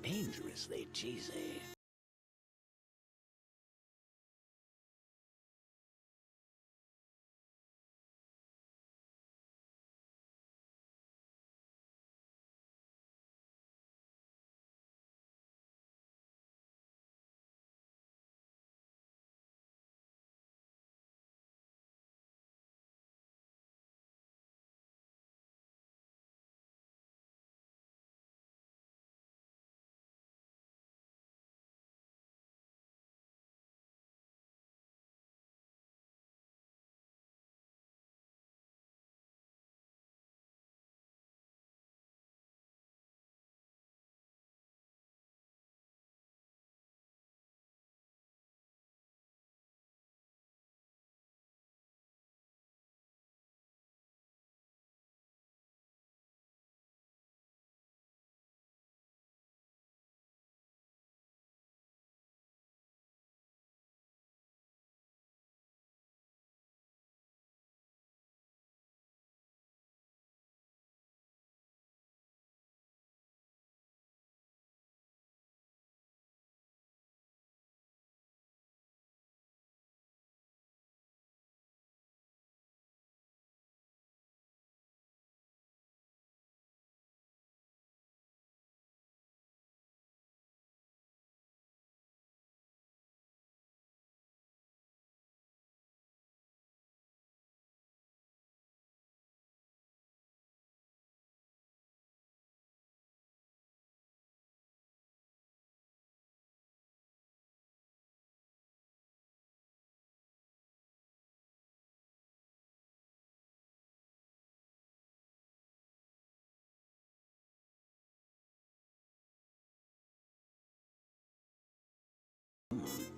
Dangerously cheesy.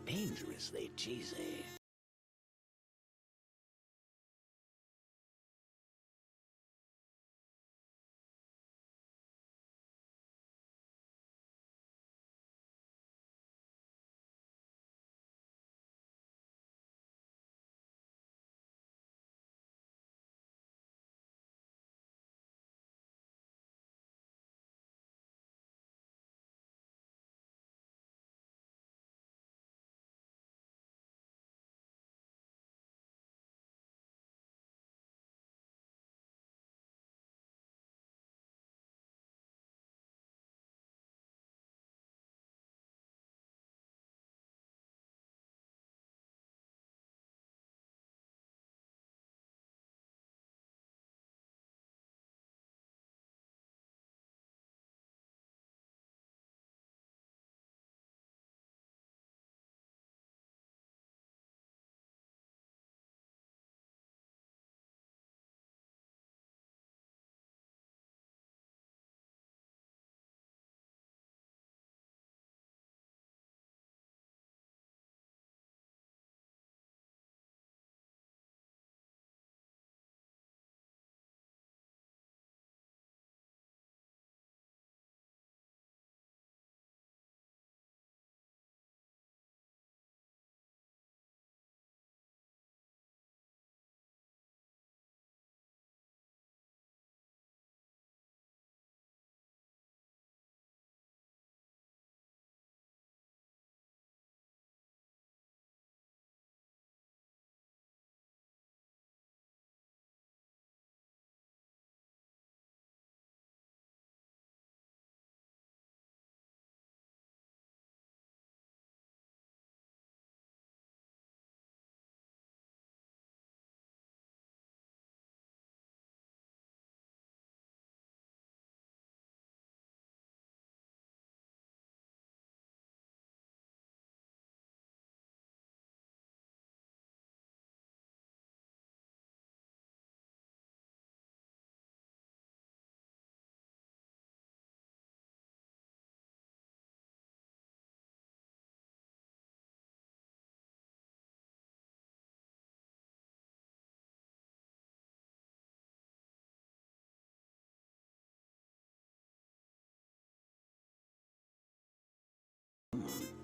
Dangerously cheesy.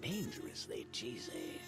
Dangerously cheesy.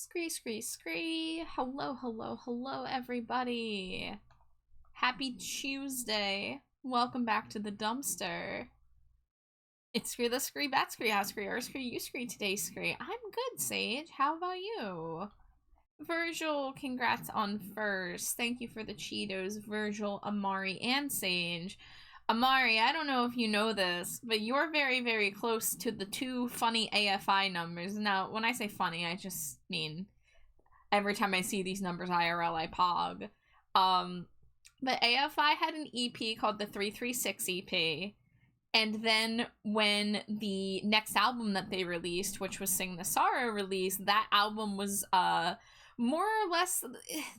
Scree. Hello, everybody. Happy Tuesday. Welcome back to the dumpster. It's Scree the Scree, Bat Scree, House Scree, Earth Scree, you Scree, today Scree. I'm good, Sage. How about you? Virgil, congrats on first. Thank you for the Cheetos, Virgil, Amari, and Sage. Amari, I don't know if you know this, but you're very, very close to the 2 funny AFI numbers. Now, when I say funny, I just mean every time I see these numbers IRL, I pog. But AFI had an EP called the 336 EP, and then when the next album that they released, which was Sing the Sorrow, released, that album was, more or less,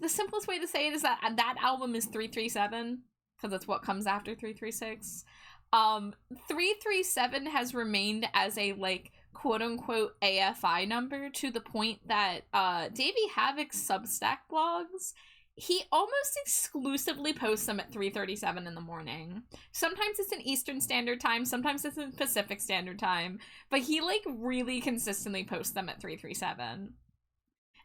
the simplest way to say it is that album is 337. Because that's what comes after 336. 337 has remained as a, like, quote-unquote AFI number to the point that Davey Havoc's Substack blogs, he almost exclusively posts them at 3:37 in the morning. Sometimes it's in Eastern Standard Time, sometimes it's in Pacific Standard Time, but he, like, really consistently posts them at 3:37.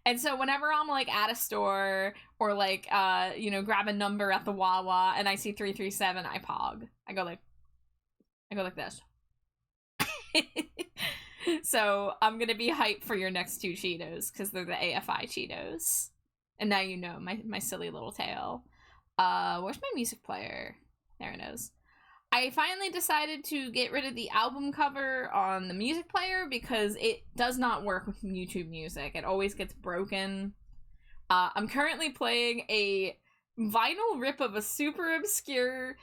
And so whenever I'm, like, at a store or, like, grab a number at the Wawa and I see 337, I pog. I go like this. So I'm gonna be hyped for your next 2 Cheetos because they're the AFI Cheetos. And now you know my silly little tail. Where's my music player? There it is. I finally decided to get rid of the album cover on the music player because it does not work with YouTube music. It always gets broken. I'm currently playing a vinyl rip of a super obscure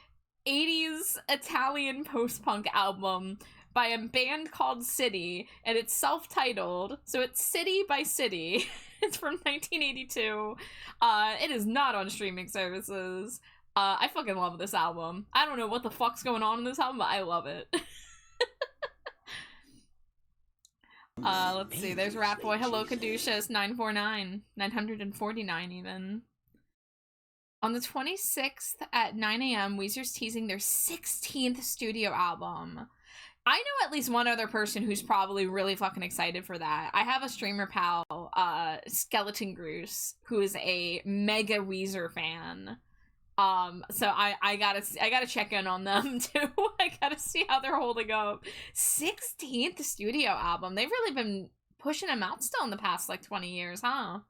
80s Italian post-punk album by a band called City, and it's self-titled, so it's City by City. It's from 1982. It is not on streaming services. I fucking love this album. I don't know what the fuck's going on in this album, but I love it. Let's see. There's Rat Boy. Hello, Caduceus. 949. 949, even. On the 26th at 9 a.m., Weezer's teasing their 16th studio album. I know at least one other person who's probably really fucking excited for that. I have a streamer pal, Skeleton Groose, who is a mega Weezer fan. So I gotta check in on them too. I gotta see how they're holding up. 16th studio album. They've really been pushing them out still in the past, like, 20 years, huh?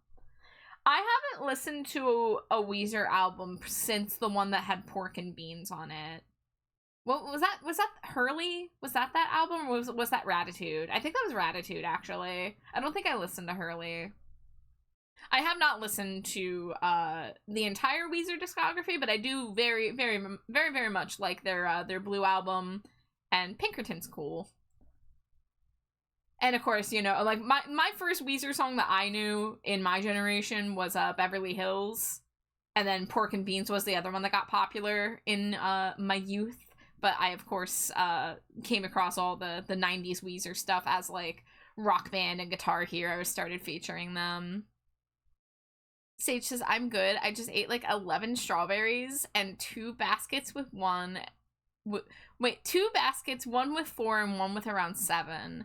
I haven't listened to a Weezer album since the one that had Pork and Beans on it. What was that? Was that Hurley? Was that album, or was that Ratitude? I think that was Ratitude, actually. I don't think I listened to Hurley. I have not listened to the entire Weezer discography, but I do very, very, very, very much like their Blue album, and Pinkerton's cool. And of course, you know, like, my first Weezer song that I knew in my generation was Beverly Hills, and then Pork and Beans was the other one that got popular in my youth. But I, of course, came across all the 90s Weezer stuff as, like, Rock Band and Guitar Hero started featuring them. Sage says, I'm good. I just ate, like, 11 strawberries and 2 baskets with 1. Wait, 2 baskets, 1 with 4 and 1 with around 7.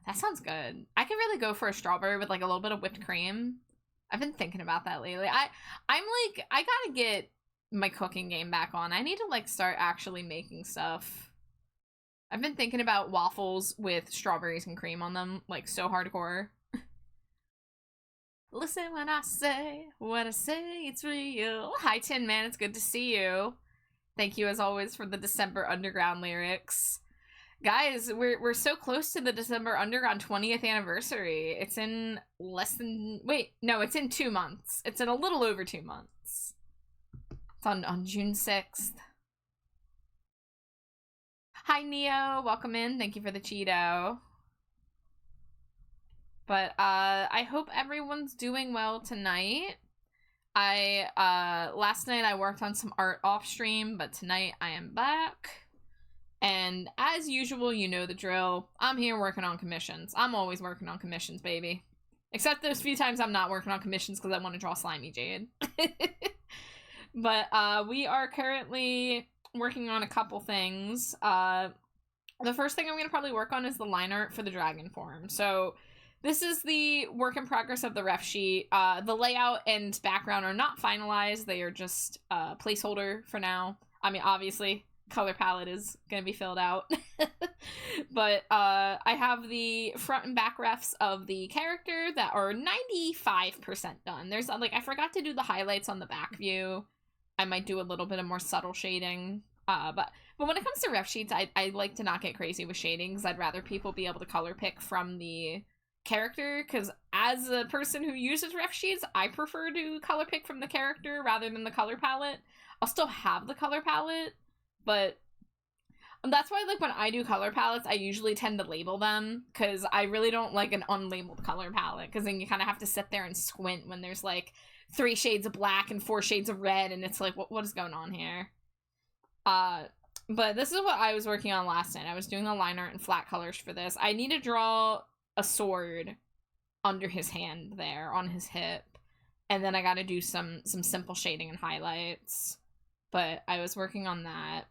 That sounds good. I could really go for a strawberry with, like, a little bit of whipped cream. I've been thinking about that lately. I'm like, I gotta get my cooking game back on. I need to, like, start actually making stuff. I've been thinking about waffles with strawberries and cream on them, like, so hardcore. Listen when I say it's real. Hi, Tin Man, it's good to see you. Thank you, as always, for the December Underground lyrics. Guys, we're so close to the December Underground 20th anniversary. It's in it's in 2 months. It's in a little over 2 months. It's on June 6th. Hi, Neo. Welcome in. Thank you for the Cheeto. But, I hope everyone's doing well tonight. Last night I worked on some art off stream, but tonight I am back. And as usual, you know the drill. I'm here working on commissions. I'm always working on commissions, baby. Except those few times I'm not working on commissions because I want to draw Slimy Jade. But we are currently working on a couple things. The first thing I'm going to probably work on is the line art for the dragon form. So this is the work in progress of the ref sheet. The layout and background are not finalized. They are just a placeholder for now. I mean, obviously, color palette is going to be filled out. But I have the front and back refs of the character that are 95% done. There's, like, I forgot to do the highlights on the back view. I might do a little bit of more subtle shading. But when it comes to ref sheets, I like to not get crazy with shading because I'd rather people be able to color pick from the character, because as a person who uses ref sheets, I prefer to color pick from the character rather than the color palette. I'll still have the color palette, but that's why, like, when I do color palettes, I usually tend to label them, because I really don't like an unlabeled color palette, because then you kind of have to sit there and squint when there's, like, 3 shades of black and 4 shades of red, and it's like, what is going on here? But this is what I was working on last night. I was doing the line art and flat colors for this. I need to draw a sword under his hand there, on his hip, and then I gotta do some simple shading and highlights. But I was working on that.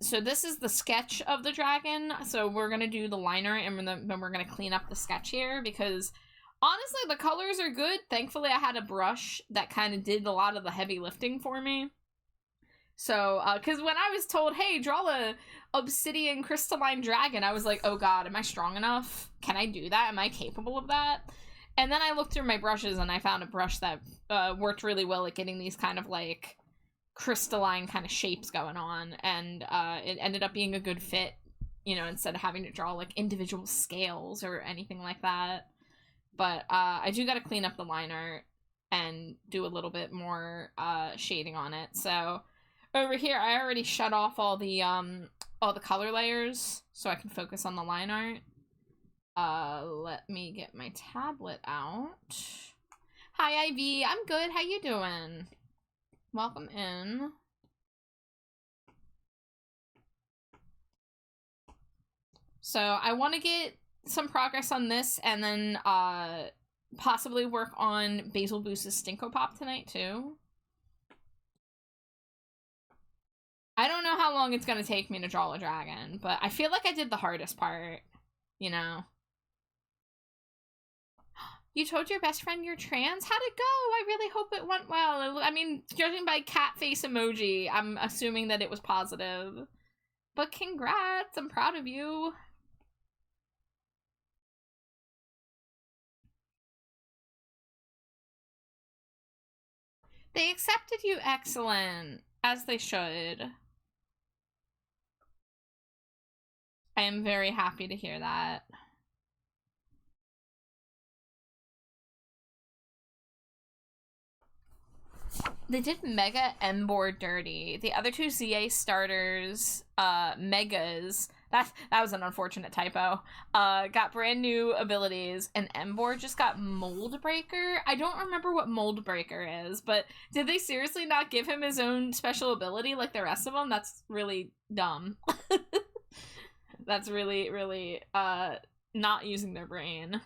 So this is the sketch of the dragon. So we're gonna do the line art, and then we're gonna clean up the sketch here, because honestly, the colors are good. Thankfully, I had a brush that kind of did a lot of the heavy lifting for me. So, because when I was told, hey, draw a obsidian crystalline dragon, I was like, oh god, am I strong enough? Can I do that? Am I capable of that? And then I looked through my brushes, and I found a brush that worked really well at getting these kind of, like, crystalline kind of shapes going on, and it ended up being a good fit, you know, instead of having to draw, like, individual scales or anything like that. But I do gotta clean up the line art and do a little bit more shading on it. So over here, I already shut off all the color layers so I can focus on the line art. Let me get my tablet out. Hi, Ivy. I'm good. How you doing? Welcome in. So I want to get some progress on this, and then possibly work on Basil Boose's Stinko Pop tonight too. I don't know how long it's gonna take me to draw a dragon, but I feel like I did the hardest part, you know. You told your best friend you're trans? How'd it go? I really hope it went well. I mean, judging by cat face emoji, I'm assuming that it was positive. But congrats, I'm proud of you. They accepted you, excellent, as they should. I am very happy to hear that. They did Mega Embor dirty. The other two ZA starters, Megas, that was an unfortunate typo, got brand new abilities, and Embor just got Mold Breaker. I don't remember what Mold Breaker is, but did they seriously not give him his own special ability like the rest of them? That's really dumb. That's really, really, not using their brain.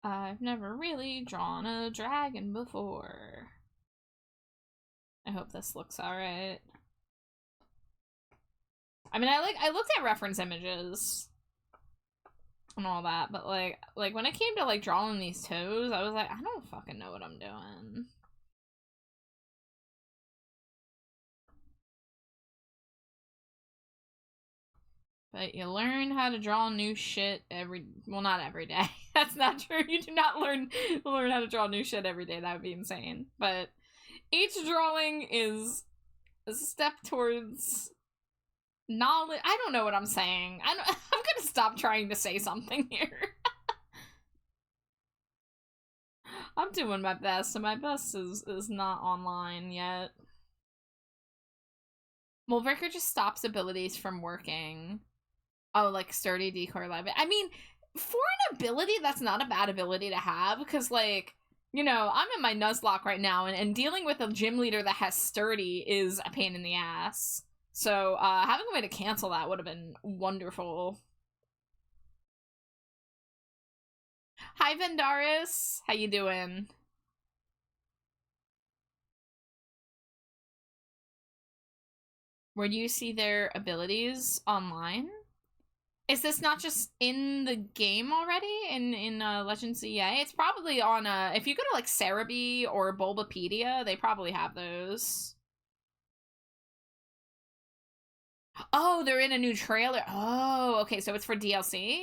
I've never really drawn a dragon before. I hope this looks alright. I mean, I looked at reference images and all that, but like when it came to like drawing these toes, I was like, I don't fucking know what I'm doing. But you learn how to draw new shit well, not every day. That's not true. You do not learn how to draw new shit every day. That would be insane. But each drawing is a step towards knowledge. I don't know what I'm saying. I'm gonna stop trying to say something here. I'm doing my best, and my best is not online yet. Moldbreaker just stops abilities from working. Oh, like sturdy decor live. I mean, for an ability, that's not a bad ability to have, because, like, you know, I'm in my Nuzlocke right now, and dealing with a gym leader that has sturdy is a pain in the ass. So, having a way to cancel that would have been wonderful. Hi, Hi, Vendaris. How you doing? Where do you see their abilities online? Is this not just in the game already in Legends EA? It's probably on if you go to like Cerebi or Bulbapedia, they probably have those. Oh, they're in a new trailer. Oh, okay, so it's for DLC?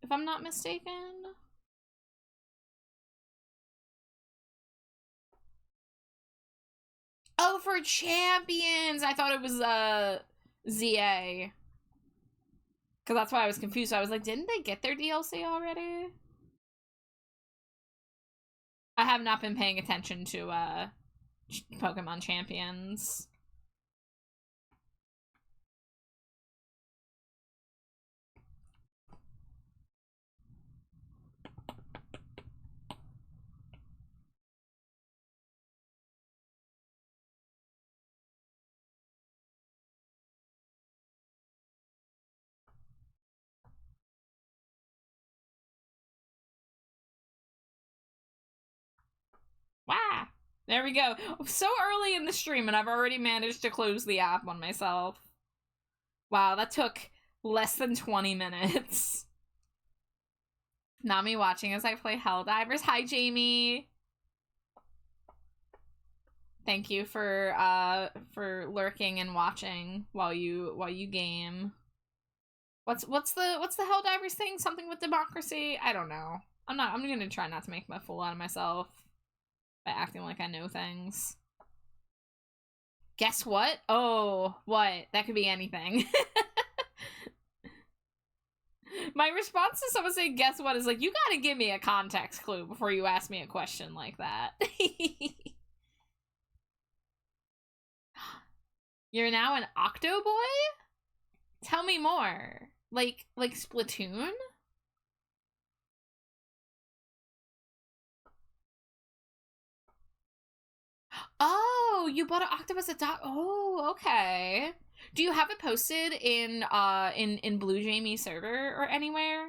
If I'm not mistaken. Oh, for champions! I thought it was ZA. Because that's why I was confused. I was like, didn't they get their DLC already? I have not been paying attention to Pokemon Champions. Wow. There we go. So early in the stream and I've already managed to close the app on myself. Wow, that took less than 20 minutes. Not me watching as I play Helldivers. Hi, Jamie. Thank you for lurking and watching while you game. What's the Helldivers thing? Something with democracy? I don't know. I'm gonna try not to make a fool out of myself by acting like I know things. Guess what? Oh, what? That could be anything. My response to someone saying guess what is like, you gotta give me a context clue before you ask me a question like that. You're now an Octo Boy? Tell me more. Like Splatoon? Oh, you bought an octopus at dog. Oh, okay. Do you have it posted in Blue Jamie server or anywhere?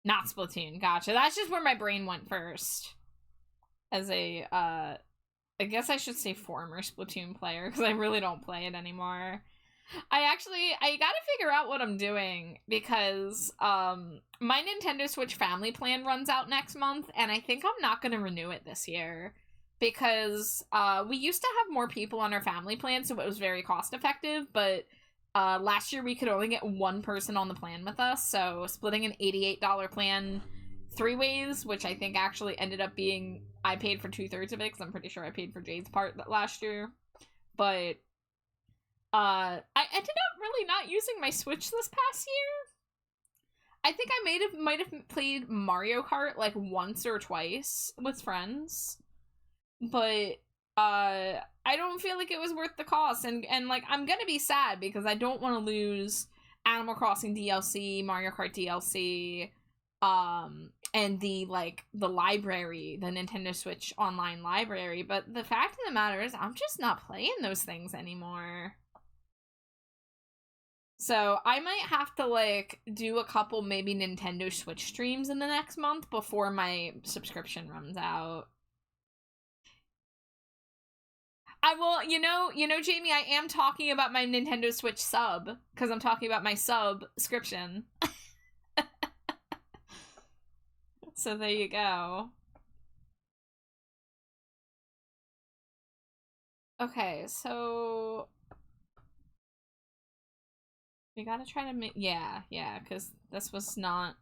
Not Splatoon. Gotcha. That's just where my brain went first. As a I guess I should say former Splatoon player because I really don't play it anymore. I gotta figure out what I'm doing because my Nintendo Switch family plan runs out next month and I think I'm not gonna renew it this year because we used to have more people on our family plan, so it was very cost effective, but last year we could only get one person on the plan with us, so splitting an $88 plan 3 ways, which I think actually ended up being I paid for 2/3 of it because I'm pretty sure I paid for Jade's part last year, but I ended up really not using my Switch this past year. I think I might have played Mario Kart like once or twice with friends, but I don't feel like it was worth the cost, and like I'm gonna be sad because I don't want to lose Animal Crossing DLC, Mario Kart DLC, and the library, the Nintendo Switch online library. But the fact of the matter is I'm just not playing those things anymore. So I might have to like do a couple maybe Nintendo Switch streams in the next month before my subscription runs out. I will, Jamie, I am talking about my Nintendo Switch sub because I'm talking about my subscription. So there you go. Okay, so we gotta try to make, yeah, because this was not,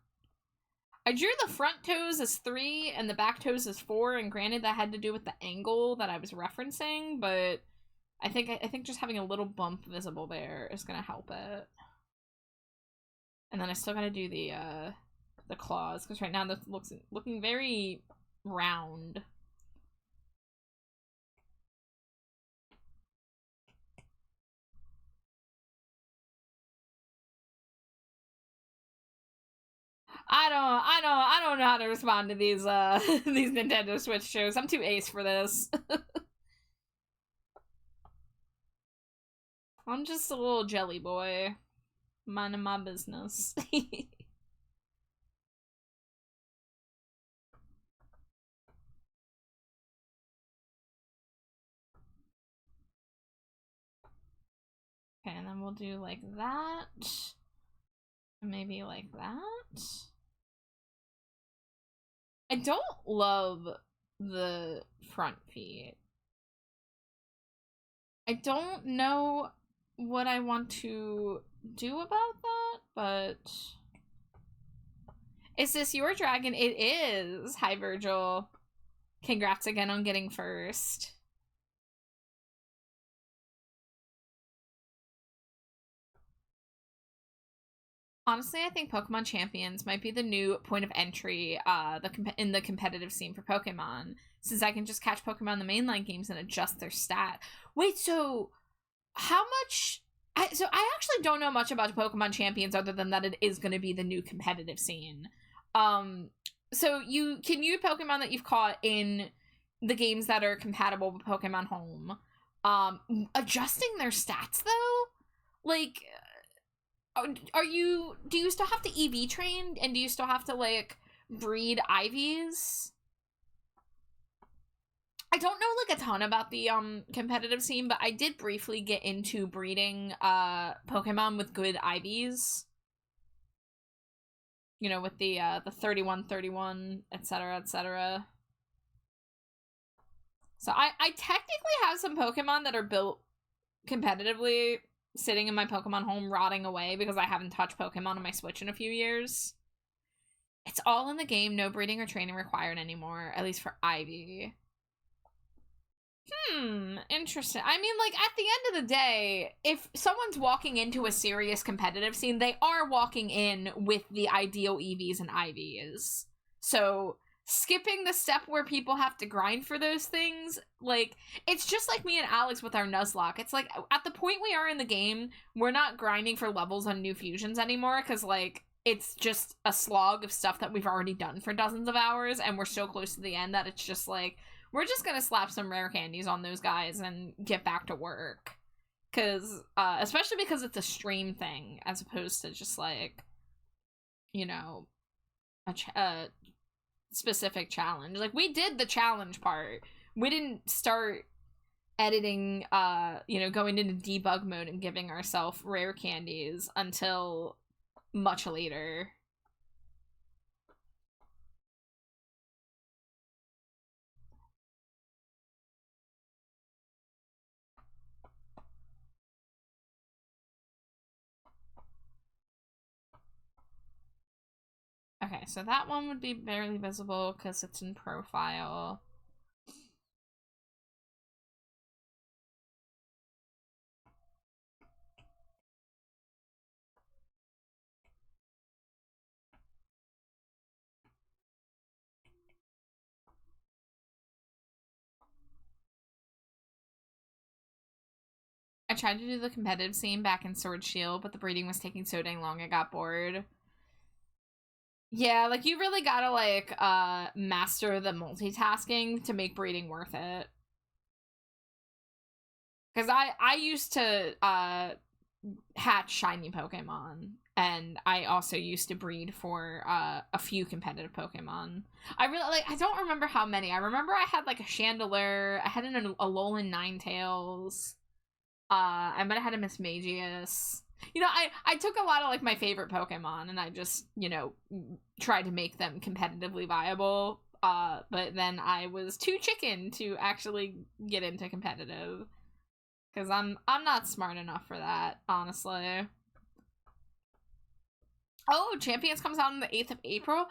I drew the front toes as 3 and the back toes as 4, and granted that had to do with the angle that I was referencing, but I think just having a little bump visible there is gonna help it. And then I still gotta do the claws, because right now this looking very round. I don't know how to respond to these these Nintendo Switch shows. I'm too ace for this. I'm just a little jelly boy. Minding my business. Okay, and then we'll do like that. Maybe like that. I don't love the front feet. I don't know what I want to do about that, but... Is this your dragon? It is! Hi, Virgil. Congrats again on getting first. Honestly, I think Pokemon Champions might be the new point of entry in the competitive scene for Pokemon, since I can just catch Pokemon in the mainline games and adjust their stat. Wait, so how much... I actually don't know much about Pokemon Champions other than that it is going to be the new competitive scene. So you can use Pokemon that you've caught in the games that are compatible with Pokemon Home. Adjusting their stats, though? Like... do you still have to EV train, and do you still have to, like, breed Ivies? I don't know, like, a ton about the, competitive scene, but I did briefly get into breeding, Pokemon with good Ivies. You know, with the 31-31, etc., etc. So I technically have some Pokemon that are built competitively, sitting in my Pokemon home rotting away because I haven't touched Pokemon on my Switch in a few years. It's all in the game, no breeding or training required anymore, at least for Ivy. Interesting. I mean, like, at the end of the day, if someone's walking into a serious competitive scene, they are walking in with the ideal EVs and IVs. So skipping the step where people have to grind for those things, like, it's just like me and Alex with our Nuzlocke. It's like, at the point we are in the game, we're not grinding for levels on new fusions anymore, because, like, it's just a slog of stuff that we've already done for dozens of hours, and we're so close to the end that it's just like, we're just gonna slap some rare candies on those guys and get back to work. Because, especially because it's a stream thing, as opposed to just, like, you know, a specific challenge. Like, we did the challenge part. We didn't start editing, you know, going into debug mode and giving ourselves rare candies until much later. Okay, so that one would be barely visible because it's in profile. I tried to do the competitive scene back in Sword Shield, but the breeding was taking so dang long I got bored. Yeah, like, you really gotta, like, master the multitasking to make breeding worth it. Because I used to, hatch shiny Pokemon, and I also used to breed for, a few competitive Pokemon. I don't remember how many. I remember I had, like, a Chandelure, I had a Alolan Ninetales, I might have had a Mismagius. You know, I took a lot of, like, my favorite Pokemon, and I just, you know, tried to make them competitively viable. But then I was too chicken to actually get into competitive. Because I'm not smart enough for that, honestly. Oh, Champions comes out on the 8th of April.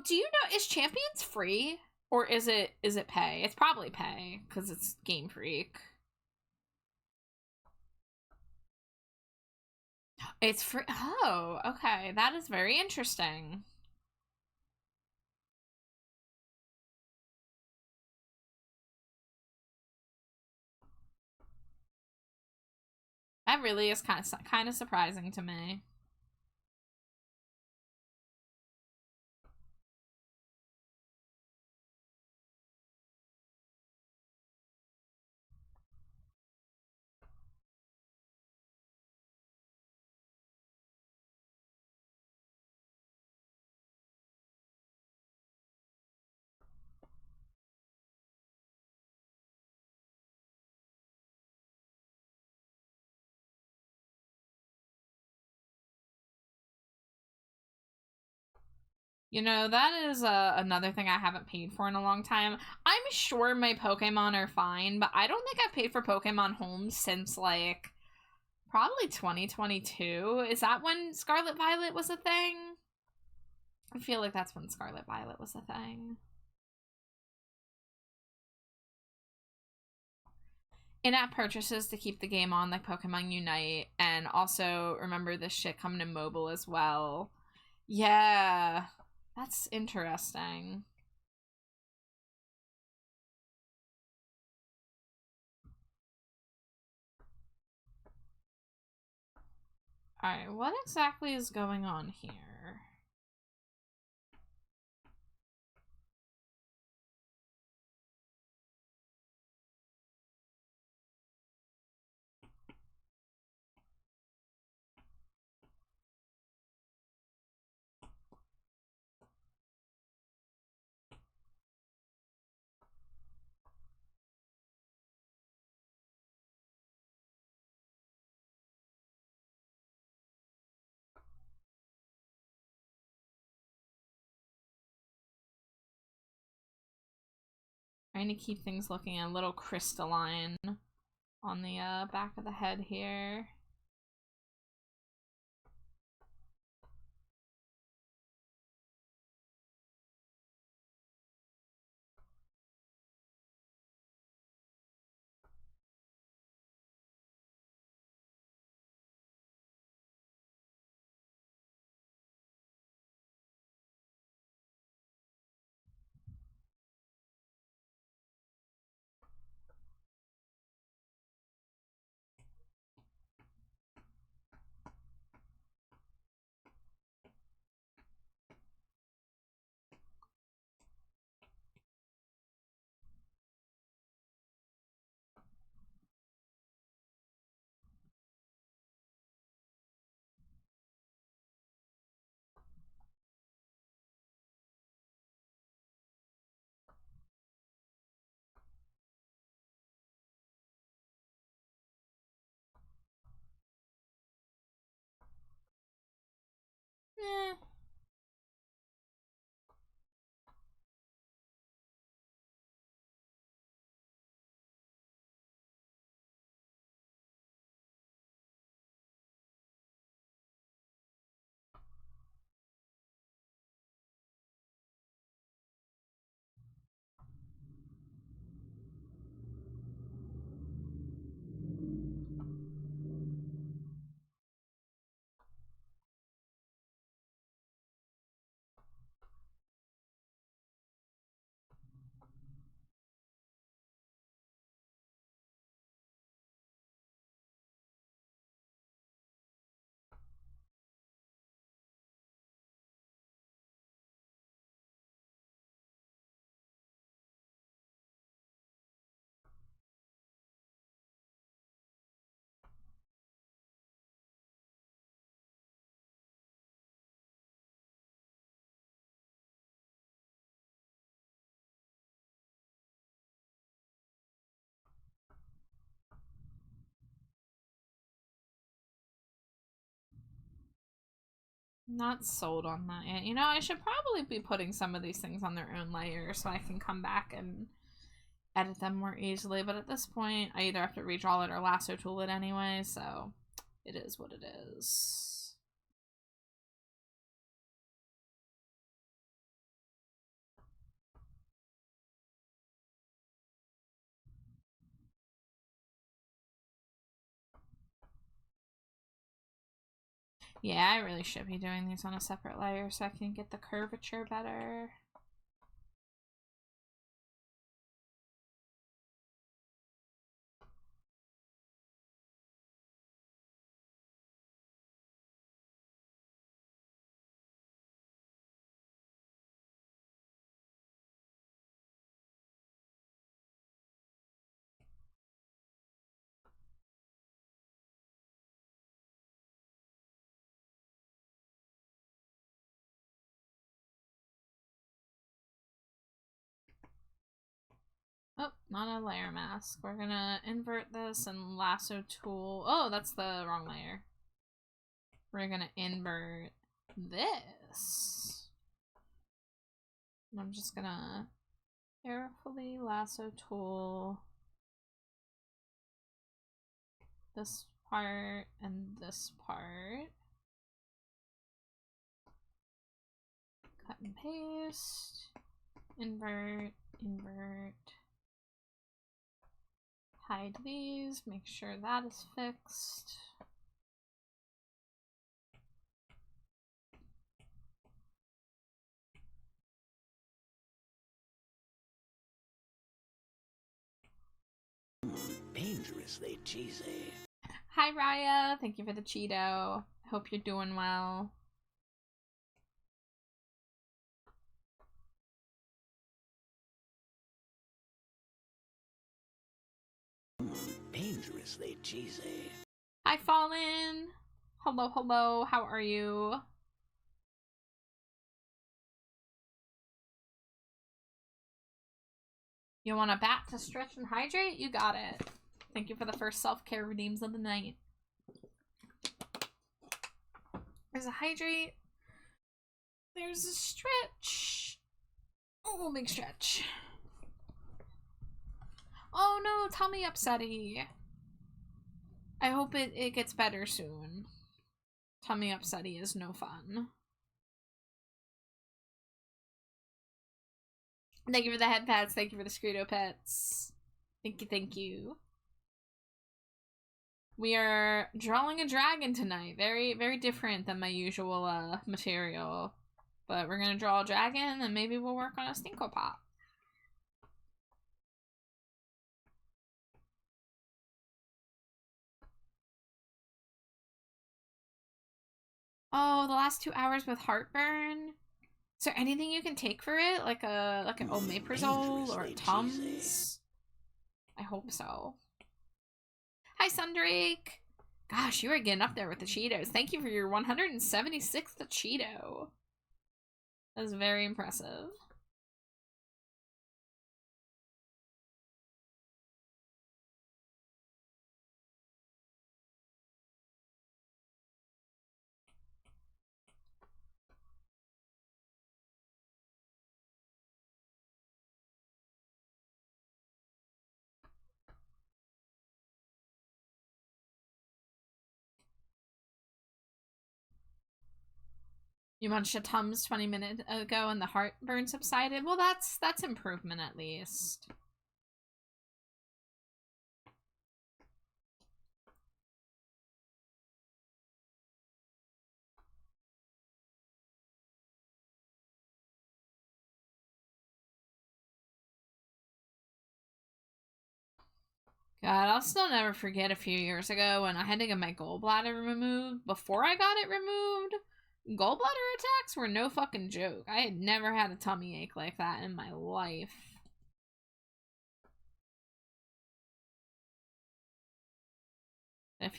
Do you know, is Champions free? Or is it pay? It's probably pay, because it's Game Freak. It's free. Oh, okay. That is very interesting. That really is kind of surprising to me. You know, that is another thing I haven't paid for in a long time. I'm sure my Pokemon are fine, but I don't think I've paid for Pokemon Home since, like, probably 2022. Is that when Scarlet Violet was a thing? I feel like that's when Scarlet Violet was a thing. In-app purchases to keep the game on, like Pokemon Unite, and also remember this shit coming to mobile as well. Yeah, that's interesting. Alright, what exactly is going on here? Trying to keep things looking a little crystalline on the back of the head here. Eh. Not sold on that yet. You know, I should probably be putting some of these things on their own layer so I can come back and edit them more easily. But at this point, I either have to redraw it or lasso tool it anyway, so it is what it is. Yeah, I really should be doing these on a separate layer so I can get the curvature better. Oh, not a layer mask. We're gonna invert this and lasso tool. Oh, that's the wrong layer. We're gonna invert this. I'm just gonna carefully lasso tool this part and this part. Cut and paste. Invert, invert. Hide these, make sure that is fixed. Dangerously cheesy. Hi Raya, thank you for the Cheeto. Hope you're doing well. Dangerously cheesy. Hi Fallen. Hello, hello, how are you? You want a bat to stretch and hydrate? You got it. Thank you for the first self-care redeems of the night. There's a hydrate. There's a stretch. Oh, big stretch. Oh no, tummy upsetty. I hope it gets better soon. Tummy upsetty is no fun. Thank you for the head pats. Thank you for the Screedo pets. Thank you, thank you. We are drawing a dragon tonight. Very, very different than my usual material. But we're gonna draw a dragon and maybe we'll work on a Stinko Pop. Oh, the last 2 hours with heartburn. Is there anything you can take for it? Like an omeprazole or a Tums? I hope so. Hi, Sundrake. Gosh, you are getting up there with the Cheetos. Thank you for your 176th Cheeto. That was very impressive. You munched a Tums 20 minutes ago and the heartburn subsided. Well, that's improvement at least. God, I'll still never forget a few years ago when I had to get my gallbladder removed. Before I got it removed, gallbladder attacks were no fucking joke. I had never had a tummy ache like that in my life. If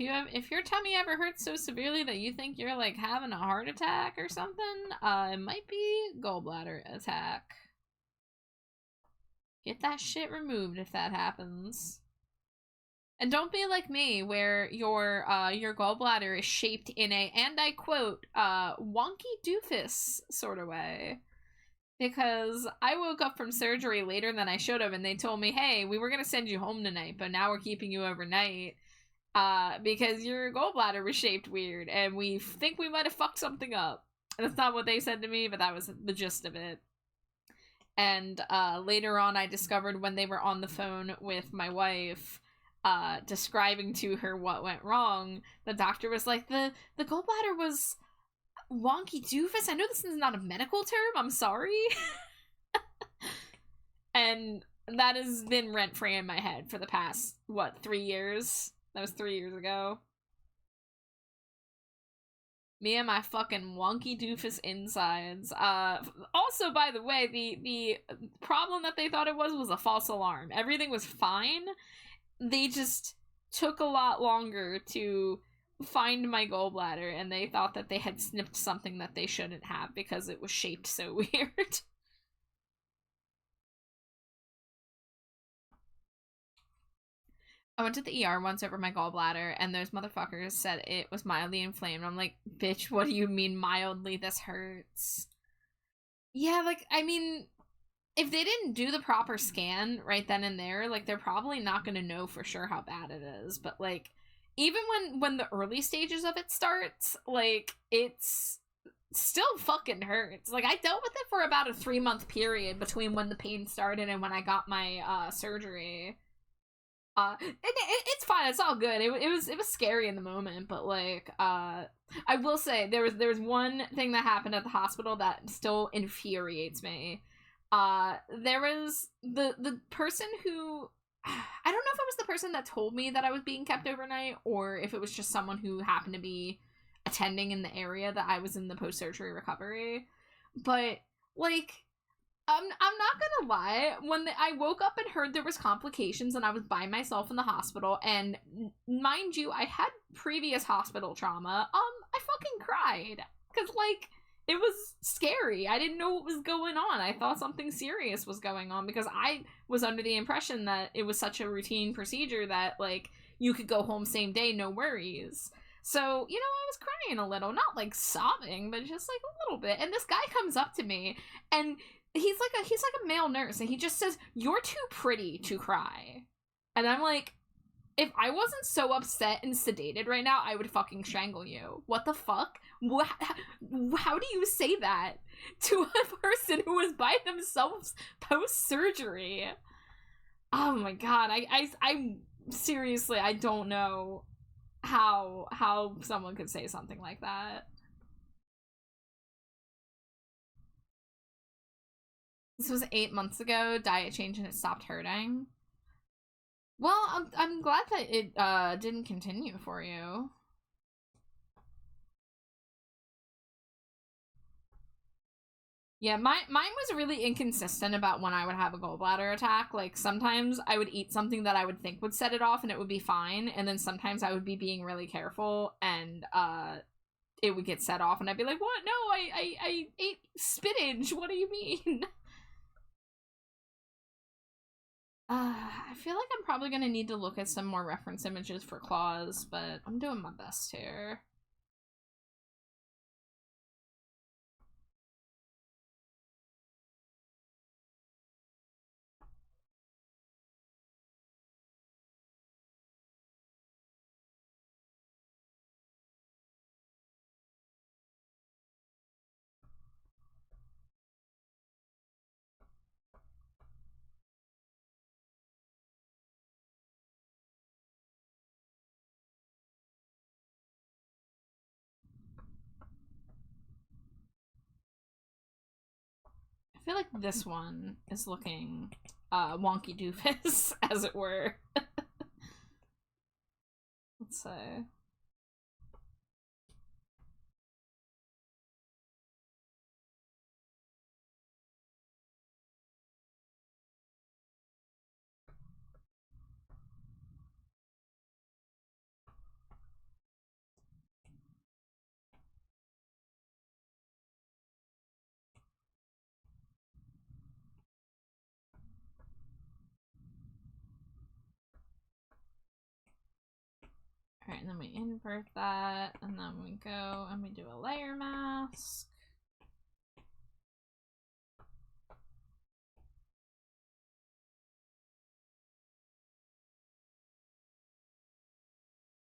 your tummy ever hurts so severely that you think you're like having a heart attack or something, it might be gallbladder attack. Get that shit removed if that happens. And don't be like me, where your gallbladder is shaped in a, and I quote, wonky doofus sort of way. Because I woke up from surgery later than I should have, and they told me, hey, we were gonna send you home tonight, but now we're keeping you overnight, because your gallbladder was shaped weird, and we think we might have fucked something up. And that's not what they said to me, but that was the gist of it. And later on, I discovered when they were on the phone with my wife, describing to her what went wrong, the doctor was like, the gallbladder was wonky doofus. I know this is not a medical term, I'm sorry. And that has been rent-free in my head for the past, what, 3 years? That was 3 years ago. Me and my fucking wonky doofus insides. Also, by the way, the problem that they thought it was a false alarm. Everything was fine. They just took a lot longer to find my gallbladder, and they thought that they had snipped something that they shouldn't have because it was shaped so weird. I went to the ER once over my gallbladder, and those motherfuckers said it was mildly inflamed. I'm like, bitch, what do you mean mildly? This hurts. Yeah, like, I mean, if they didn't do the proper scan right then and there, like, they're probably not going to know for sure how bad it is. But, like, even when the early stages of it starts, like, it's still fucking hurts. Like, I dealt with it for about a 3-month period between when the pain started and when I got my surgery. It's fine. It's all good. It was scary in the moment, but like, I will say there was one thing that happened at the hospital that still infuriates me. There was the person who, I don't know if it was the person that told me that I was being kept overnight, or if it was just someone who happened to be attending in the area that I was in the post-surgery recovery. But like, I'm not gonna lie. When I woke up and heard there was complications and I was by myself in the hospital, and mind you, I had previous hospital trauma. I fucking cried because like it was scary. I didn't know what was going on. I thought something serious was going on because I was under the impression that it was such a routine procedure that like you could go home same day, no worries. So, you know, I was crying a little, not like sobbing, but just like a little bit. And this guy comes up to me and he's like a male nurse, and he just says, "You're too pretty to cry." And I'm like, if I wasn't so upset and sedated right now, I would fucking strangle you. What the fuck? How do you say that to a person who was by themselves post-surgery? Oh my god, I seriously, I don't know how someone could say something like that. This was 8 months ago, diet change, and it stopped hurting. Well, I'm glad that it didn't continue for you. Yeah, mine was really inconsistent about when I would have a gallbladder attack. Like, sometimes I would eat something that I would think would set it off and it would be fine, and then sometimes I would be being really careful and it would get set off and I'd be like, "What? No, I ate spinach. What do you mean?" I feel like I'm probably gonna need to look at some more reference images for claws, but I'm doing my best here. I feel like this one is looking wonky doofus, as it were. Let's see. Alright, and then we invert that, and then we go and we do a layer mask.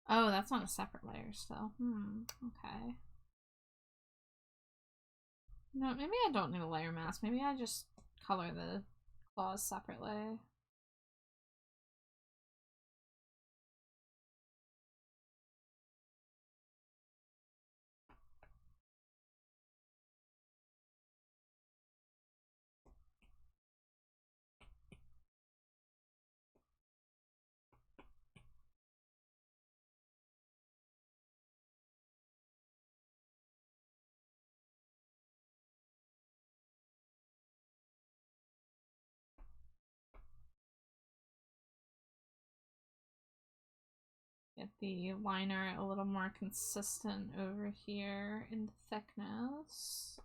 Oh, that's on a separate layer still. Okay. No, maybe I don't need a layer mask. Maybe I just color the claws separately. Get the liner a little more consistent over here in the thickness.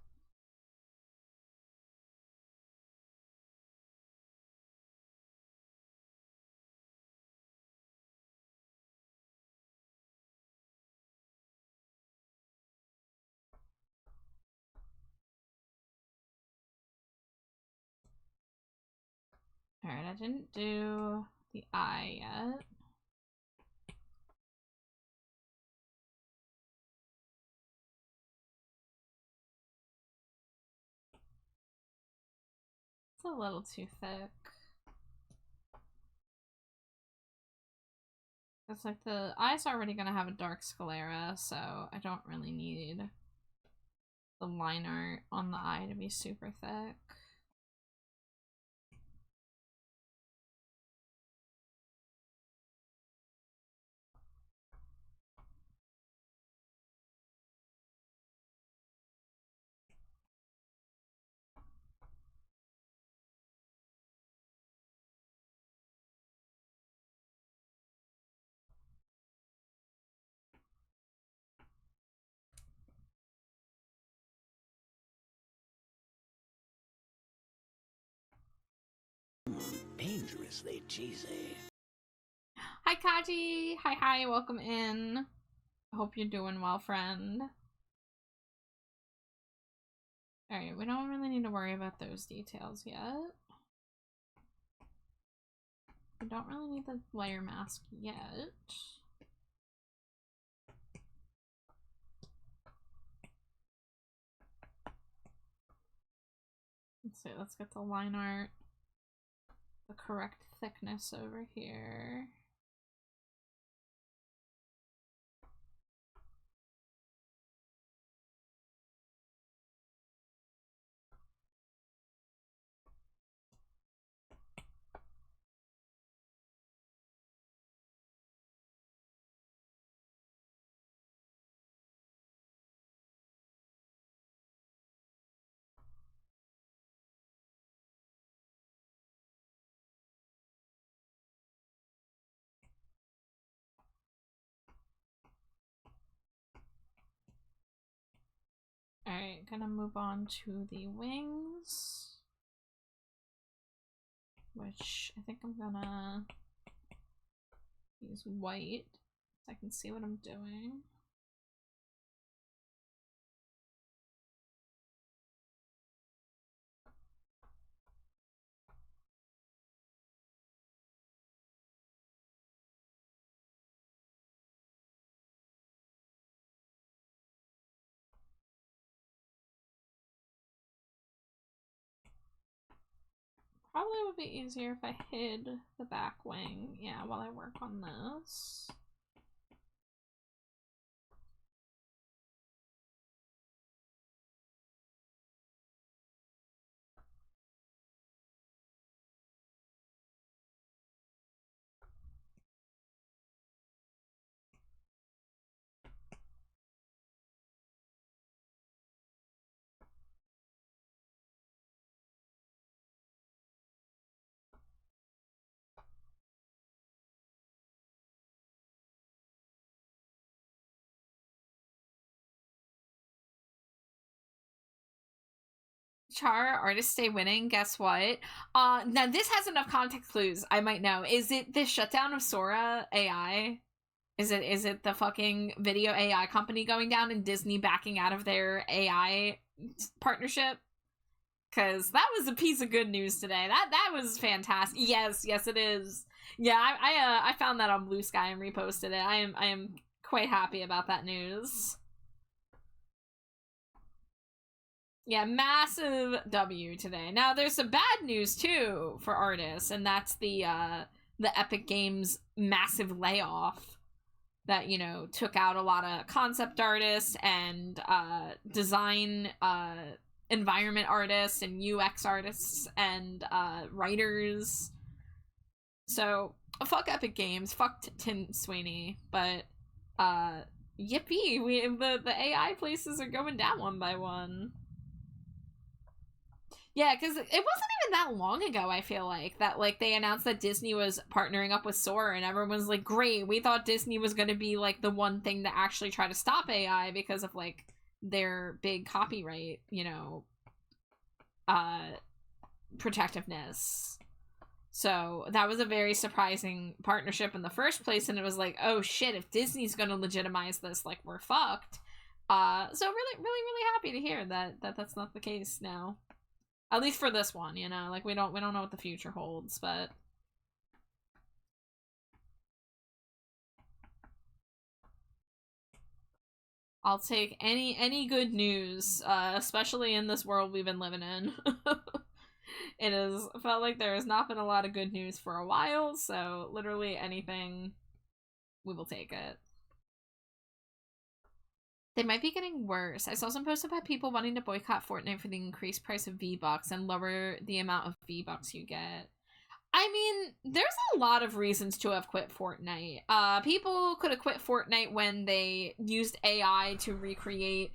Alright, I didn't do the eye yet. It's a little too thick. It's like the eye's already gonna have a dark sclera, so I don't really need the line art on the eye to be super thick. Dangerously cheesy. Hi Kaji! Hi, welcome in. I hope you're doing well, friend. Alright, we don't really need to worry about those details yet. We don't really need the layer mask yet. Let's see, let's get the line art the correct thickness over here. Alright, gonna move on to the wings. Which I think I'm gonna use white so I can see what I'm doing. Probably would be easier if I hid the back wing, yeah, while I work on this. Char, artists stay winning. Guess what? Now this has enough context clues. I might know. Is it the shutdown of Sora AI? Is it the fucking video AI company going down and Disney backing out of their AI partnership? Because that was a piece of good news today. That was fantastic. Yes, it is. Yeah, I found that on Blue Sky and reposted it. I am quite happy about that news. Yeah, massive W today. Now there's some bad news too for artists, and that's the Epic Games massive layoff that, you know, took out a lot of concept artists and design environment artists and UX artists and writers. So fuck Epic Games, fuck Tim Sweeney, but yippee, the AI places are going down one by one. Yeah, because it wasn't even that long ago, I feel like, that, like, they announced that Disney was partnering up with Sora, and everyone's like, great, we thought Disney was going to be, like, the one thing to actually try to stop AI because of, like, their big copyright, you know, protectiveness. So that was a very surprising partnership in the first place, and it was like, oh shit, if Disney's going to legitimize this, like, we're fucked. So really happy to hear that that's not the case now. At least for this one, you know? Like, we don't know what the future holds, but... I'll take any good news, especially in this world we've been living in. It has felt like there has not been a lot of good news for a while, so literally anything, we will take it. They might be getting worse. I saw some posts about people wanting to boycott Fortnite for the increased price of V-Bucks and lower the amount of V-Bucks you get. I mean, there's a lot of reasons to have quit Fortnite. People could have quit Fortnite when they used AI to recreate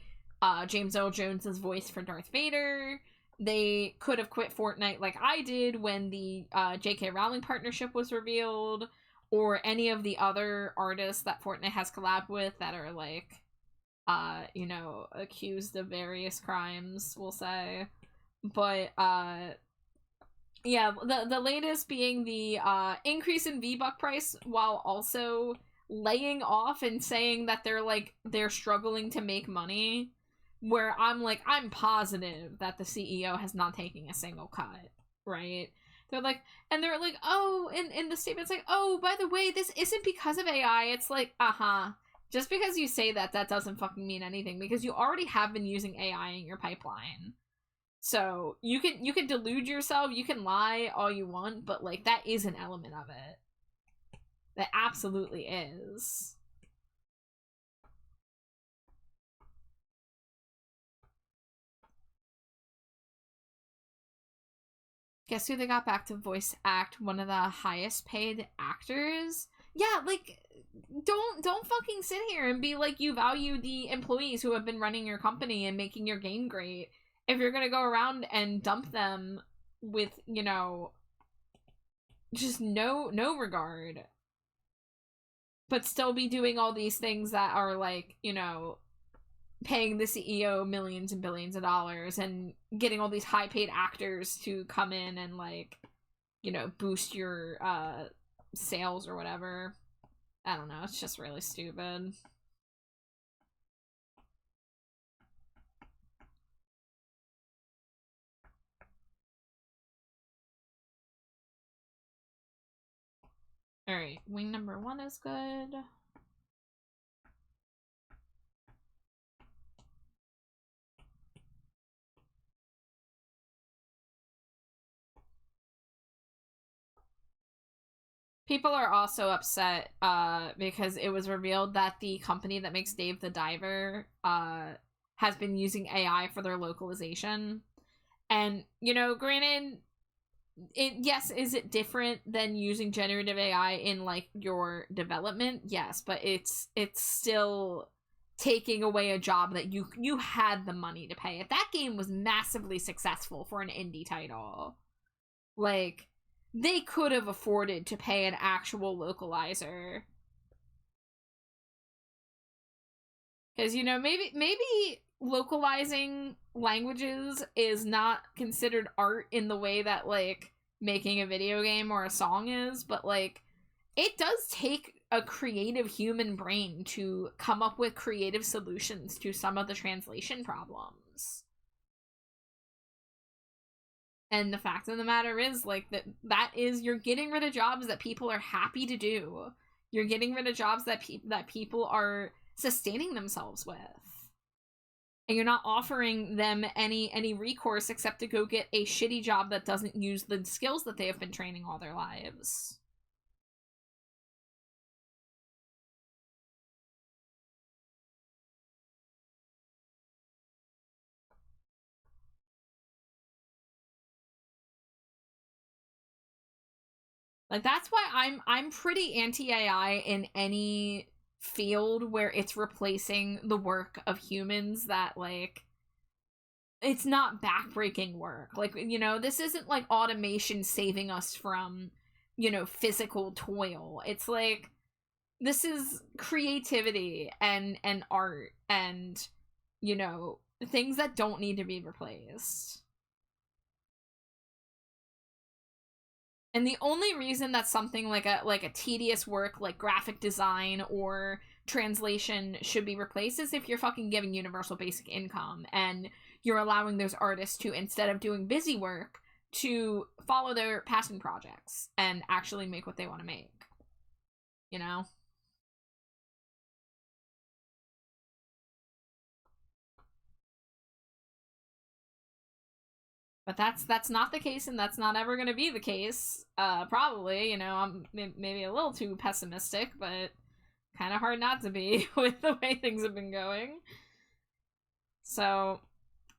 James Earl Jones's voice for Darth Vader. They could have quit Fortnite like I did when the J.K. Rowling partnership was revealed, or any of the other artists that Fortnite has collabed with that are, like, you know, accused of various crimes, we'll say. But, yeah, the latest being the increase in V-Buck price, while also laying off and saying that they're struggling to make money, where I'm positive that the CEO has not taken a single cut, right? They're like, oh, in the statement, it's like, oh, by the way, this isn't because of AI. It's like, just because you say that doesn't fucking mean anything, because you already have been using AI in your pipeline. So you can delude yourself, you can lie all you want, but like that is an element of it. That absolutely is. Guess who they got back to voice act one of the highest paid actors? Yeah, like, don't fucking sit here and be like you value the employees who have been running your company and making your game great, if you're gonna go around and dump them with, you know, just no regard, but still be doing all these things that are, like, you know, paying the CEO millions and billions of dollars and getting all these high paid actors to come in and, like, you know, boost your sales or whatever. I don't know, it's just really stupid. Alright, wing number 1 is good. People are also upset because it was revealed that the company that makes Dave the Diver has been using AI for their localization. And, you know, granted, yes, is it different than using generative AI in, like, your development? Yes, but it's still taking away a job that you had the money to pay. If that game was massively successful for an indie title, like, they could have afforded to pay an actual localizer. Because, you know, maybe localizing languages is not considered art in the way that, like, making a video game or a song is, but, like, it does take a creative human brain to come up with creative solutions to some of the translation problems. And the fact of the matter is, like, that is, you're getting rid of jobs that people are happy to do. You're getting rid of jobs that people are sustaining themselves with. And you're not offering them any recourse except to go get a shitty job that doesn't use the skills that they have been training all their lives. Like, that's why I'm pretty anti-AI in any field where it's replacing the work of humans that, like, it's not backbreaking work. Like, you know, this isn't like automation saving us from, you know, physical toil. It's like, this is creativity and art and, you know, things that don't need to be replaced. And the only reason that something like a tedious work like graphic design or translation should be replaced is if you're fucking giving universal basic income and you're allowing those artists to, instead of doing busy work, to follow their passion projects and actually make what they want to make. You know? But that's not the case, and that's not ever going to be the case. Probably, you know, I'm maybe a little too pessimistic, but kind of hard not to be with the way things have been going. So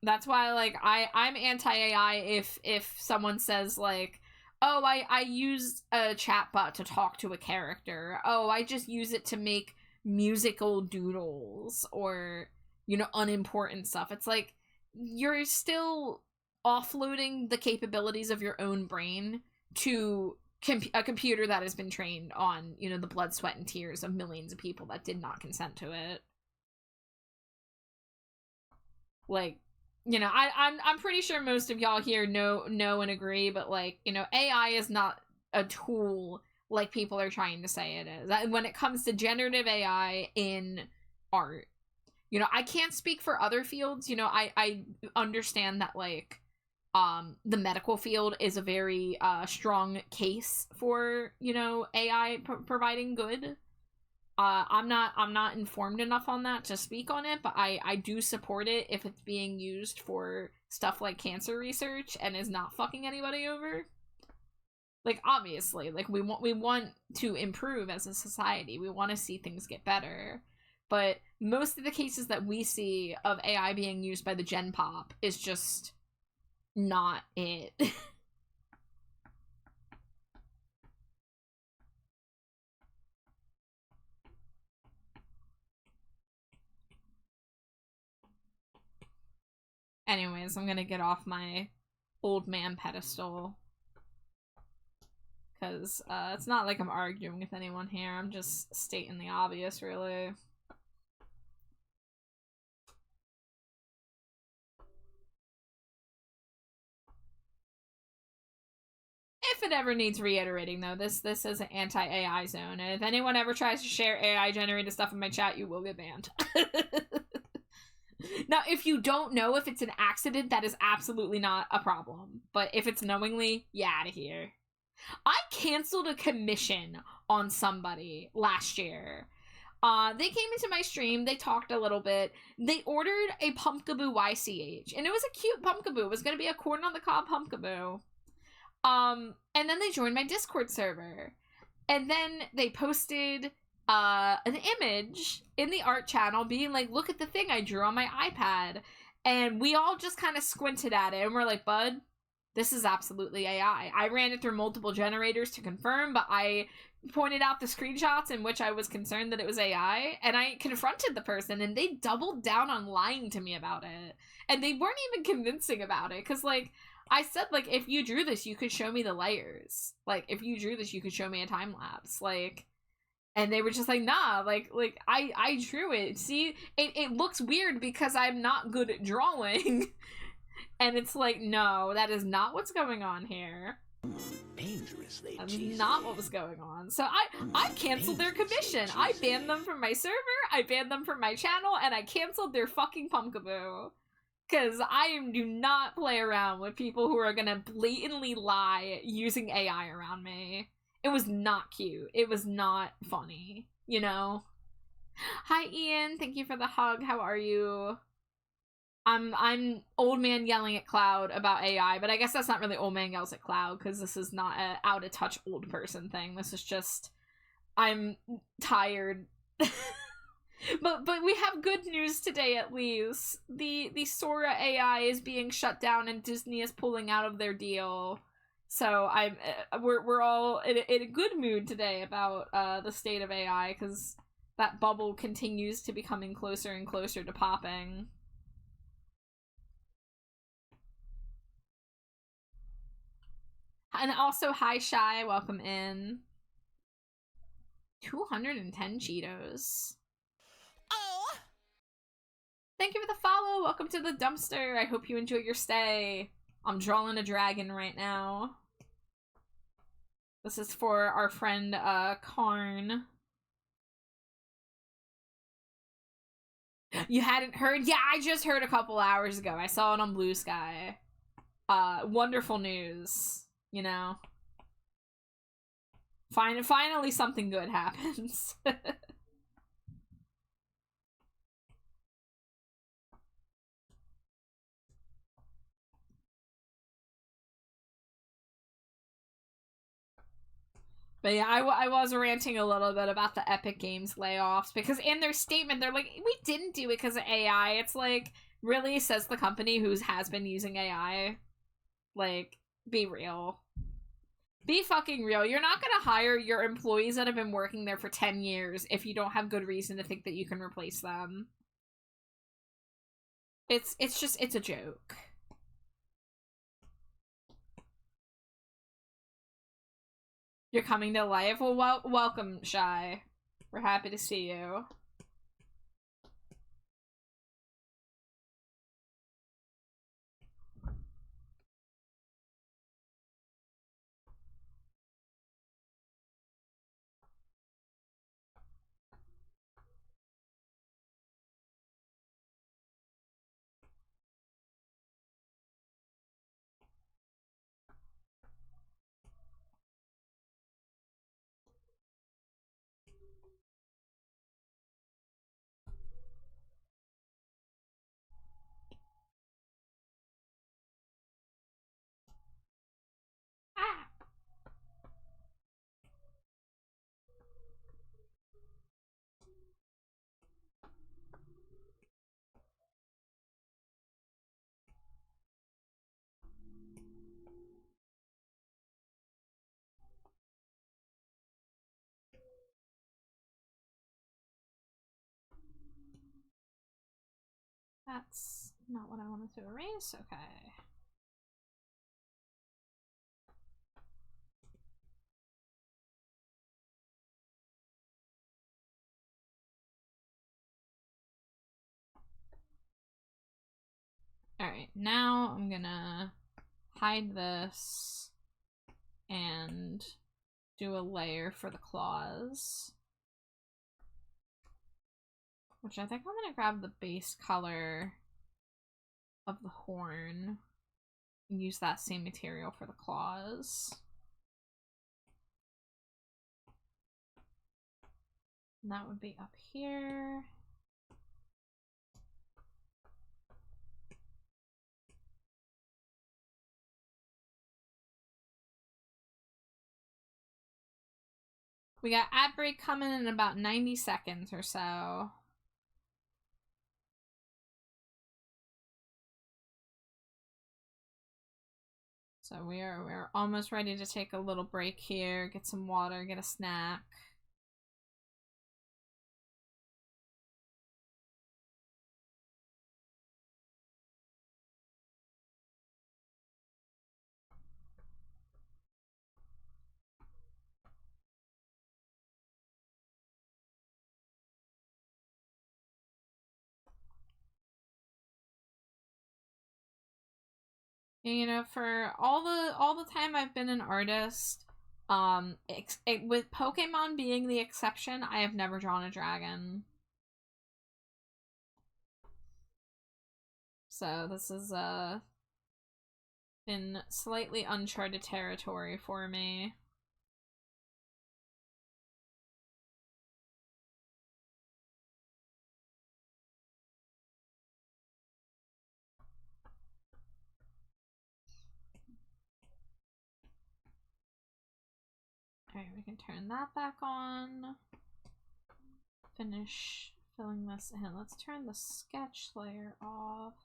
that's why, like, I'm anti-AI if someone says, like, oh, I use a chatbot to talk to a character. Oh, I just use it to make musical doodles or, you know, unimportant stuff. It's like, you're still offloading the capabilities of your own brain to a computer that has been trained on, you know, the blood, sweat, and tears of millions of people that did not consent to it. Like, you know, I'm pretty sure most of y'all here know and agree, but, like, you know, AI is not a tool like people are trying to say it is. When it comes to generative AI in art, you know, I can't speak for other fields. You know, I understand that, like, the medical field is a very strong case for, you know, AI providing good. I'm not informed enough on that to speak on it, but I do support it if it's being used for stuff like cancer research and is not fucking anybody over. Like, obviously, like, we want to improve as a society. We want to see things get better. But most of the cases that we see of AI being used by the Gen Pop is just not it. Anyways, I'm gonna get off my old man pedestal. Because it's not like I'm arguing with anyone here. I'm just stating the obvious, really. If it ever needs reiterating, though, this is an anti-AI zone, and if anyone ever tries to share AI-generated stuff in my chat, you will get banned. Now, if you don't know if it's an accident, that is absolutely not a problem. But if it's knowingly, yeah, out of here. I canceled a commission on somebody last year. They came into my stream, they talked a little bit, they ordered a Pumpkaboo YCH, and it was a cute Pumpkaboo. It was gonna be a corn on the cob Pumpkaboo. And then they joined my Discord server. And then they posted an image in the art channel being like, look at the thing I drew on my iPad. And we all just kind of squinted at it and we're like, bud, this is absolutely AI. I ran it through multiple generators to confirm, but I pointed out the screenshots in which I was concerned that it was AI, and I confronted the person, and they doubled down on lying to me about it. And they weren't even convincing about it, because, like, I said, like, if you drew this, you could show me the layers. Like, if you drew this, you could show me a time lapse. Like, and they were just like, nah, like I drew it. See, it looks weird because I'm not good at drawing. And it's like, no, that is not what's going on here. Dangerously That's cheesy. not what was going on. So I canceled their commission. I banned them from my server, I banned them from my channel, and I canceled their fucking Pumpkaboo. Because I do not play around with people who are gonna blatantly lie using AI around me. It was not cute. It was not funny, you know? Hi, Ian. Thank you for the hug. How are you? I'm old man yelling at Cloud about AI, but I guess that's not really old man yells at Cloud, because this is not a out of touch old person thing. This is just, I'm tired. But we have good news today, at least. The Sora AI is being shut down and Disney is pulling out of their deal. So we're all in a good mood today about the state of AI, because that bubble continues to becoming closer and closer to popping. And also, hi Shy, welcome in. 210 Cheetos. Oh! Thank you for the follow. Welcome to the dumpster. I hope you enjoy your stay. I'm drawing a dragon right now. This is for our friend Karn. You hadn't heard? Yeah, I just heard a couple hours ago. I saw it on Blue Sky. Wonderful news, you know? Finally something good happens. But yeah, I was ranting a little bit about the Epic Games layoffs, because in their statement, they're like, we didn't do it because of AI. It's like, really, says the company who has been using AI. Like, be real. Be fucking real. You're not gonna hire your employees that have been working there for 10 years if you don't have good reason to think that you can replace them. It's a joke. You're coming to life? Well, welcome, Shy. We're happy to see you. Ah! That's not what I wanted to erase. Okay. Alright, now I'm gonna hide this and do a layer for the claws. Which I think I'm gonna grab the base color of the horn and use that same material for the claws. And that would be up here. We got ad break coming in about 90 seconds or so. So we're almost ready to take a little break here, get some water, get a snack. You know, for all the time I've been an artist, with Pokemon being the exception, I have never drawn a dragon. So this is been slightly uncharted territory for me. Alright, we can turn that back on. Finish filling this in. Let's turn the sketch layer off.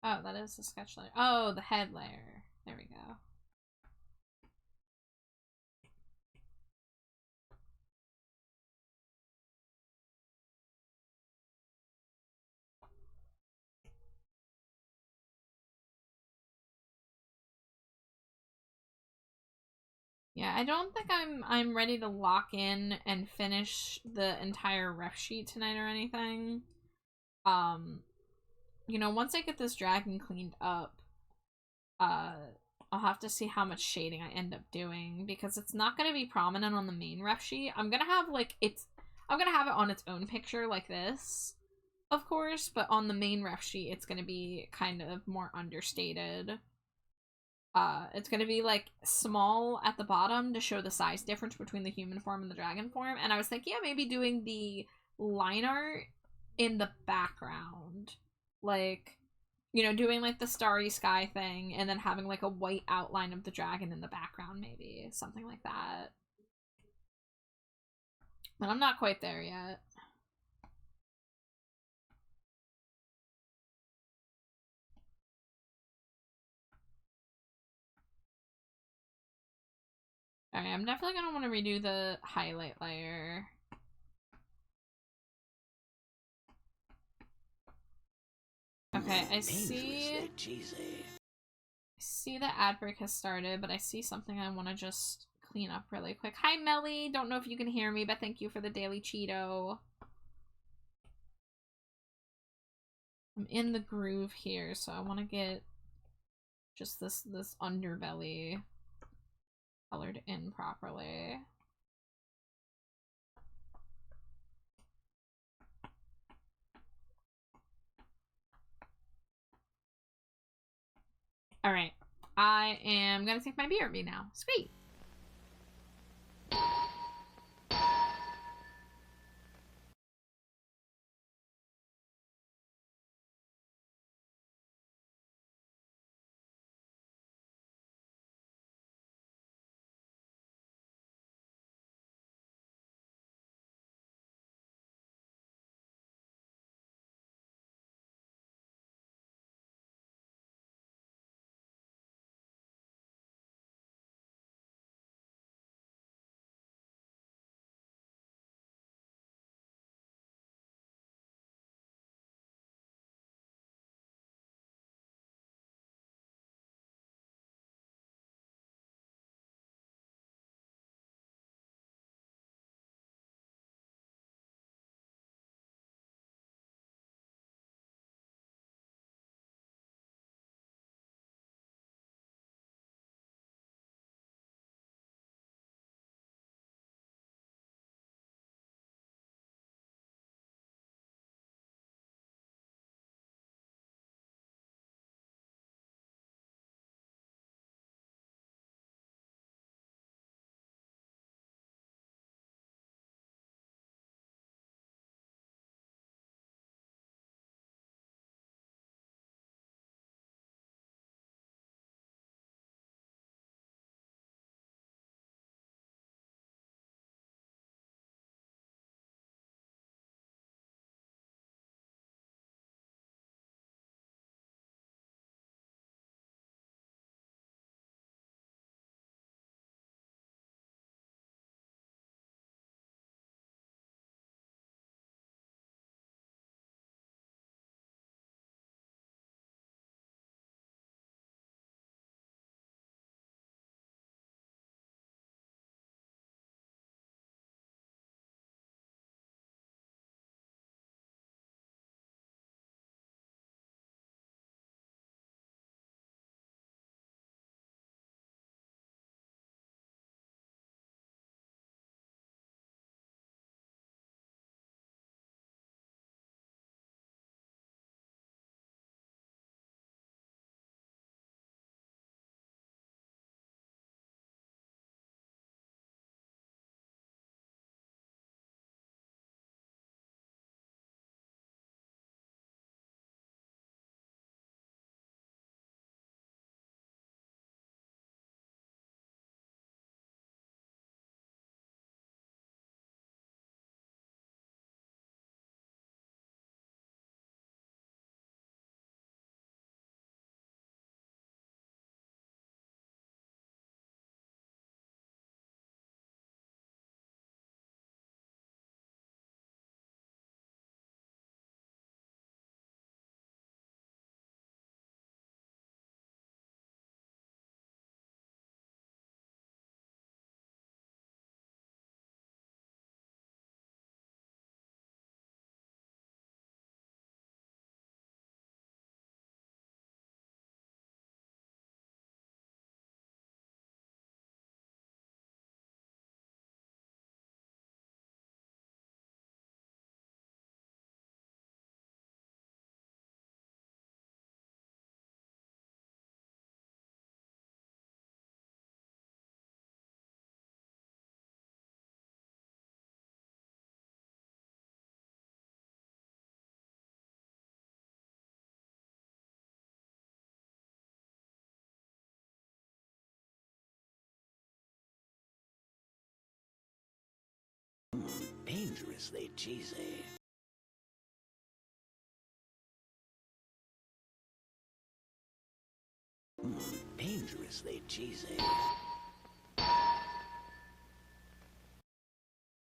Oh, that is the sketch layer. Oh, the head layer. There we go. Yeah, I don't think I'm ready to lock in and finish the entire ref sheet tonight or anything. You know, once I get this dragon cleaned up, I'll have to see how much shading I end up doing, because it's not going to be prominent on the main ref sheet. I'm going to have, like, I'm gonna have it on its own picture like this, of course, but on the main ref sheet, it's gonna be kind of more understated. It's gonna be like small at the bottom to show the size difference between the human form and the dragon form. And I was thinking, yeah, maybe doing the line art in the background, like, you know, doing like the starry sky thing and then having like a white outline of the dragon in the background, maybe something like that. But I'm not quite there yet. Alright, I'm definitely gonna want to redo the highlight layer. Okay, I see the ad break has started, but I see something I want to just clean up really quick. Hi, Melly! Don't know if you can hear me, but thank you for the daily Cheeto. I'm in the groove here, so I want to get just this underbelly colored in properly. Alright, I am gonna take my BRB now. Sweet! Dangerously cheesy. Dangerously cheesy.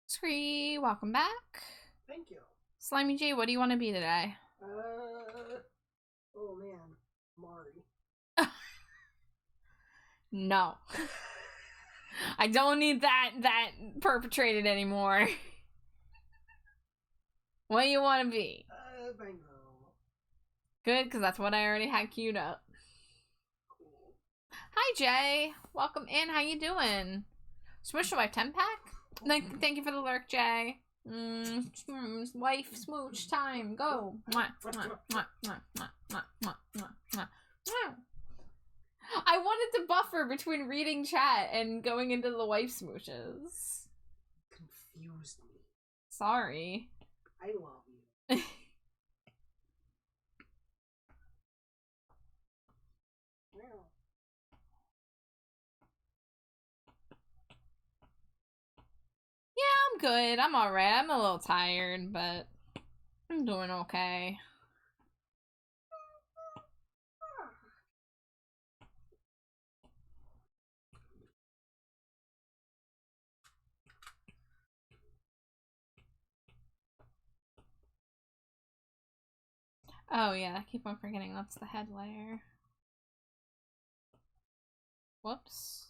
Scree, welcome back. Thank you. Slimy J, what do you want to be today? Oh man, Mari. No. I don't need that perpetrated anymore. What do you want to be? Bingo. Good, because that's what I already had queued up. Cool. Hi, Jay. Welcome in. How you doing? Smush Wife 10-pack? Thank you for the lurk, Jay. Wife smooch time. Go. Mwah, mwah, mwah, mwah, mwah, mwah, mwah, mwah, mwah. I wanted to buffer between reading chat and going into the wife smooches. Confused me. Sorry. I love you. Yeah, I'm good. I'm alright. I'm a little tired, but I'm doing okay. Oh yeah, I keep on forgetting that's the head layer. Whoops.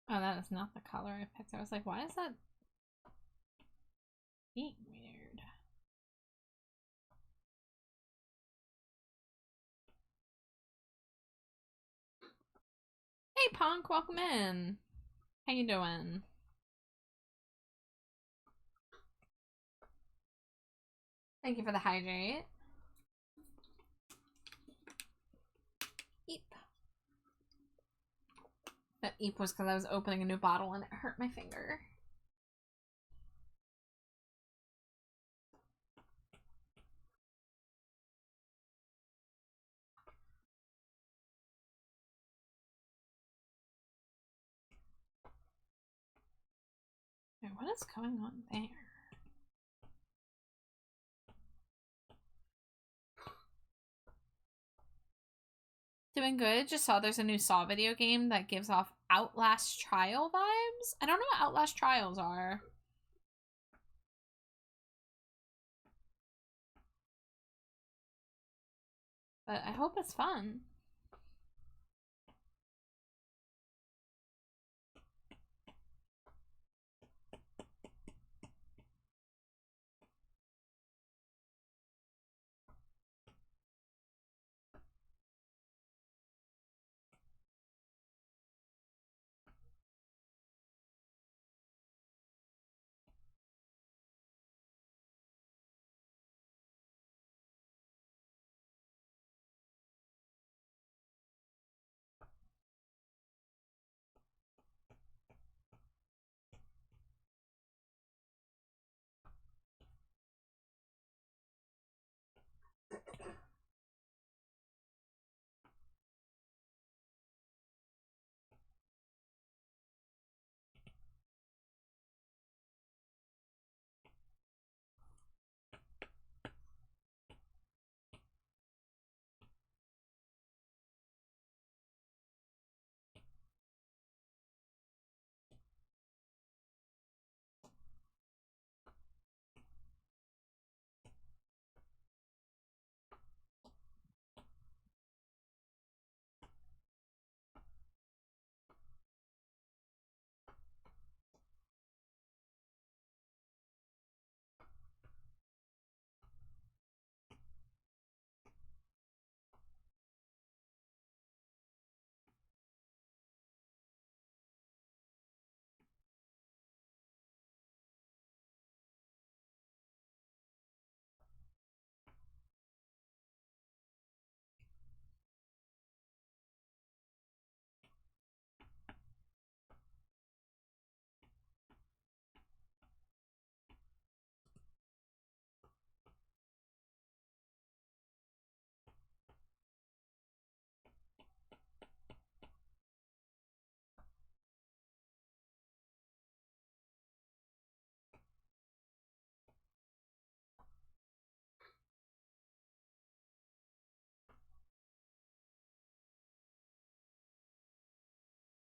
Oh, that is not the color I picked. I was like, why is that being weird? Hey, Punk, welcome in. How you doing? Thank you for the hydrate. Eep. That eep was because I was opening a new bottle and it hurt my finger. Wait, what is going on there? Doing good. Just saw there's a new Saw video game that gives off Outlast Trial vibes. I don't know what Outlast Trials are. But I hope it's fun.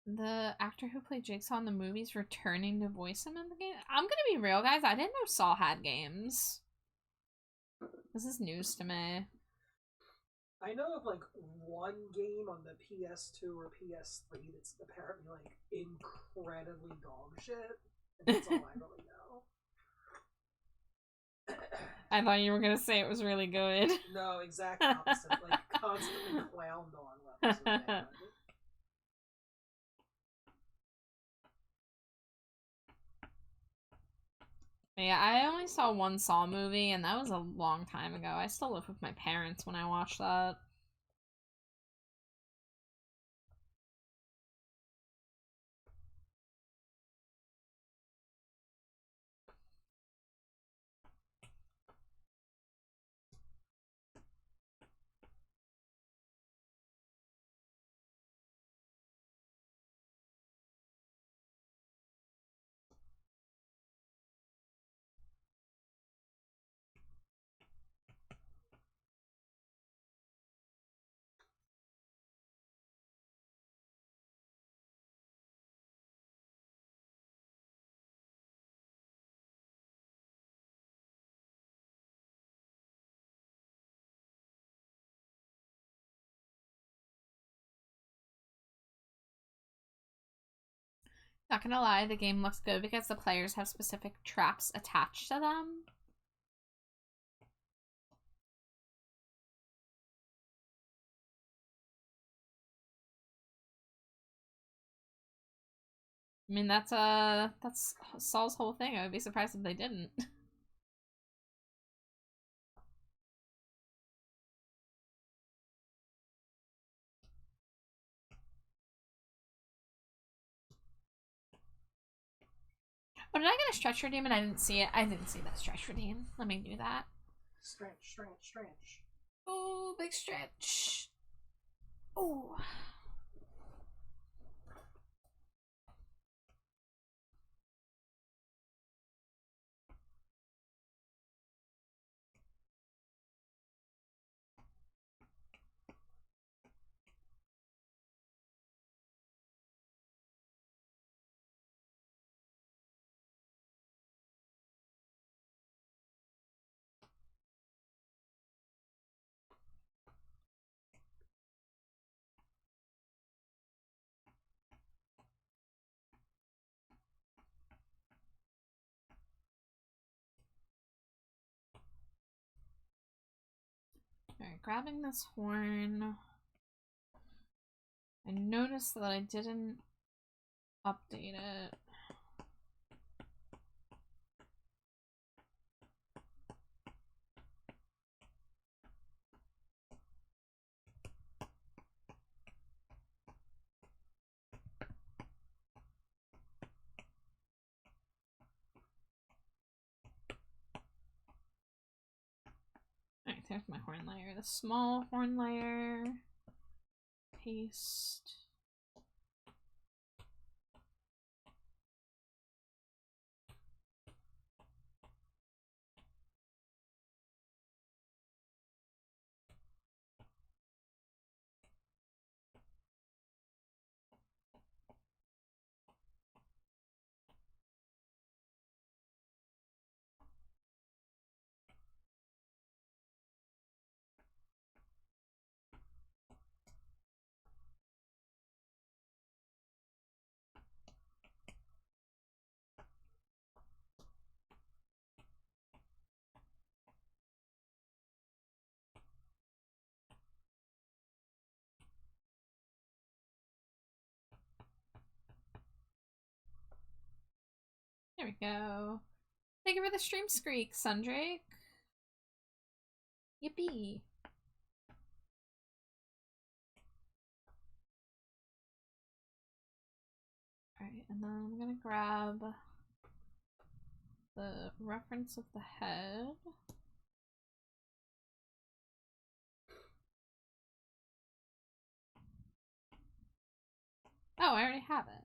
The actor who played Jigsaw in the movies returning to voice him in the game? I'm gonna be real, guys. I didn't know Saw had games. This is news to me. I know of like one game on the PS2 or PS3 that's apparently like incredibly dog shit. And that's all I really know. I thought you were gonna say it was really good. No, exact opposite. Like constantly clowned on levels of bad. Yeah, I only saw one Saw movie, and that was a long time ago. I still lived with my parents when I watched that. Not gonna lie, the game looks good because the players have specific traps attached to them. I mean, that's Saul's whole thing. I would be surprised if they didn't. Oh, did I get a stretch redeem and I didn't see it? I didn't see that stretch redeem. Let me do that. Stretch. Oh, big stretch. Oh. Alright, grabbing this horn. I noticed that I didn't update it. Alright, there's my horn layer. The small horn layer. Paste. There we go. Thank you for the stream screek, Sundrake. Yippee. Alright, and then I'm gonna grab the reference of the head. Oh, I already have it.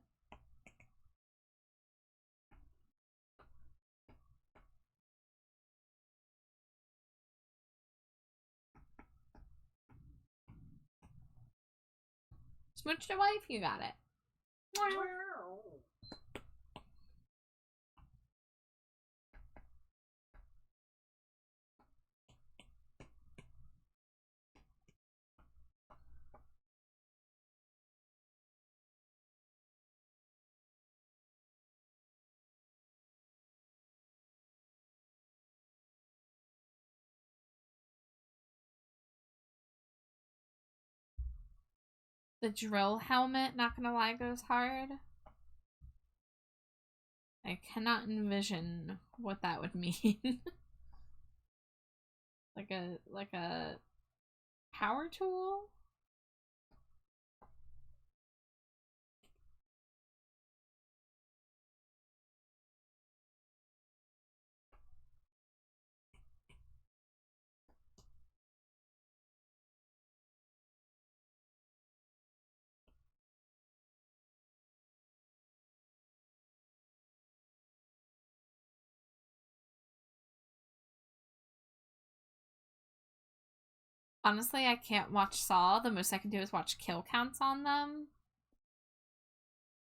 Smooch the wife, you got it. The drill helmet, not gonna lie, goes hard. I cannot envision what that would mean. like a power tool? Honestly, I can't watch Saw. The most I can do is watch kill counts on them.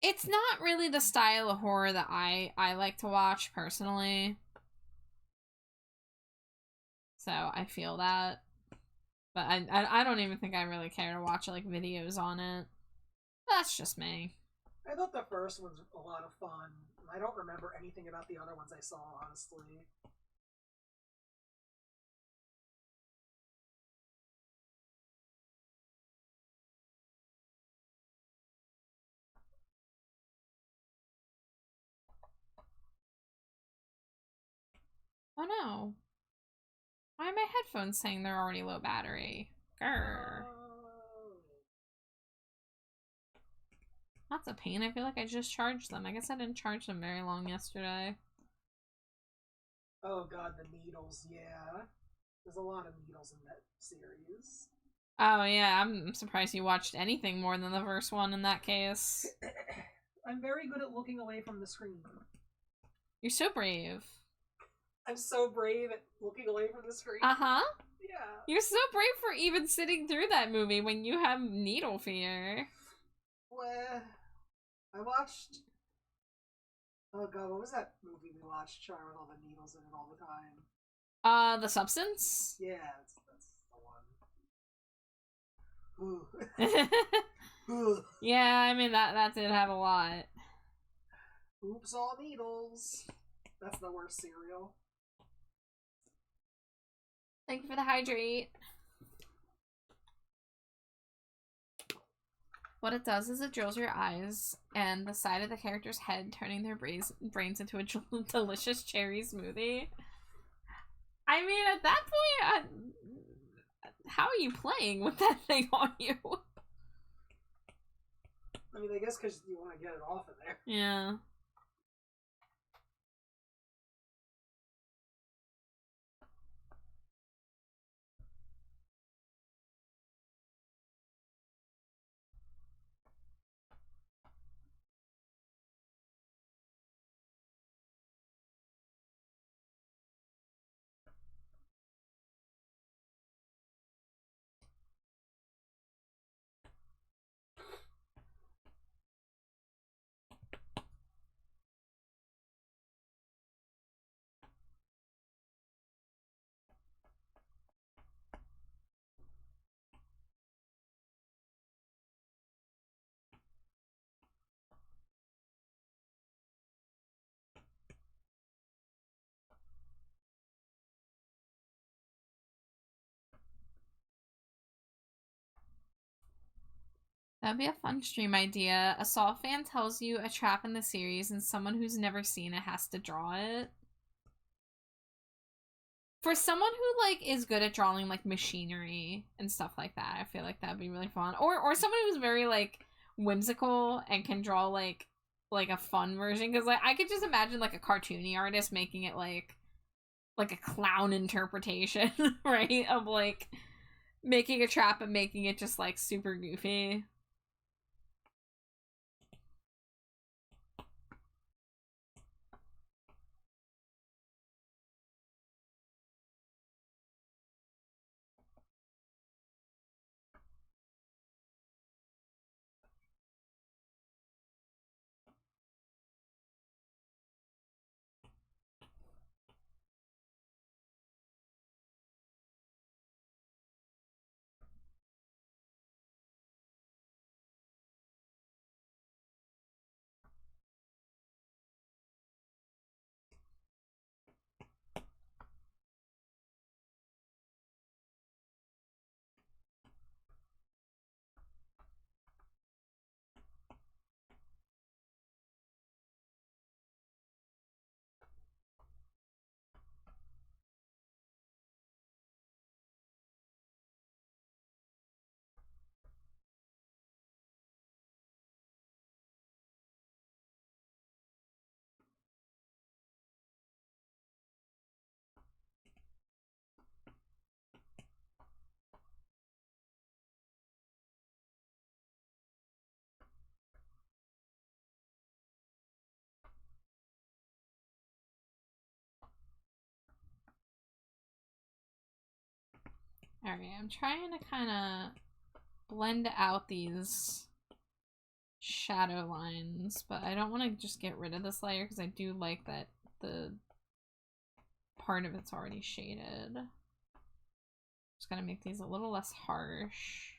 It's not really the style of horror that I like to watch, personally. So, I feel that. But I don't even think I really care to watch, like, videos on it. That's just me. I thought the first one's a lot of fun. I don't remember anything about the other ones I saw, honestly. Oh no. Why are my headphones saying they're already low battery? Grr. That's a pain. I feel like I just charged them. I guess I didn't charge them very long yesterday. Oh god, the needles, yeah. There's a lot of needles in that series. Oh yeah, I'm surprised you watched anything more than the first one in that case. I'm very good at looking away from the screen. You're so brave. I'm so brave at looking away from the screen. Uh-huh. Yeah. You're so brave for even sitting through that movie when you have needle fear. Well, I watched... Oh god, what was that movie we watched, Char, with all the needles in it all the time? The Substance? Yeah, that's the one. Ooh. Yeah, I mean, that did have a lot. Oops, all needles. That's the worst cereal. Thank you for the hydrate. What it does is it drills your eyes and the side of the character's head, turning their brains into a delicious cherry smoothie. I mean, at that point, how are you playing with that thing on you? I mean, I guess because you want to get it off of there. Yeah. That'd be a fun stream idea. A Saw fan tells you a trap in the series and someone who's never seen it has to draw it. For someone who, like, is good at drawing, like, machinery and stuff like that, I feel like that'd be really fun. Or someone who's very, like, whimsical and can draw, like a fun version. Because, like, I could just imagine, like, a cartoony artist making it, like a clown interpretation, right? Of, like, making a trap and making it just, like, super goofy. Alright, I'm trying to kind of blend out these shadow lines, but I don't want to just get rid of this layer because I do like that the part of it's already shaded. Just gotta make these a little less harsh.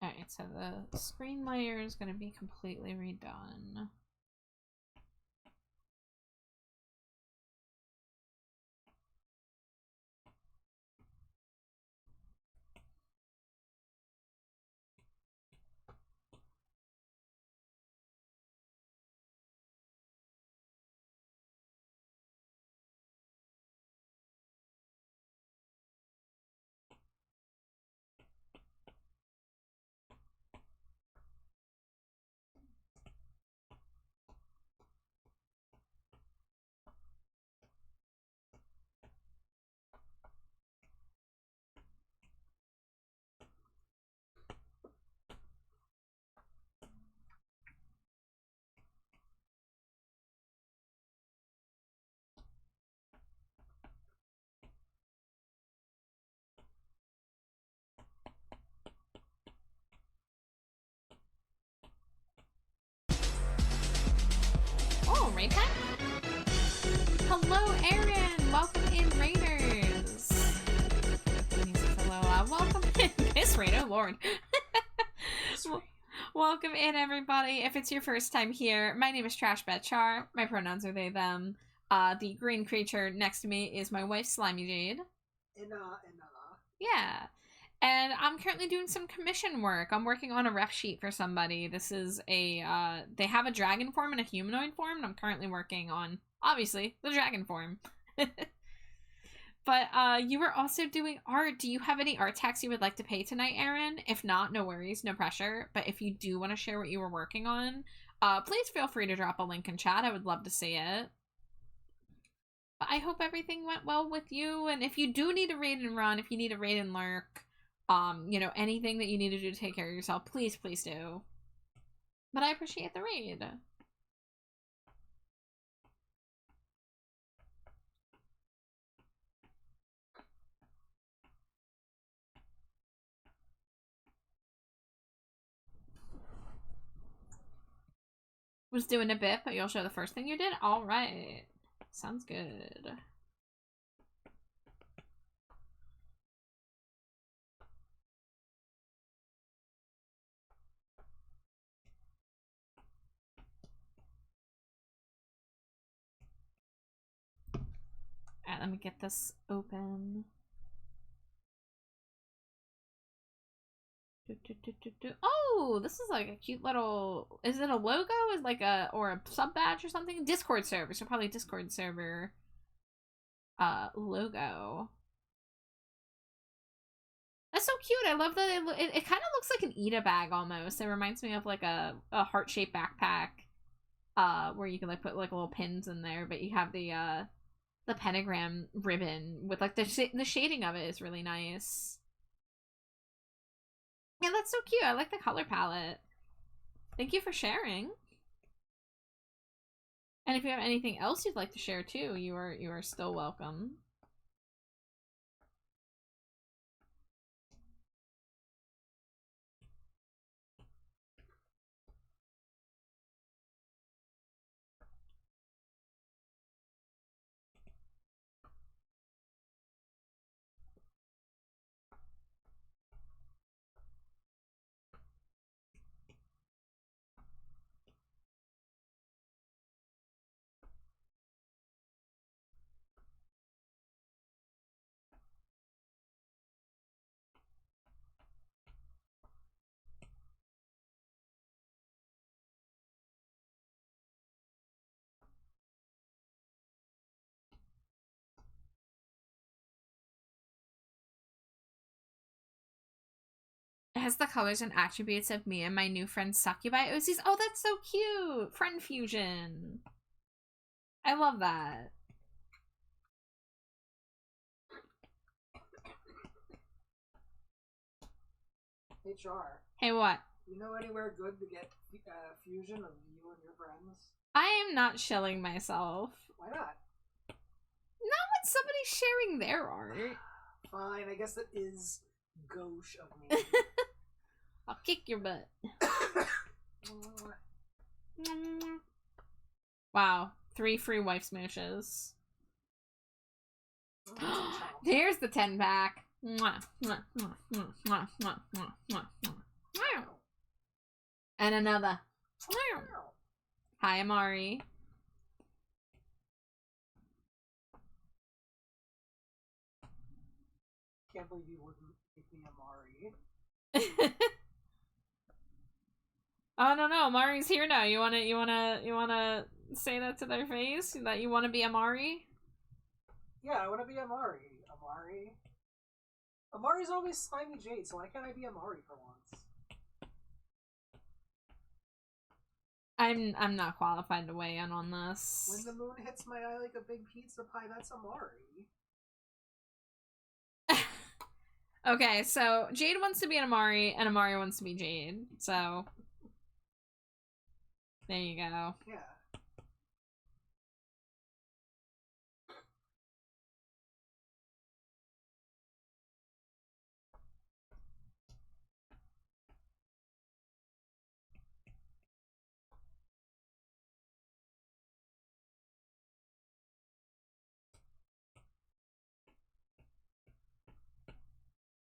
Alright, so the screen layer is going to be completely redone. Oh, raid time? Hello, Aaron! Welcome in, Raiders! Hello, welcome in. This raid, oh lord. Welcome in, everybody. If it's your first time here, my name is Trash Betchar. My pronouns are they, them. The green creature next to me is my wife, Slimy Jade. And Yeah. And I'm currently doing some commission work. I'm working on a ref sheet for somebody. This is a, they have a dragon form and a humanoid form, and I'm currently working on, obviously, the dragon form. But you were also doing art. Do you have any art tax you would like to pay tonight, Aaron? If not, no worries, no pressure. But if you do want to share what you were working on, please feel free to drop a link in chat. I would love to see it. But I hope everything went well with you. And if you do need a raid and run, if you need a raid and lurk, you know, anything that you need to do to take care of yourself, please, please do. But I appreciate the raid. Was doing a bit, but you'll show the first thing you did? Alright. Sounds good. Alright, let me get this open. Oh, this is like a cute little, is it a logo? Is like a, or a sub badge or something? Discord server, so probably Discord server logo. That's so cute. I love that it kind of looks like an Ida bag almost. It reminds me of like a heart-shaped backpack where you can like put like little pins in there, but you have the pentagram ribbon with like the shading of it is really nice. Yeah, that's so cute. I like the color palette. Thank you for sharing. And if you have anything else you'd like to share too, you are still welcome. It has the colors and attributes of me and my new friend Succubi Ozies. Oh, that's so cute! Friend fusion. I love that. HR. Hey, what? You know anywhere good to get fusion of you and your friends? I am not shilling myself. Why not? Not when somebody's sharing their art. Fine, I guess that is gauche of me. I'll kick your butt. Wow. 3 free wife smooshes. There's the 10-pack. And another. Hi, Amari. Can't believe you wouldn't make me Amari. Oh no, Amari's here now. You wanna say that to their face? That you wanna be Amari? Yeah, I wanna be Amari. Amari's always slimy Jade, so why can't I be Amari for once? I'm not qualified to weigh in on this. When the moon hits my eye like a big pizza pie, that's Amari. Okay, so Jade wants to be an Amari, and Amari wants to be Jade. So there you go. Yeah.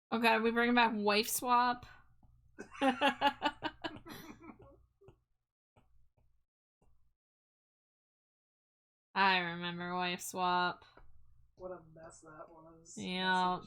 Okay, are we bringing back wife swap? I remember wife swap. What a mess that was. Yeah.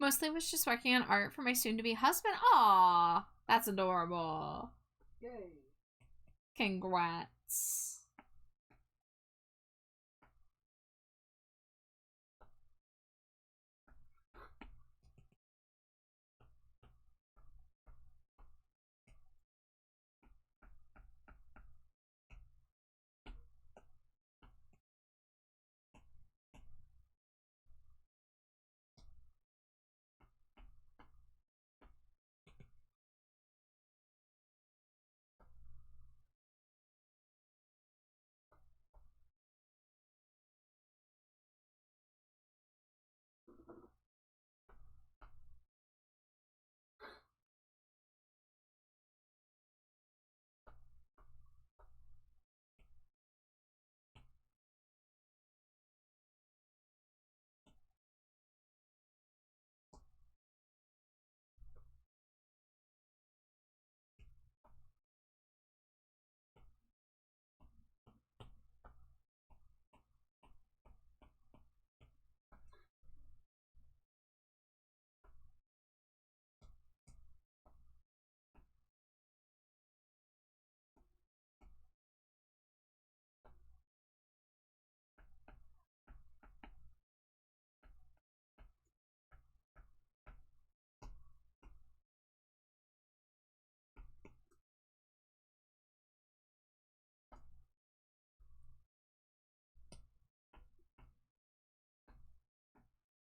Mostly was just working on art for my soon-to-be husband. Aw, that's adorable. Yay. Congrats.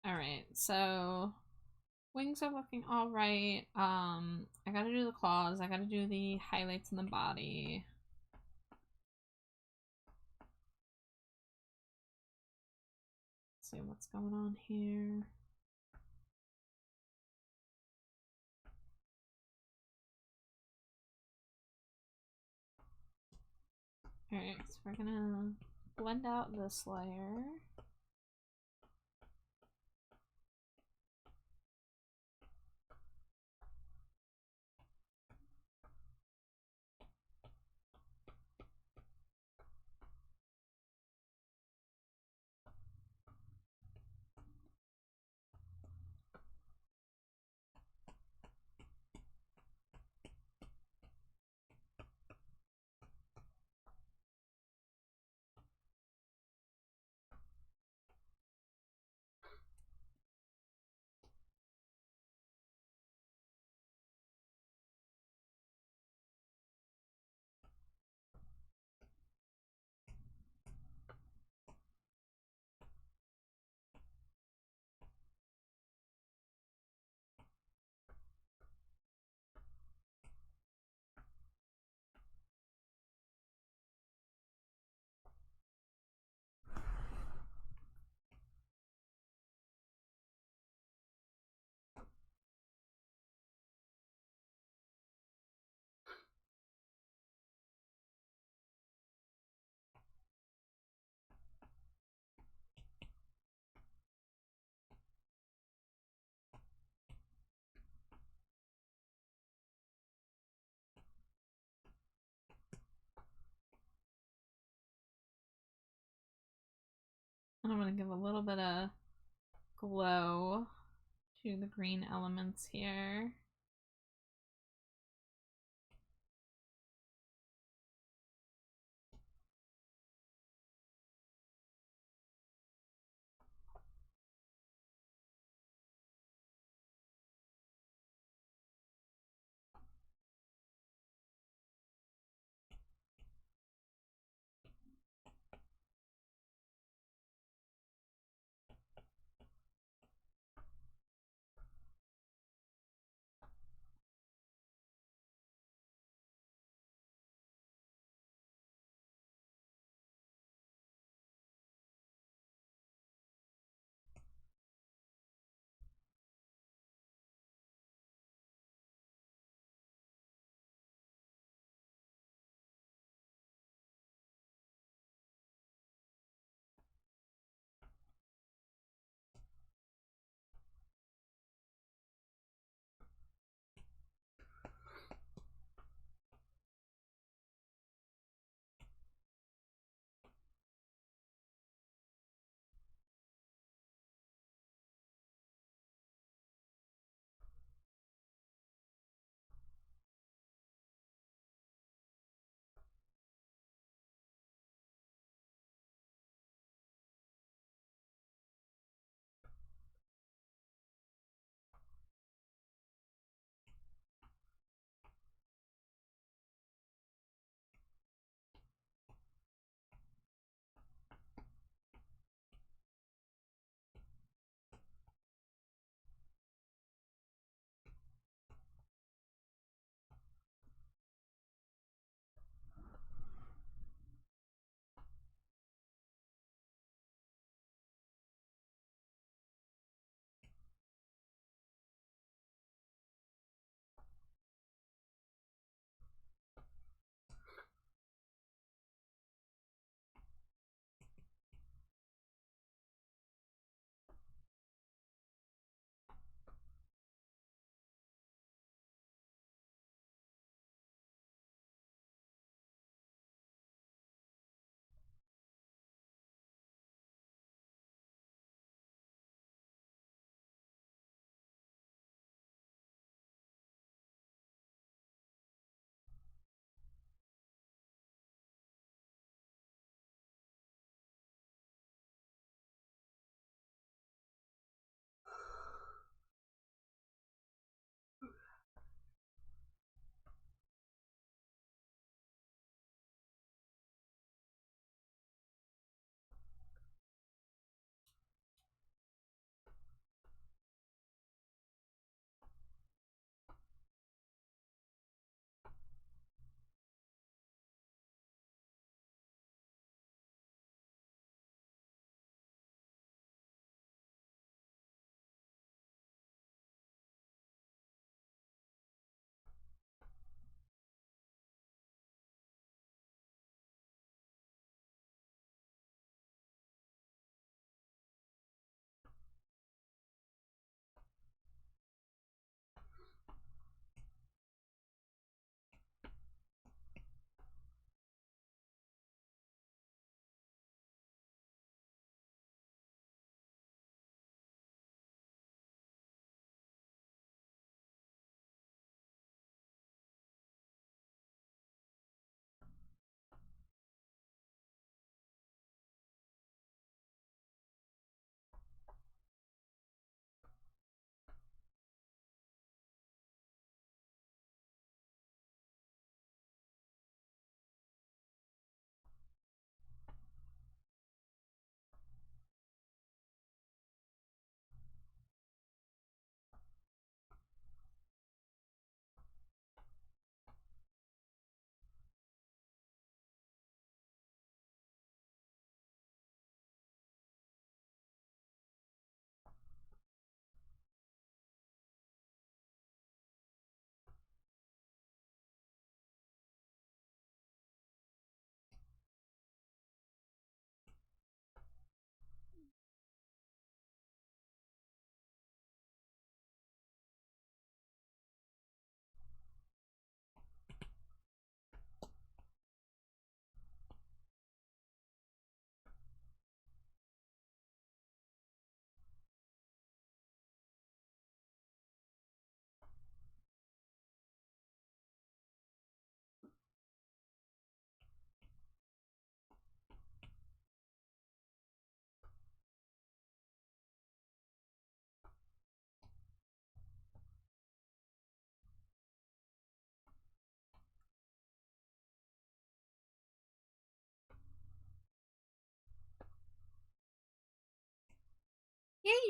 Alright, so wings are looking alright. I gotta do the claws, I gotta do the highlights in the body. Let's see what's going on here. Alright, so we're gonna blend out this layer. And I'm gonna give a little bit of glow to the green elements here.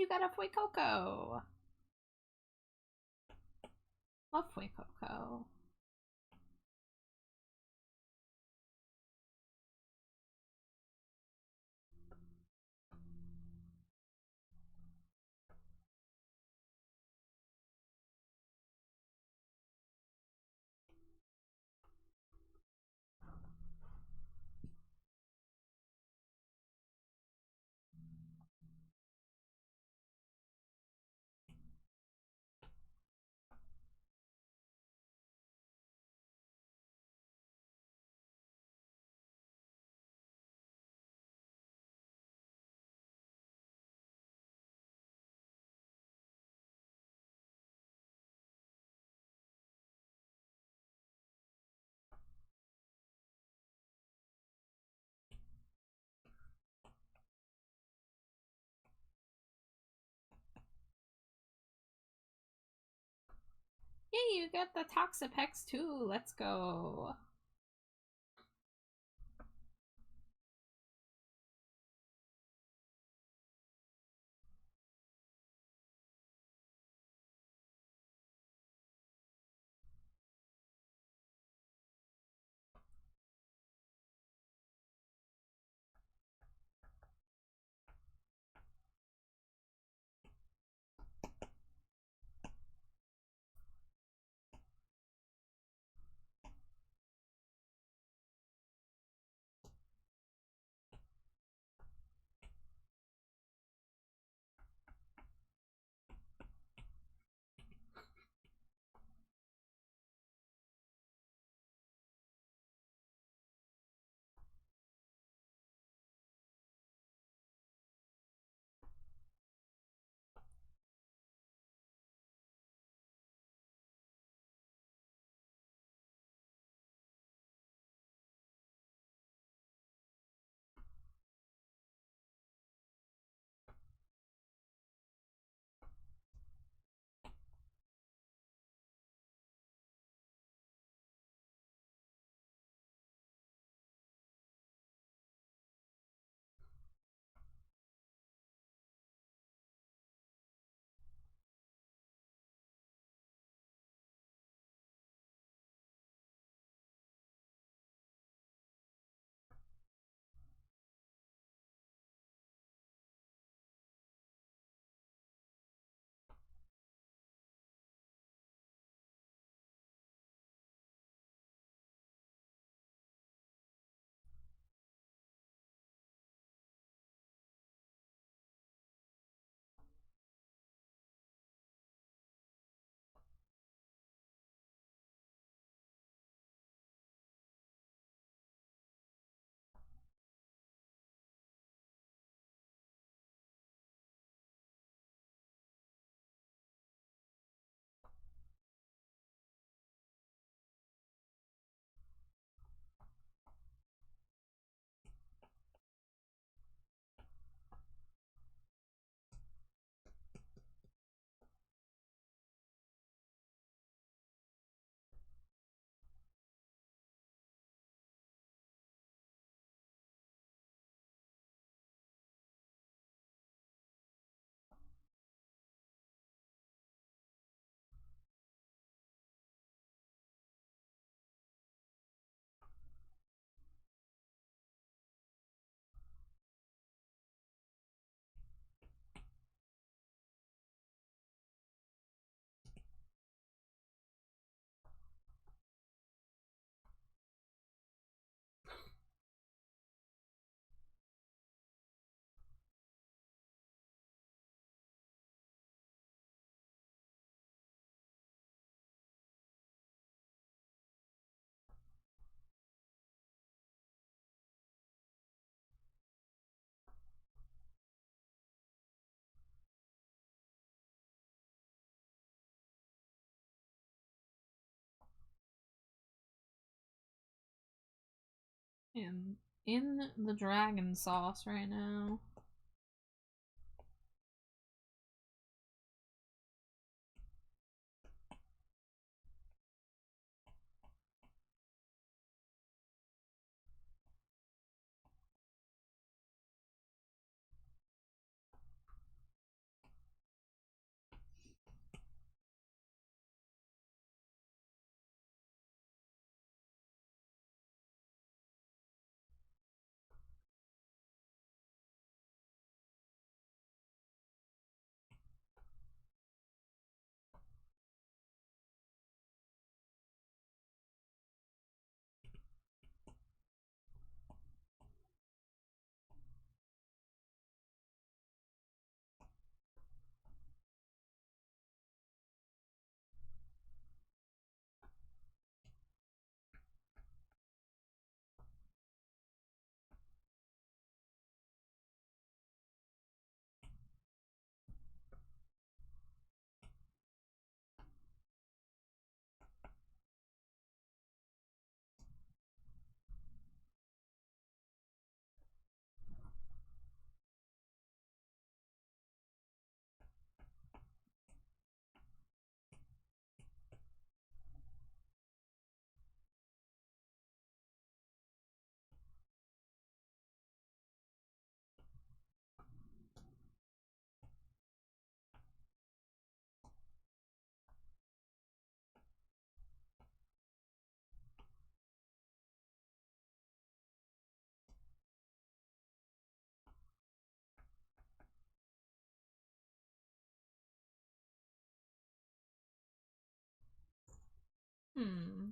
you got a Fuecoco. Love Fuecoco. Yay, you got the Toxapex too. Let's go. am in the dragon sauce right now. Hmm.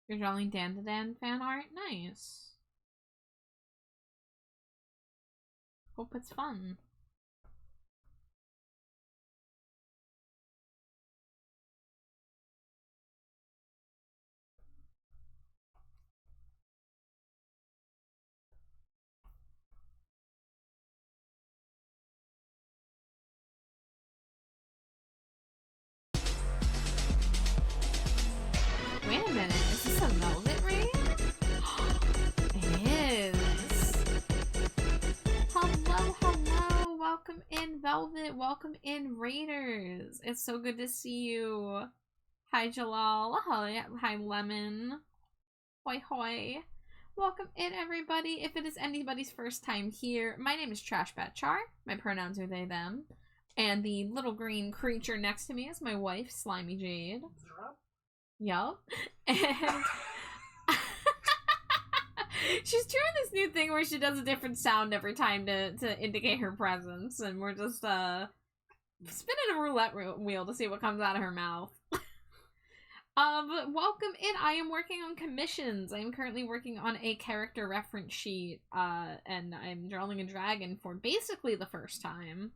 You're drawing Dan fan art? Nice. Hope it's fun. Wait a minute, is this a Velvet raid? It is. Hello, hello. Welcome in, Velvet. Welcome in, Raiders. It's so good to see you. Hi, Jalal. Hi, Lemon. Hoi, hoi. Welcome in, everybody. If it is anybody's first time here, my name is Trashbatchar. My pronouns are they, them. And the little green creature next to me is my wife, Slimy Jade. Yup. And she's doing this new thing where she does a different sound every time to indicate her presence, and we're just spinning a roulette wheel to see what comes out of her mouth. Welcome in. I am working on commissions. I am currently working on a character reference sheet, and I'm drawing a dragon for basically the first time.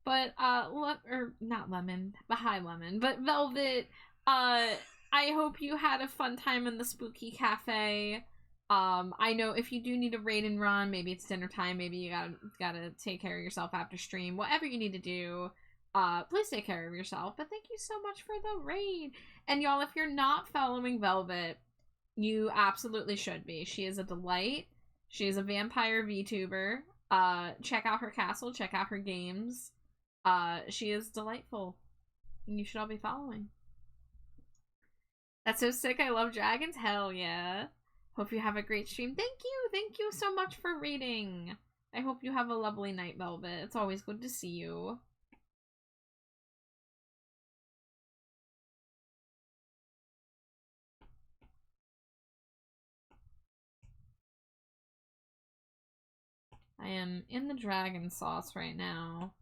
But not Lemon, but hi Lemon, but Velvet. I hope you had a fun time in the spooky cafe. I know if you do need to raid and run, maybe it's dinner time, maybe you gotta take care of yourself after stream, whatever you need to do, please take care of yourself. But thank you so much for the raid. And y'all, if you're not following Velvet, you absolutely should be. She is a delight. She is a vampire VTuber. Check out her castle, check out her games. She is delightful. And you should all be following. That's so sick. I love dragons. Hell yeah. Hope you have a great stream. Thank you. Thank you so much for reading. I hope you have a lovely night, Velvet. It's always good to see you. I am in the dragon sauce right now.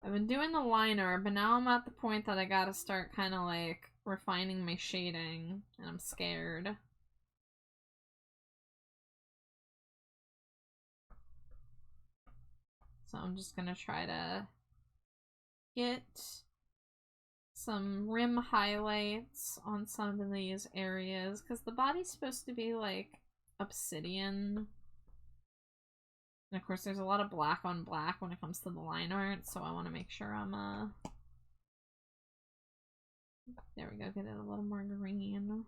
I've been doing the liner, but now I'm at the point that I gotta start kind of like refining my shading, and I'm scared. So I'm just gonna try to get some rim highlights on some of these areas, because the body's supposed to be like obsidian. And of course there's a lot of black on black when it comes to the line art, so I want to make sure I'm there we go, get it a little more green.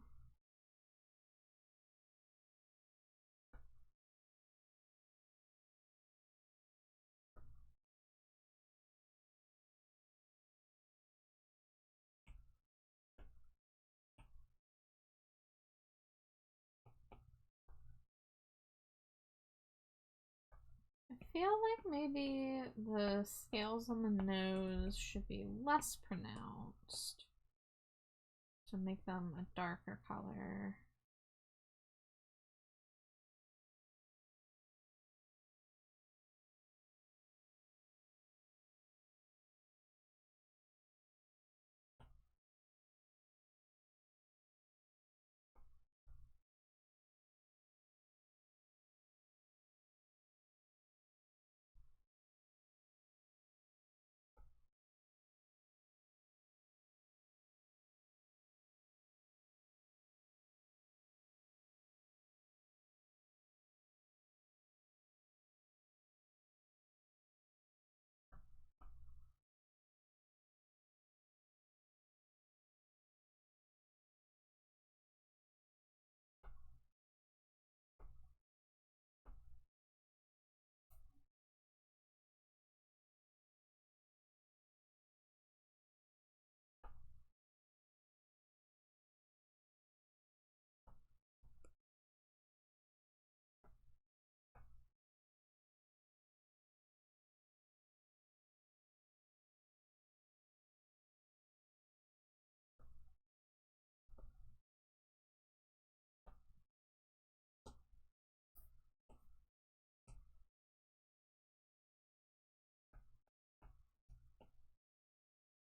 I feel like maybe the scales on the nose should be less pronounced to make them a darker color.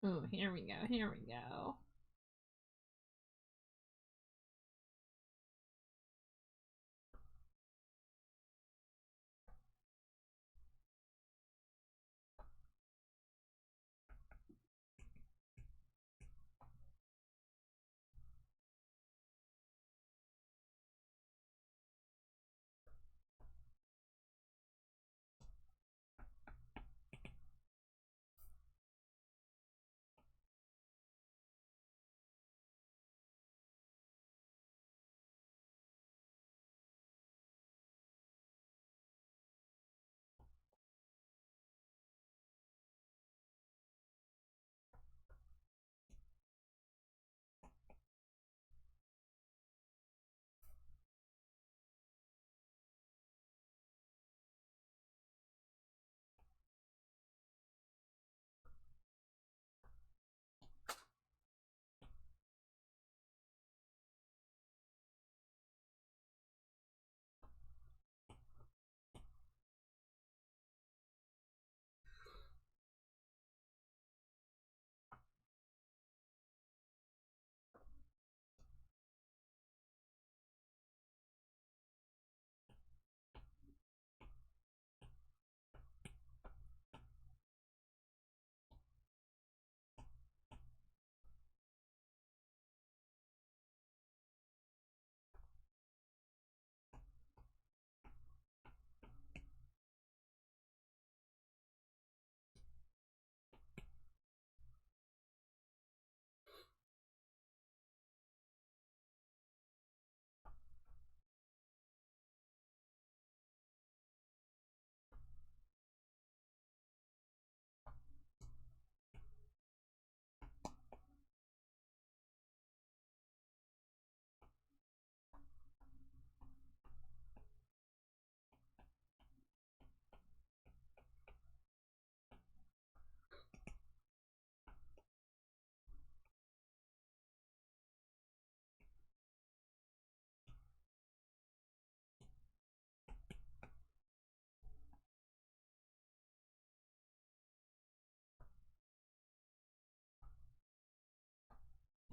Ooh, here we go, here we go.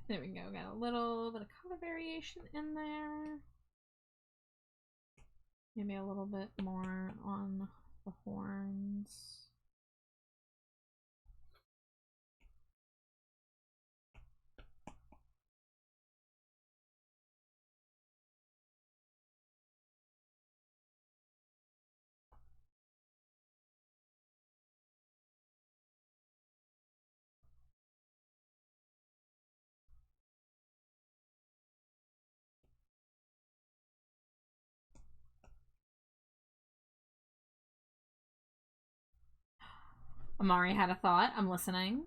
There we go, got a little bit of color variation in there. Maybe a little bit more on the horns. Amari had a thought. I'm listening.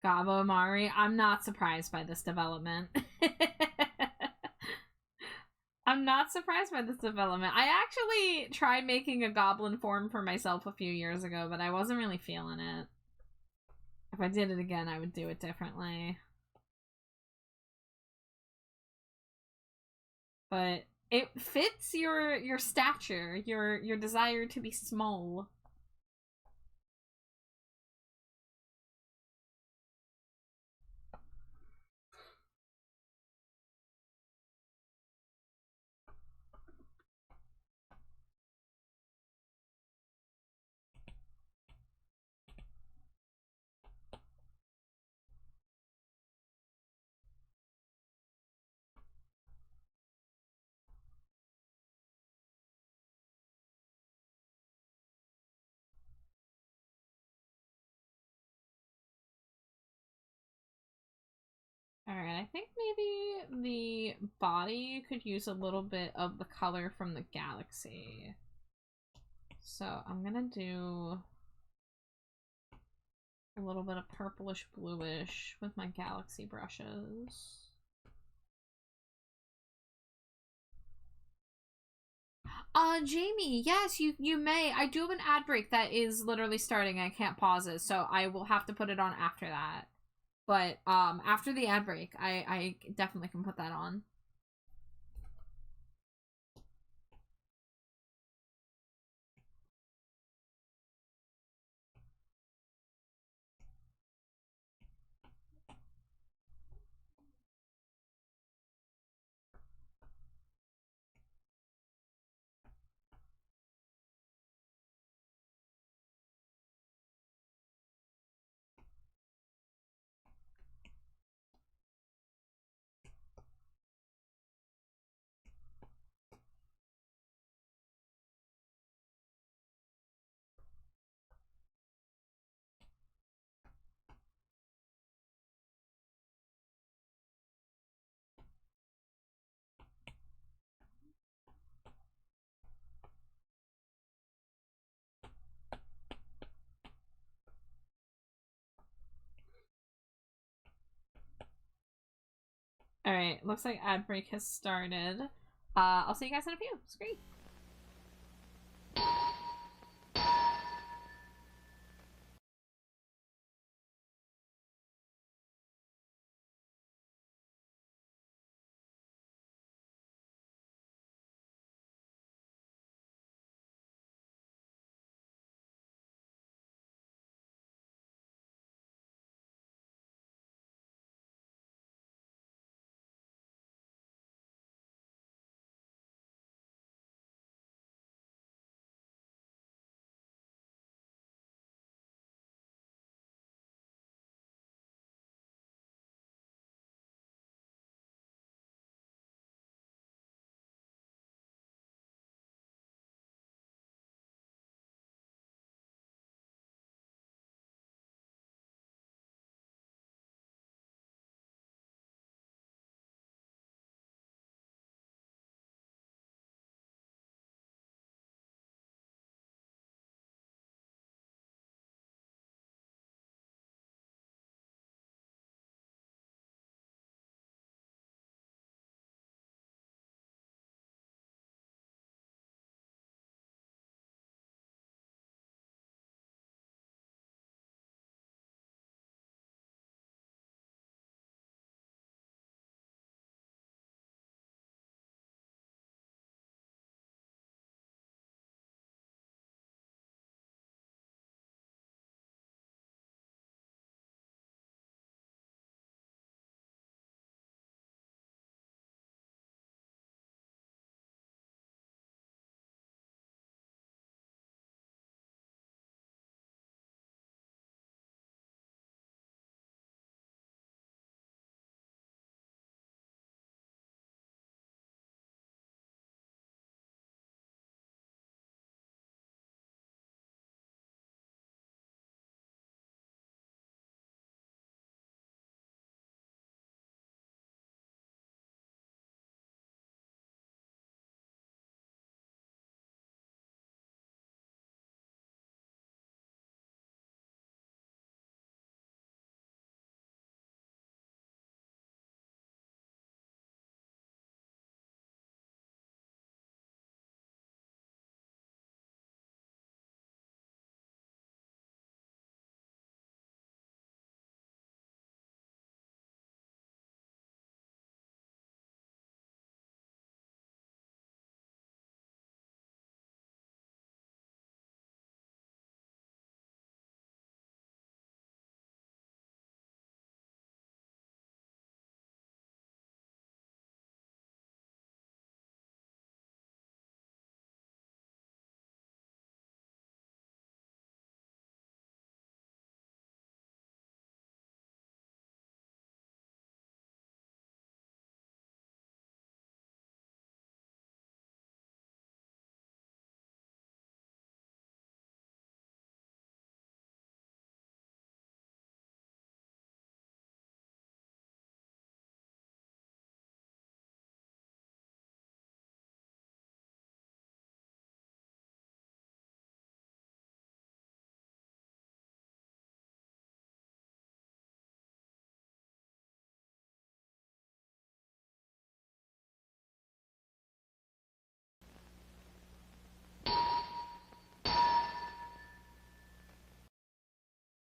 Gabo Amari, I'm not surprised by this development. I'm not surprised by this development. I actually tried making a goblin form for myself a few years ago, but I wasn't really feeling it. If I did it again, I would do it differently. But it fits your stature, your desire to be small. Alright, I think maybe the body could use a little bit of the color from the galaxy. So I'm gonna do a little bit of purplish bluish with my galaxy brushes. Jamie, yes, you may. I do have an ad break that is literally starting. I can't pause it, so I will have to put it on after that. But after the ad break, I definitely can put that on. Alright, looks like ad break has started. I'll see you guys in a few. Scree.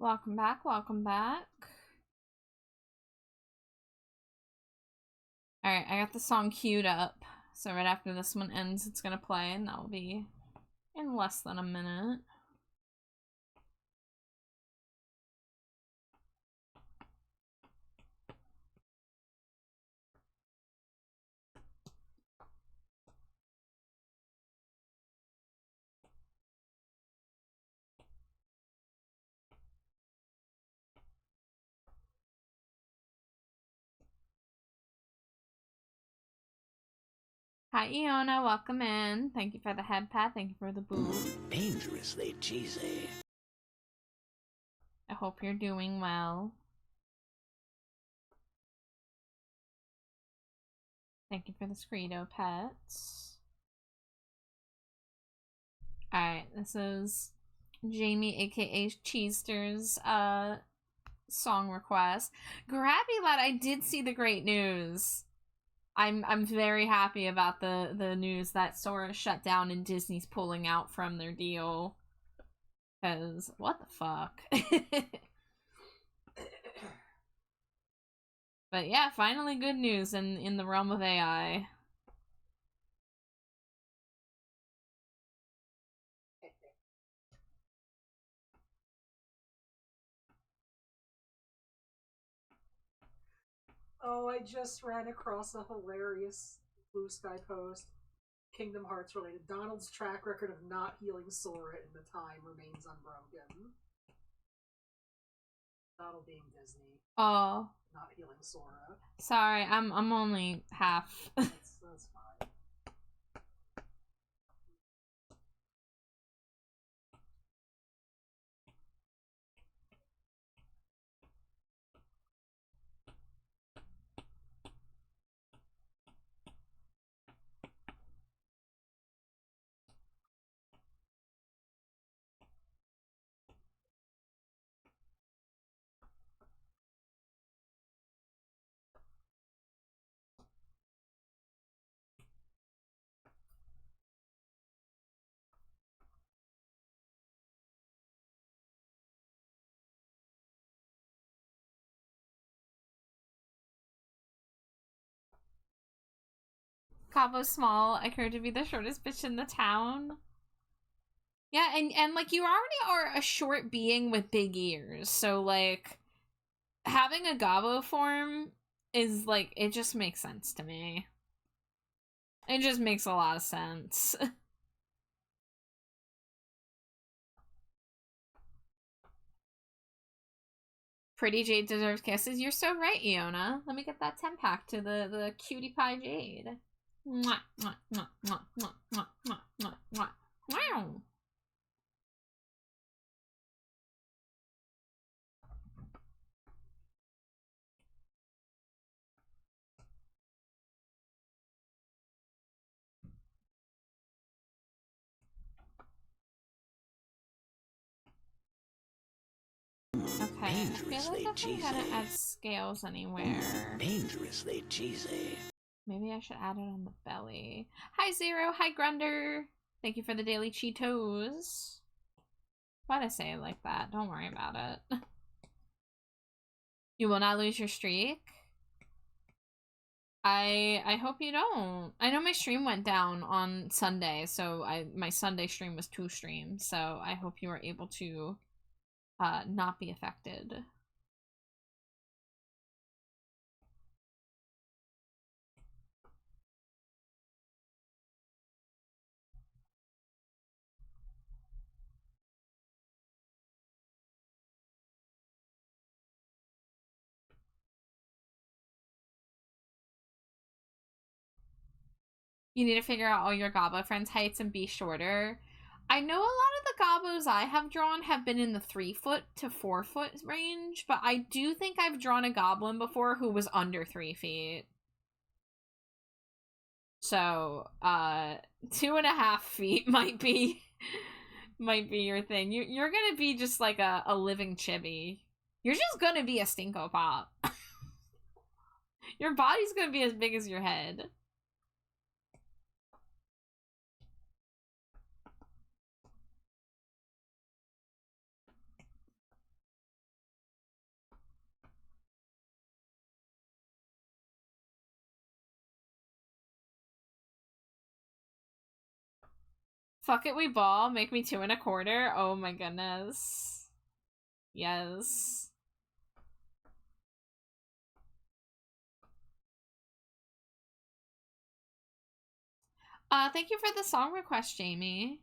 Welcome back, welcome back. Alright, I got the song queued up. So right after this one ends, it's gonna play, and that will be in less than a minute. Hi, Iona. Welcome in. Thank you for the head pat. Thank you for the boob. Dangerously cheesy. I hope you're doing well. Thank you for the Screedo pets. Alright, this is Jamie, aka Cheester's song request. Grabby Lad, I did see the great news. I'm very happy about the news that Sora shut down and Disney's pulling out from their deal. Cause what the fuck? But yeah, finally good news in the realm of AI. Oh, I just ran across a hilarious Blue Sky post. Kingdom Hearts related. Donald's track record of not healing Sora in the time remains unbroken. Donald being Disney. Oh. Not healing Sora. Sorry, I'm only half. That's fine. Cabo Small, I care to be the shortest bitch in the town. Yeah, and like you already are a short being with big ears, so like having a Gabo form is like, it just makes sense to me. It just makes a lot of sense. Pretty Jade deserves kisses. You're so right, Iona. Let me get that 10-pack to the cutie pie Jade. Mwah, mwah, mwah, mwah, mwah, mwah, mwah, mwah, mwah. Wow. Okay, I feel like if I'm gonna add scales anywhere. Dangerously cheesy. Maybe I should add it on the belly. Hi, Zero. Hi, Grunder. Thank you for the daily Cheetos. Why'd I say it like that? Don't worry about it. You will not lose your streak. I hope you don't. I know my stream went down on Sunday, so my Sunday stream was 2 streams, so I hope you are able to not be affected. You need to figure out all your Gabo friends' heights and be shorter. I know a lot of the Gabos I have drawn have been in the 3 foot to 4 foot range, but I do think I've drawn a goblin before who was under 3 feet. So, 2.5 feet might be your thing. You're gonna be just like a living chibi. You're just gonna be a Stinko Pop. Your body's gonna be as big as your head. Fuck it, we ball. Make me 2 1/4. Oh my goodness. Yes. Thank you for the song request, Jamie.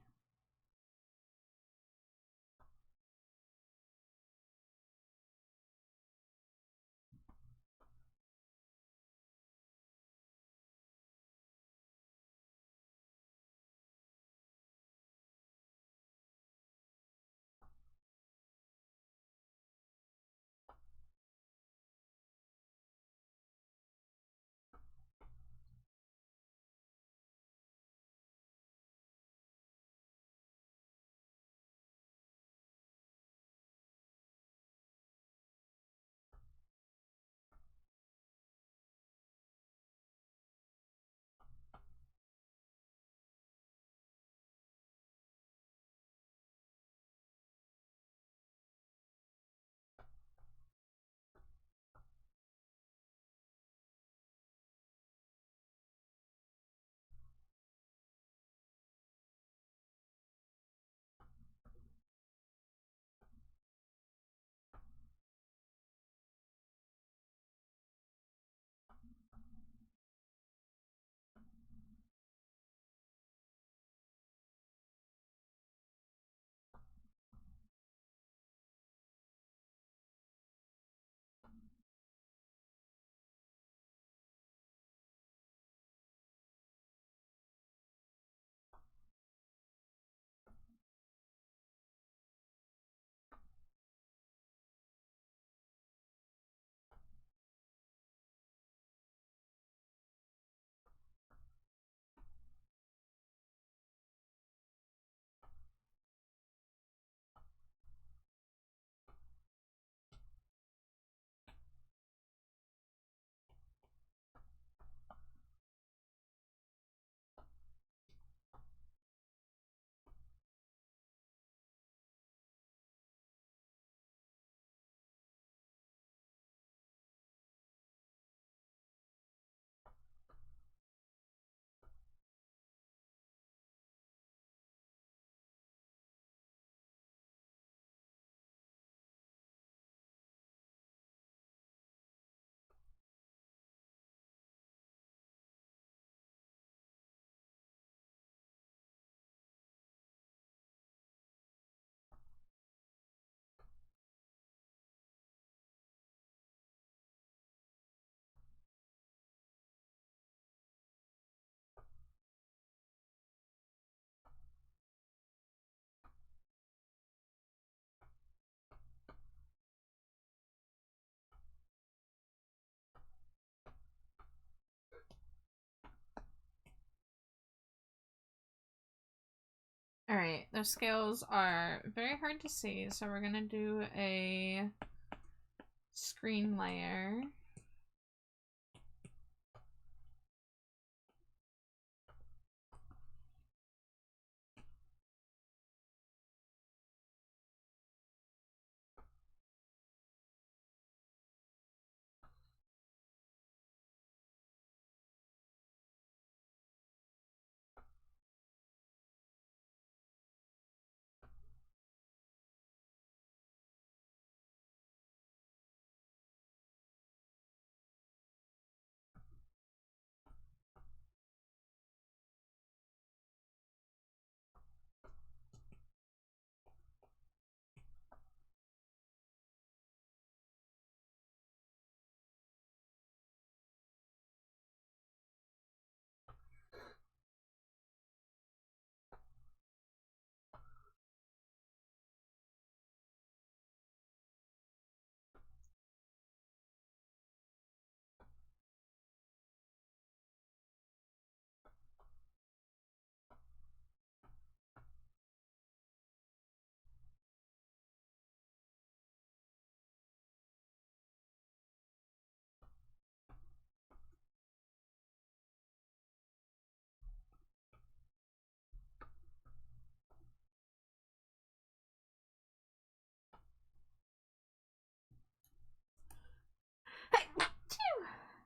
Alright, those scales are very hard to see, so we're gonna do a screen layer.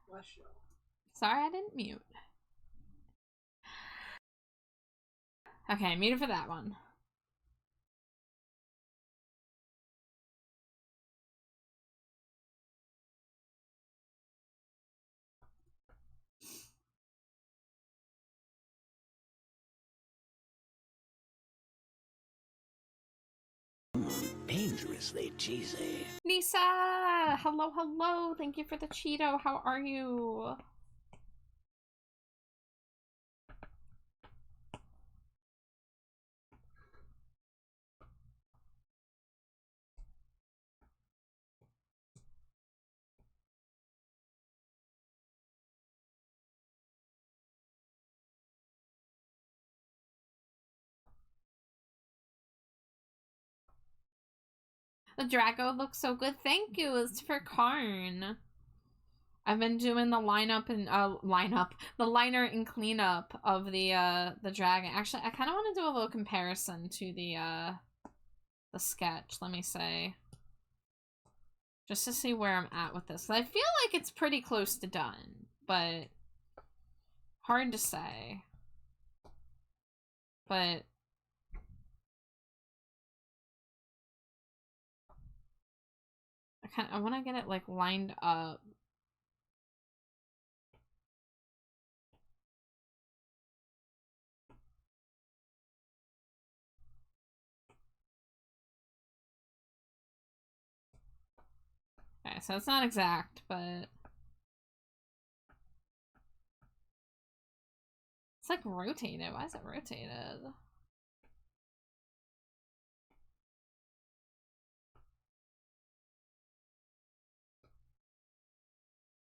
Bless you. Sorry, I didn't mute. Okay, muted for that one. Dangerously cheesy. Nisa! Hello, hello! Thank you for the Cheeto. How are you? The Drago looks so good. Thank you. It's for Karn. I've been doing the the liner and cleanup of the dragon. Actually, I kind of want to do a little comparison to the sketch. Let me say, just to see where I'm at with this. I feel like it's pretty close to done, but hard to say. But I want to get it like lined up. Okay, so it's not exact, but it's like rotated. Why is it rotated?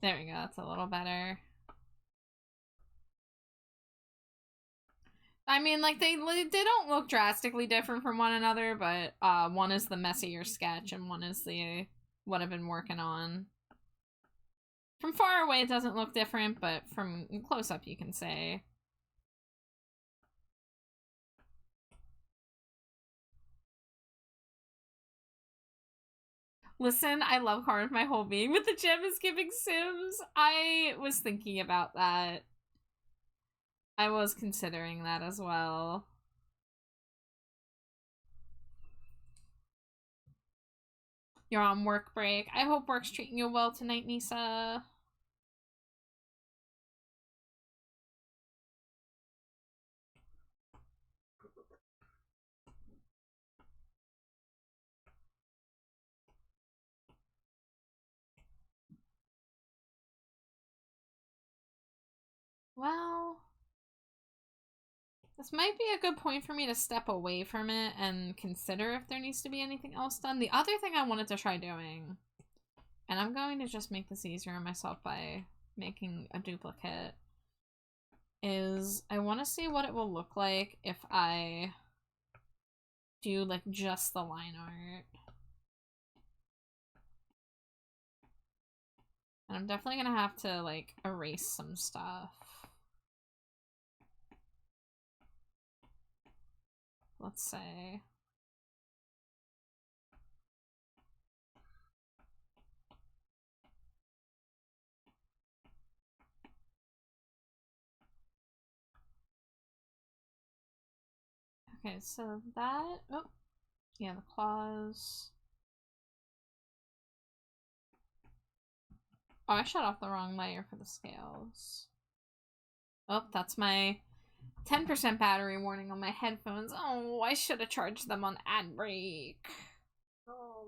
There we go. That's a little better. I mean, like, they don't look drastically different from one another, but one is the messier sketch and one is the what I've been working on. From far away, it doesn't look different, but from close up, you can say. Listen, I love Card with my whole being, but the gem is giving Sims. I was thinking about that. I was considering that as well. You're on work break. I hope work's treating you well tonight, Nisa. Well, this might be a good point for me to step away from it and consider if there needs to be anything else done. The other thing I wanted to try doing, and I'm going to just make this easier on myself by making a duplicate, is I want to see what it will look like if I do like just the line art. And I'm definitely gonna have to like erase some stuff. Let's say. Okay, so that, oh, yeah, the claws. Oh, I shut off the wrong layer for the scales. Oh, that's my 10% battery warning on my headphones. Oh, I should have charged them on ad break. Oh.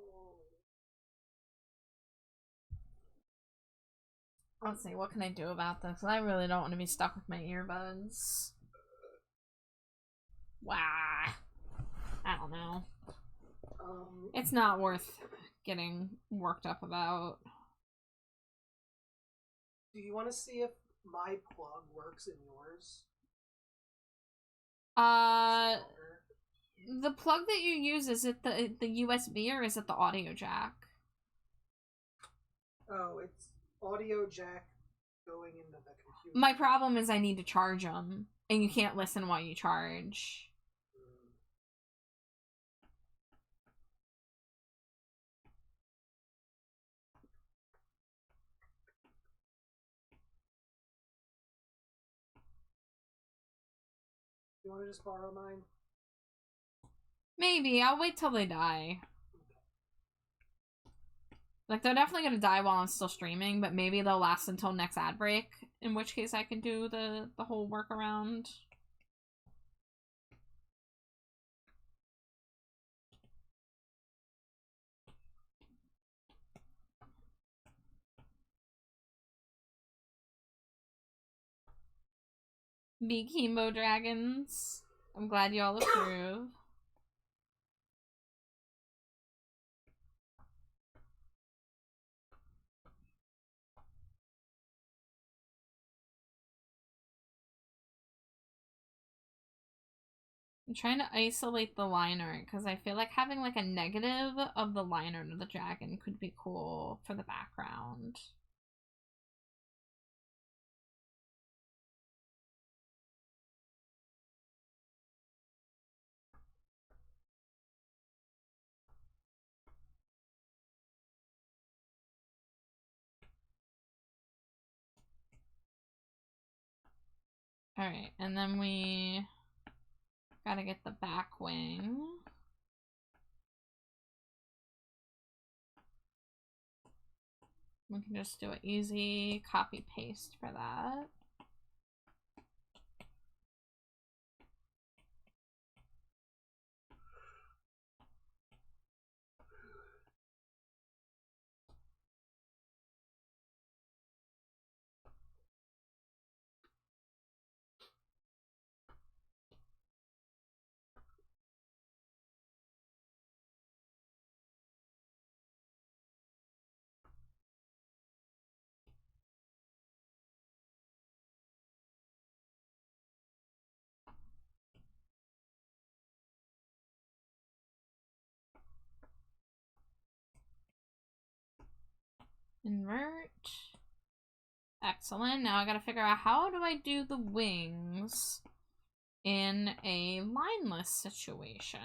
Let's see, what can I do about this? I really don't want to be stuck with my earbuds. Wow. I don't know. It's not worth getting worked up about. Do you want to see if my plug works in yours? The plug that you use, is it the USB or is it the audio jack? Oh, it's audio jack going into the computer. My problem is I need to charge them, and you can't listen while you charge. You want to just borrow mine? Maybe. I'll wait till they die. Like, they're definitely gonna die while I'm still streaming, but maybe they'll last until next ad break, in which case I can do the whole workaround. Be chemo dragons. I'm glad you all approve. I'm trying to isolate the line art because I feel like having like a negative of the line art of the dragon could be cool for the background. Alright, and then we gotta get the back wing. We can just do an easy copy paste for that. Invert. Excellent. Now I gotta figure out how do I do the wings in a lineless situation.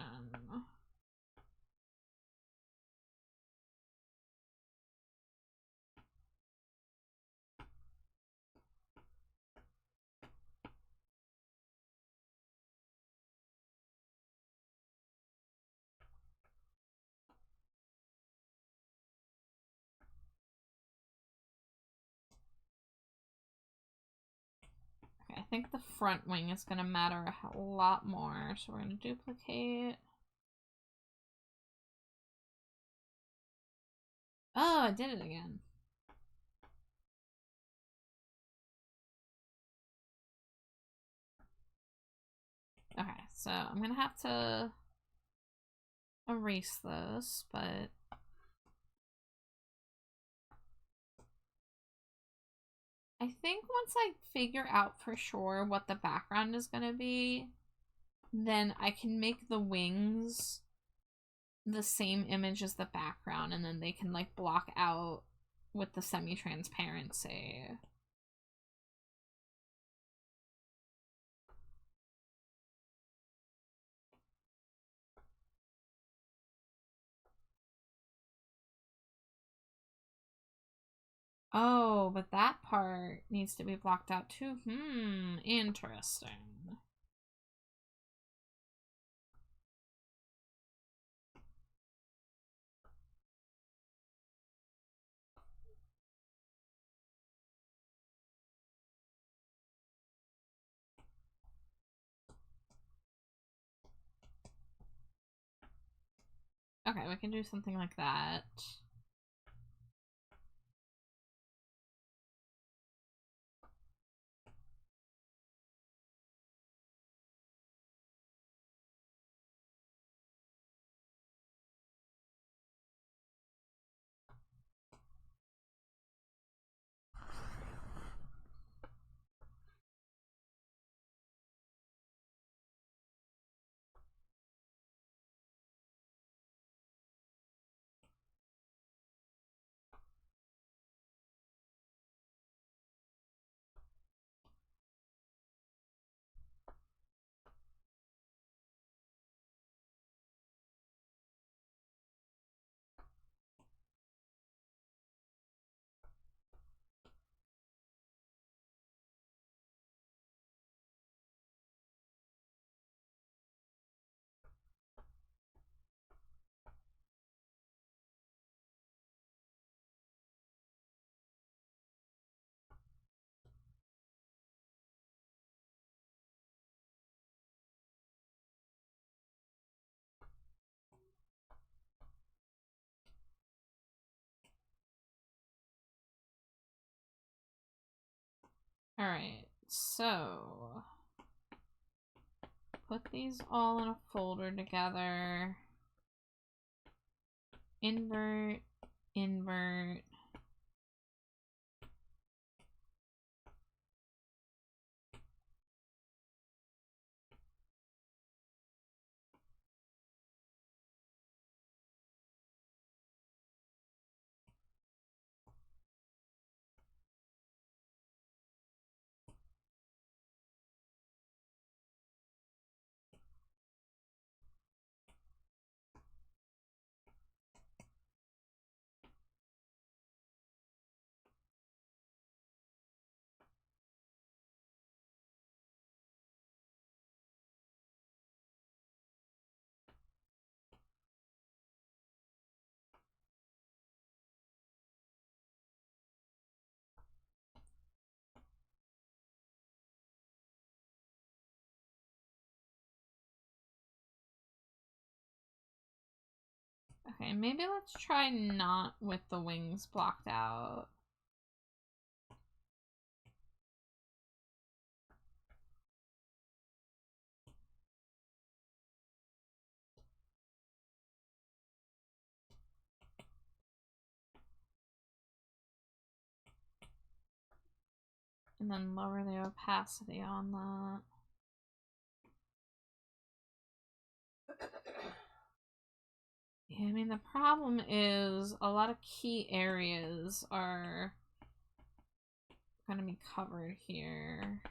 I think the front wing is going to matter a lot more, so we're going to duplicate. Oh, I did it again. Okay, so I'm going to have to erase this, but I think once I figure out for sure what the background is going to be, then I can make the wings the same image as the background, and then they can like block out with the semi-transparency. Oh, but that part needs to be blocked out too. Interesting. Okay, we can do something like that. Alright, so put these all in a folder together. Invert, invert. Okay, maybe let's try not with the wings blocked out. And then lower the opacity on that. Yeah, I mean, the problem is a lot of key areas are going to be covered here.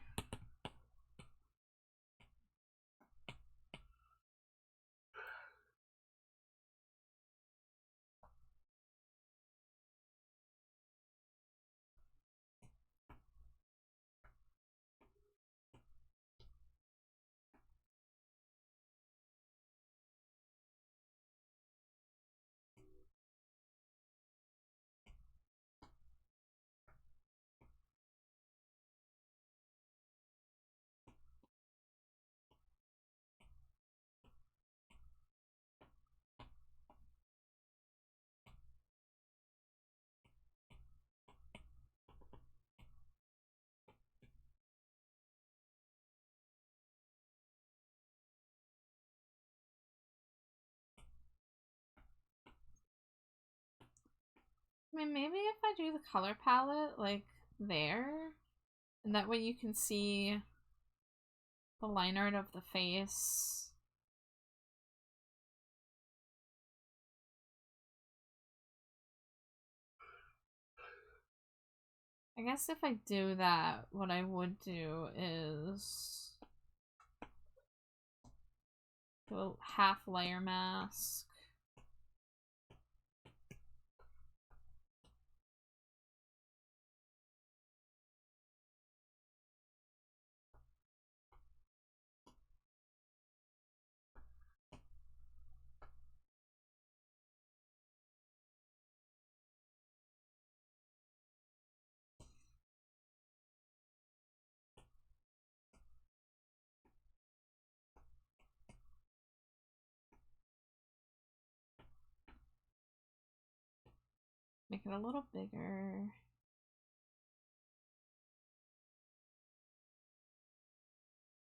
I mean, maybe if I do the color palette, like, there, and that way you can see the line art of the face. I guess if I do that, what I would do is do a half layer mask. Make it a little bigger.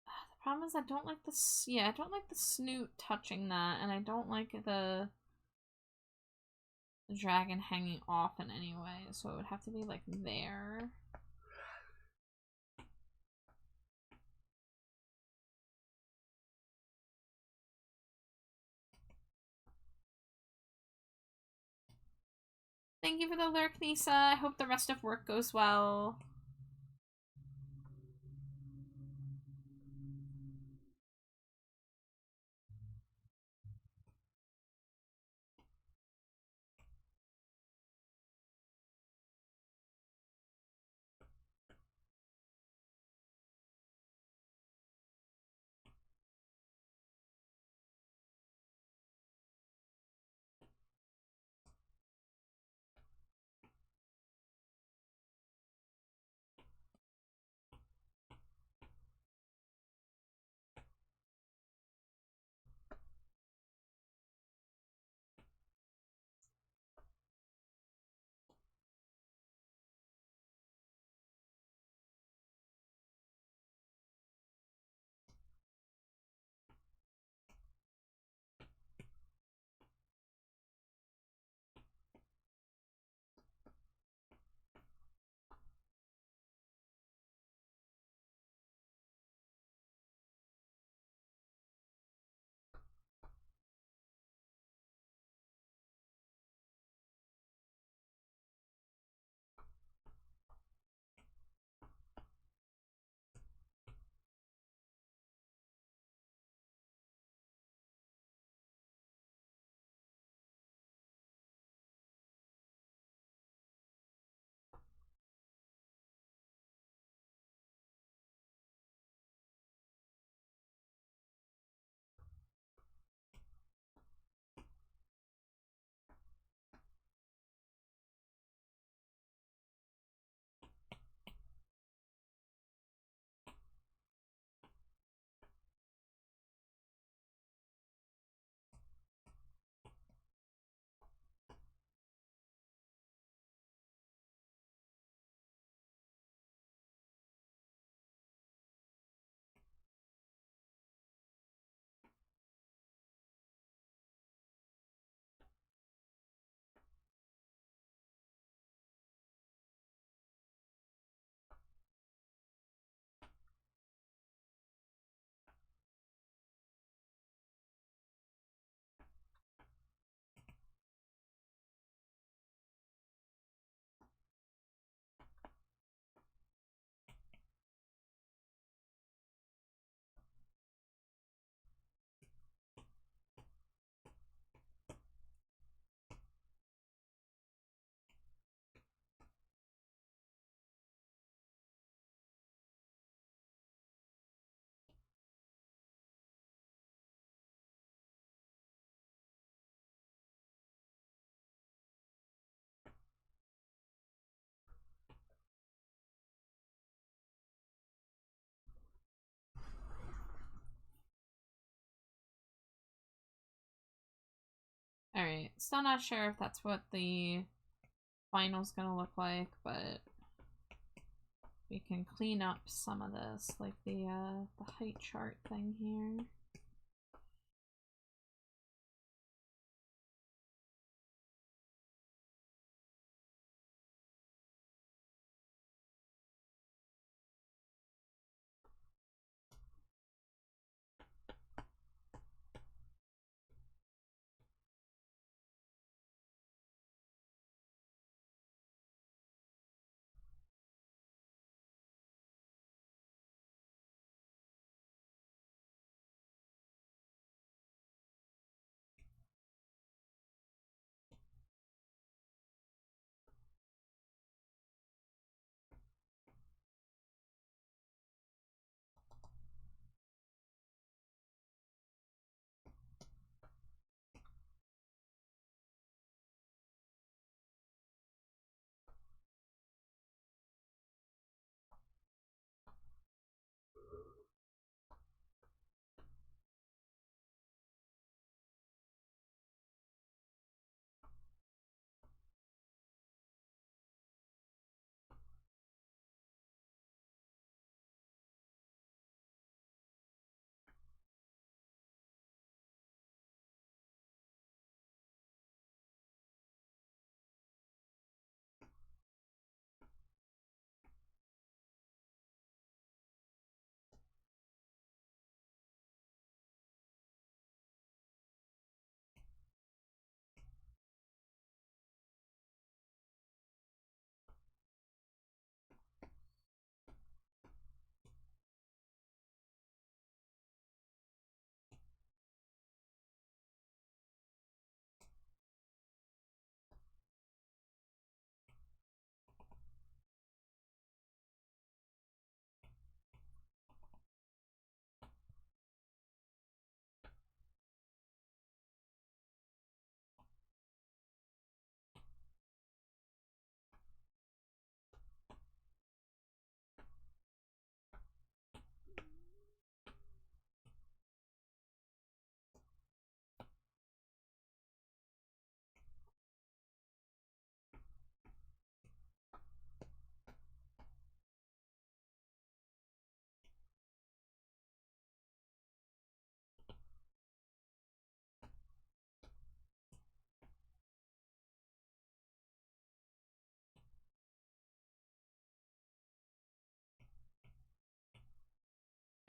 The problem is I don't like I don't like the snoot touching that, and I don't like the dragon hanging off in any way, so it would have to be like there. Thank you for the lurk, Nisa. I hope the rest of work goes well. Still not sure if that's what the final's gonna look like, but we can clean up some of this, like the height chart thing here.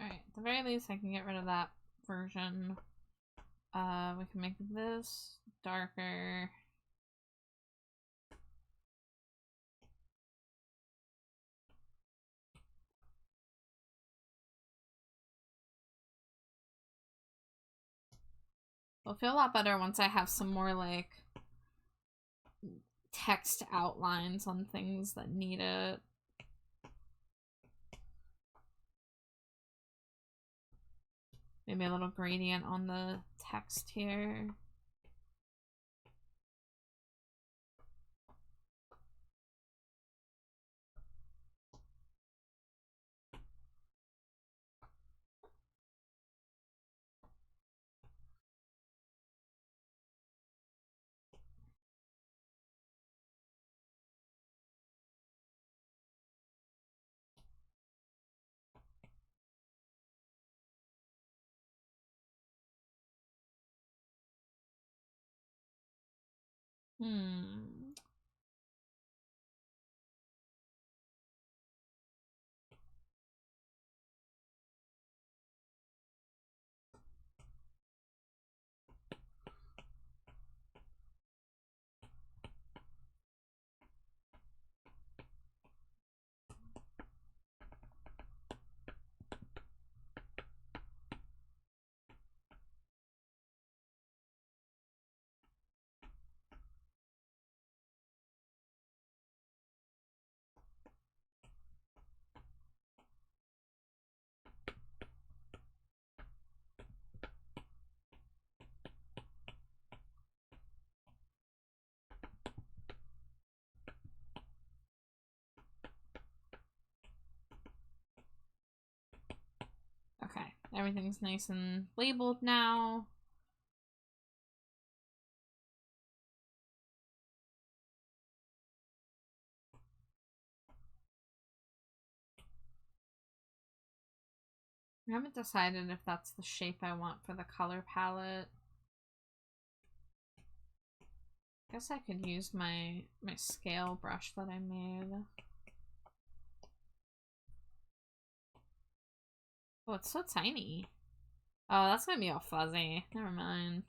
Alright, at the very least I can get rid of that version. We can make this darker. It'll feel a lot better once I have some more, like, text outlines on things that need it. Maybe a little gradient on the text here. Hmm. Okay, everything's nice and labeled now. I haven't decided if that's the shape I want for the color palette. Guess I could use my scale brush that I made. Oh, it's so tiny. Oh, that's gonna be all fuzzy. Never mind.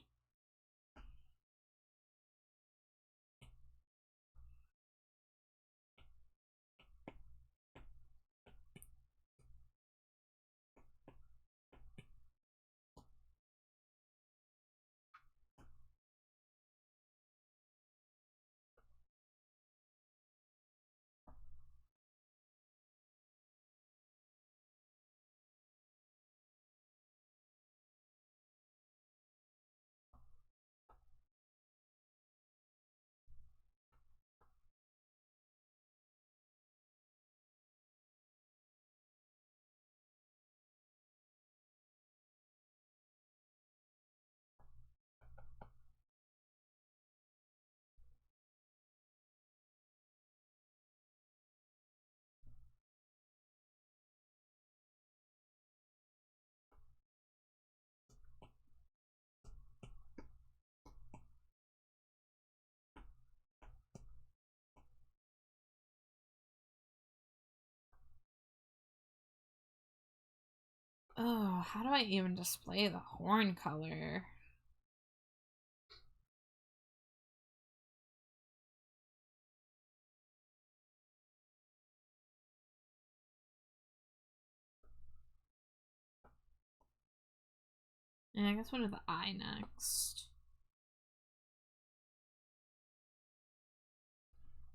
Oh, how do I even display the horn color? And I guess we'll do the eye next.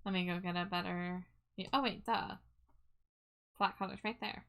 Let me go get a better... Oh wait, duh. Flat color's right there.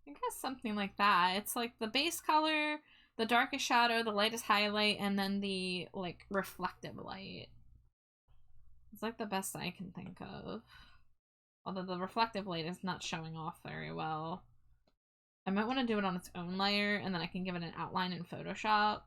I guess something like that. It's like the base color, the darkest shadow, the lightest highlight, and then the, like, reflective light. It's like the best I can think of. Although the reflective light is not showing off very well. I might want to do it on its own layer, and then I can give it an outline in Photoshop.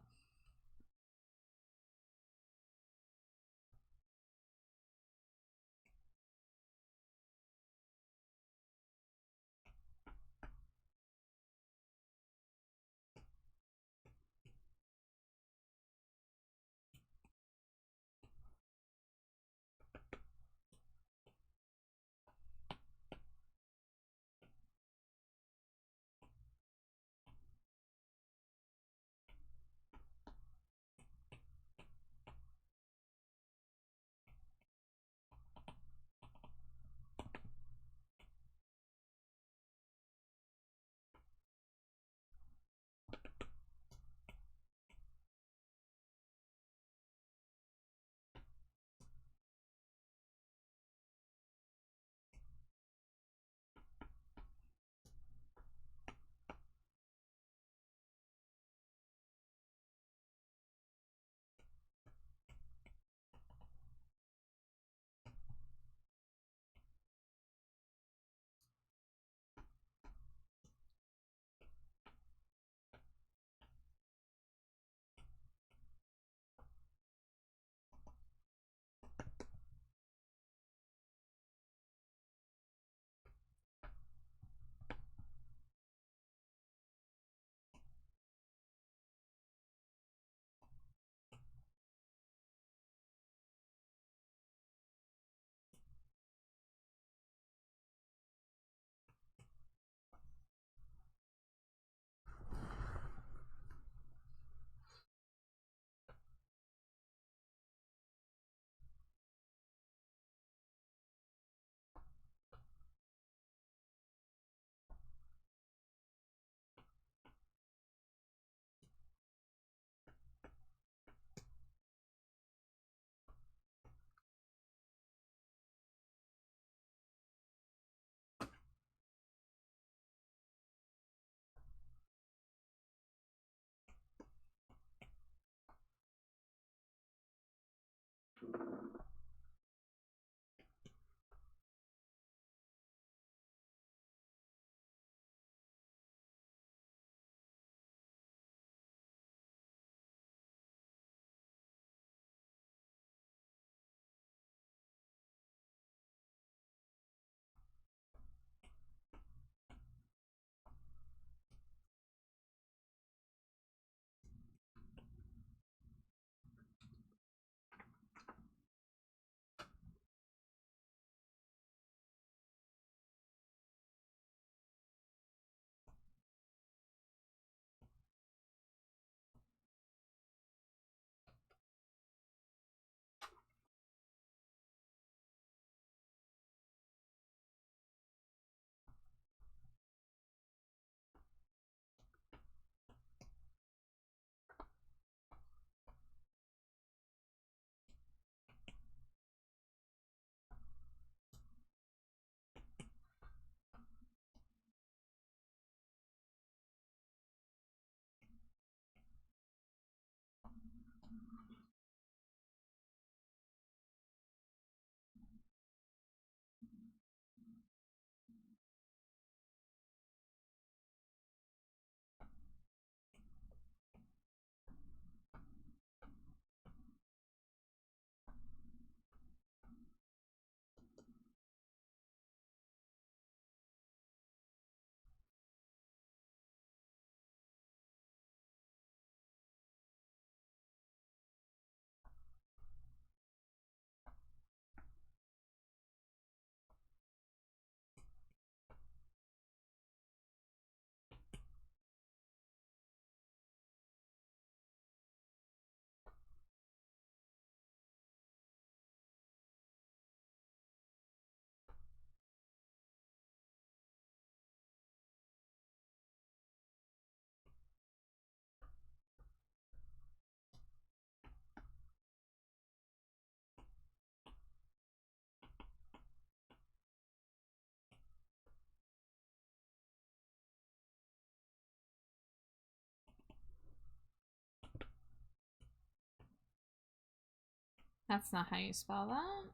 That's not how you spell that.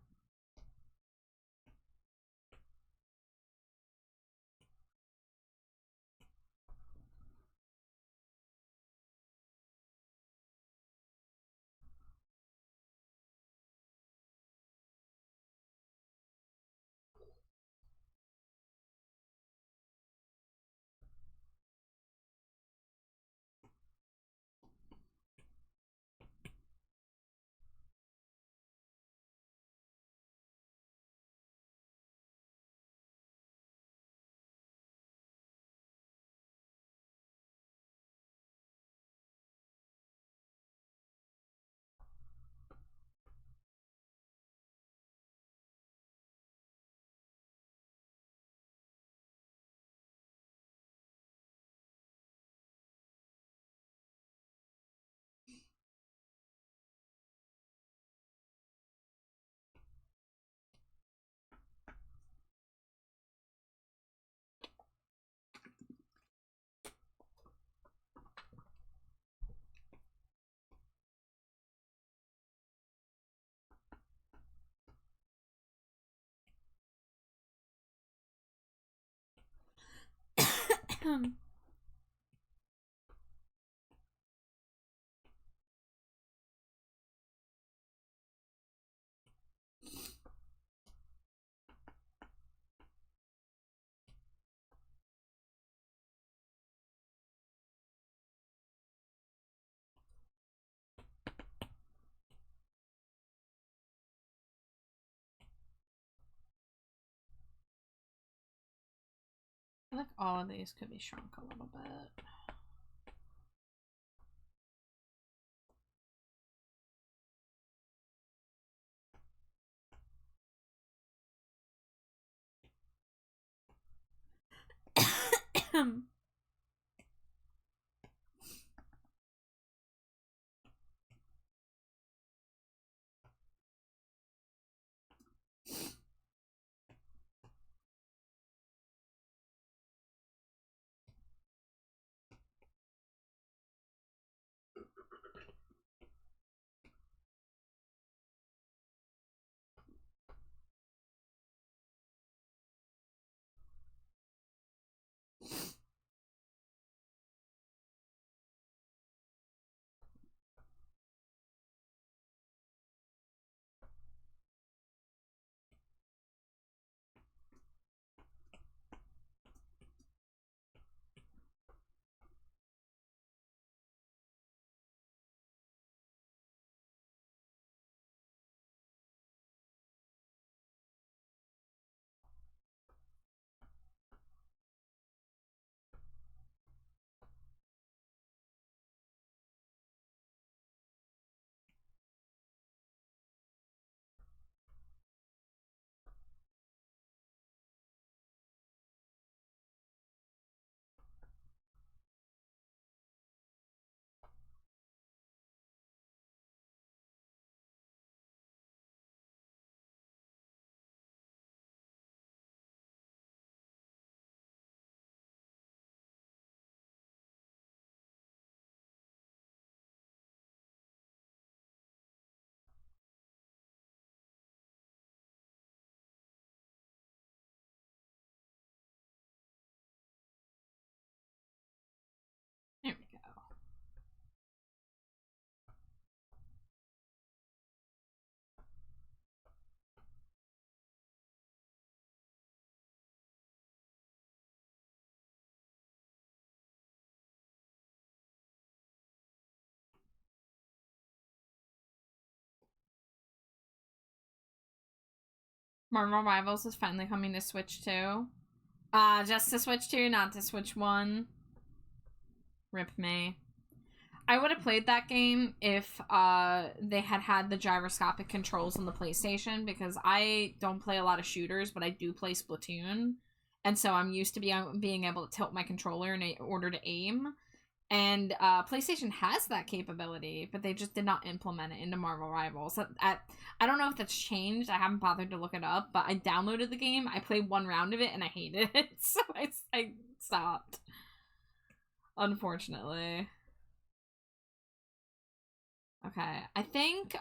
I feel like all of these could be shrunk a little bit. There we go. Marvel Rivals is finally coming to Switch 2. Just to Switch 2, not to Switch 1. Rip me. I would have played that game if they had had the gyroscopic controls on the PlayStation, because I don't play a lot of shooters, but I do play Splatoon. And so I'm used to being able to tilt my controller in order to aim. And PlayStation has that capability, but they just did not implement it into Marvel Rivals. I don't know if that's changed. I haven't bothered to look it up, but I downloaded the game. I played one round of it, and I hated it, so I stopped. Unfortunately. Okay, I think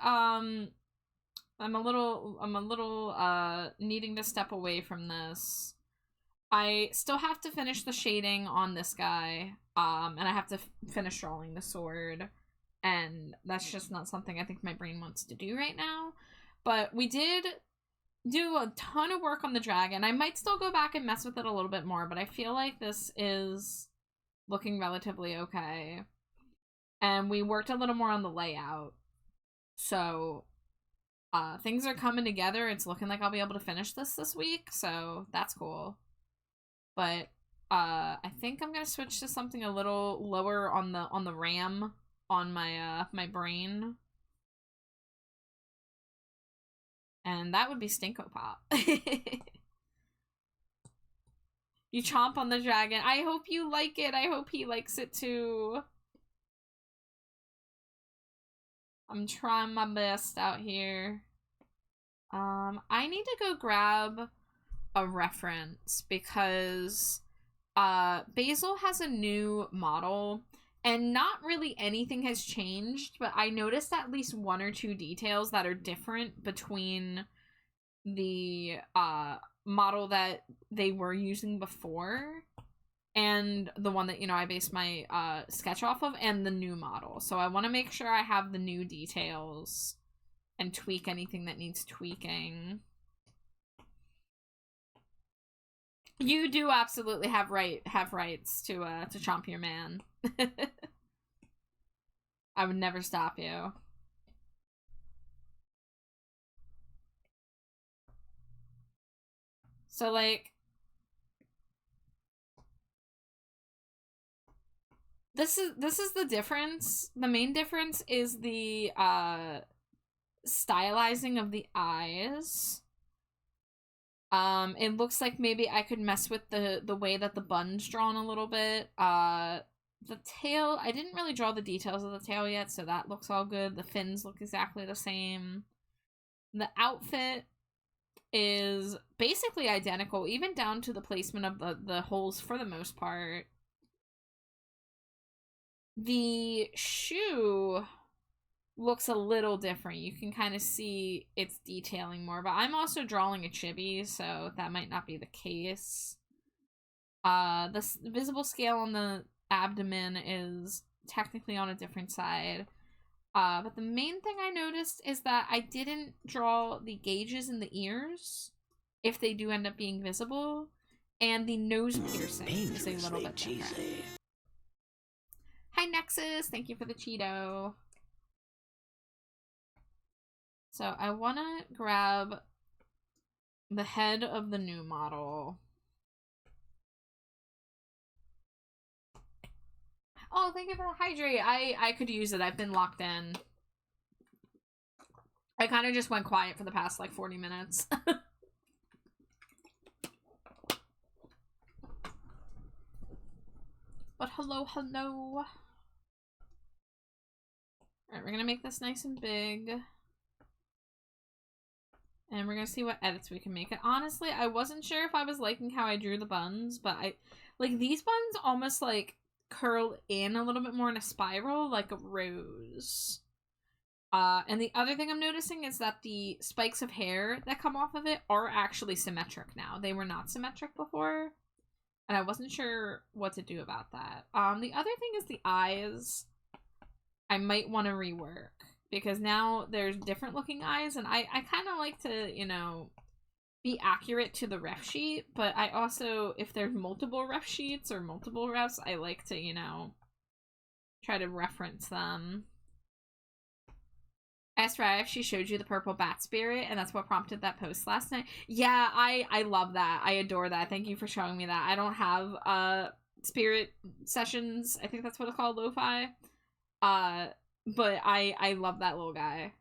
I'm a little needing to step away from this. I still have to finish the shading on this guy, and I have to finish drawing the sword, and that's just not something I think my brain wants to do right now. But we did do a ton of work on the dragon. I might still go back and mess with it a little bit more, but I feel like this is looking relatively okay. And we worked a little more on the layout. So, things are coming together. It's looking like I'll be able to finish this week, so that's cool. But, I think I'm gonna switch to something a little lower on the RAM on my, my brain. And that would be Stinko Pop. You chomp on the dragon. I hope you like it. I hope he likes it too. I'm trying my best out here. I need to go grab a reference because Basil has a new model and not really anything has changed, but I noticed at least one or two details that are different between the model that they were using before and the one that, you know, I based my sketch off of, and the new model. So I want to make sure I have the new details and tweak anything that needs tweaking. You do absolutely have rights to chomp your man. I would never stop you. So, like, this is the difference. The main difference is the stylizing of the eyes. It looks like maybe I could mess with the way that the bun's drawn a little bit. The tail, I didn't really draw the details of the tail yet, so that looks all good. The fins look exactly the same. The outfit is basically identical, even down to the placement of the holes for the most part. The shoe looks a little different. You can kind of see it's detailing more, but I'm also drawing a chibi, so that might not be the case. The visible scale on the abdomen is technically on a different side. But the main thing I noticed is that I didn't draw the gauges in the ears, if they do end up being visible, and the nose piercing is a little bit different. Hi Nexus, thank you for the Cheeto. So I want to grab the head of the new model. Oh, thank you for the hydrate. I could use it. I've been locked in. I kind of just went quiet for the past, like, 40 minutes. But hello, hello. Alright, we're gonna make this nice and big. And we're gonna see what edits we can make. And honestly, I wasn't sure if I was liking how I drew the buns, but like, these buns almost, like, curl in a little bit more in a spiral, like a rose. And the other thing I'm noticing is that the spikes of hair that come off of it are actually symmetric now. They were not symmetric before, and I wasn't sure what to do about that. The other thing is the eyes. I might want to rework, because now there's different looking eyes, and I kind of like to, you know, be accurate to the ref sheet, but I also, if there's multiple ref sheets or multiple refs, I like to, you know, try to reference them. Asked Raya if she showed you the purple bat spirit, and that's what prompted that post last night. Yeah, I love that. I adore that. Thank you for showing me that. I don't have spirit sessions. I think that's what it's called, lo-fi. But I love that little guy.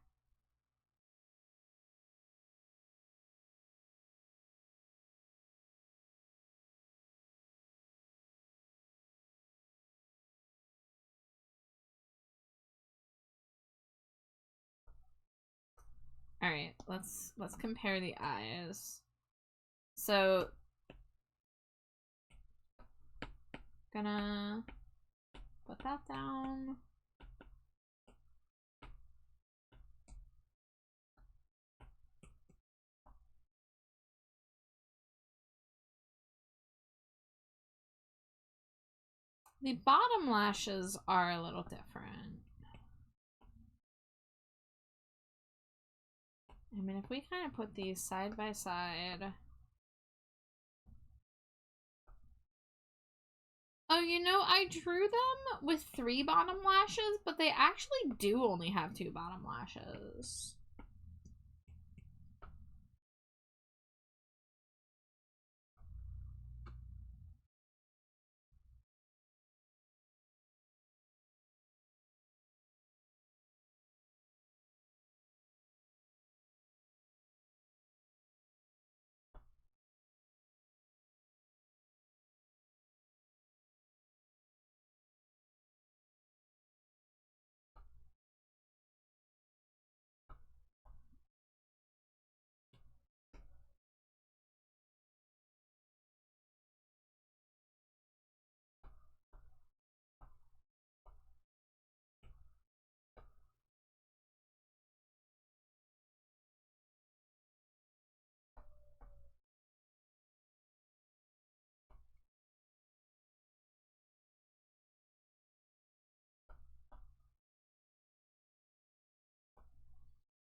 Alright, let's compare the eyes. So, gonna put that down. The bottom lashes are a little different. I mean, if we kind of put these side by side. Oh, you know, I drew them with 3 bottom lashes, but they actually do only have 2 bottom lashes.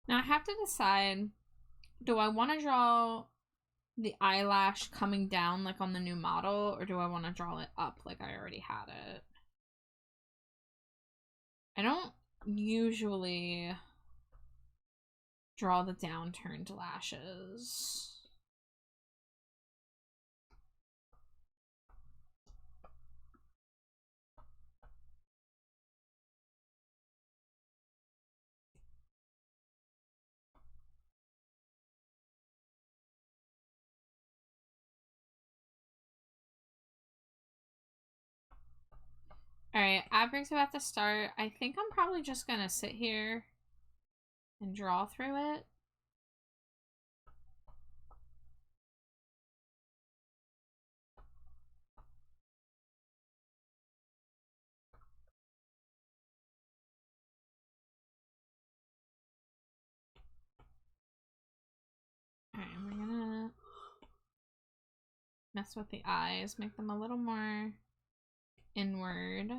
Now I have to decide, do I want to draw the eyelash coming down like on the new model, or do I want to draw it up like I already had it? I don't usually draw the downturned lashes. Alright, ad break's about to start. I think I'm probably just gonna sit here and draw through it. Alright, we're gonna mess with the eyes, make them a little more inward.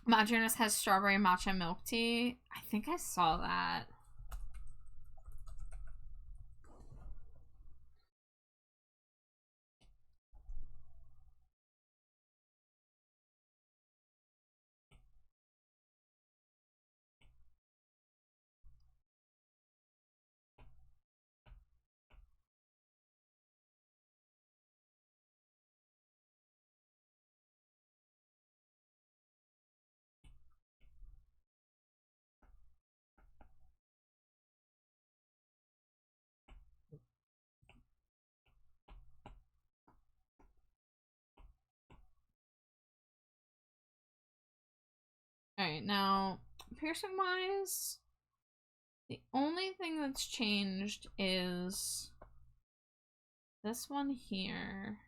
Madrinas has strawberry matcha milk tea. I think I saw that. Alright, now, piercing wise, the only thing that's changed is this one here.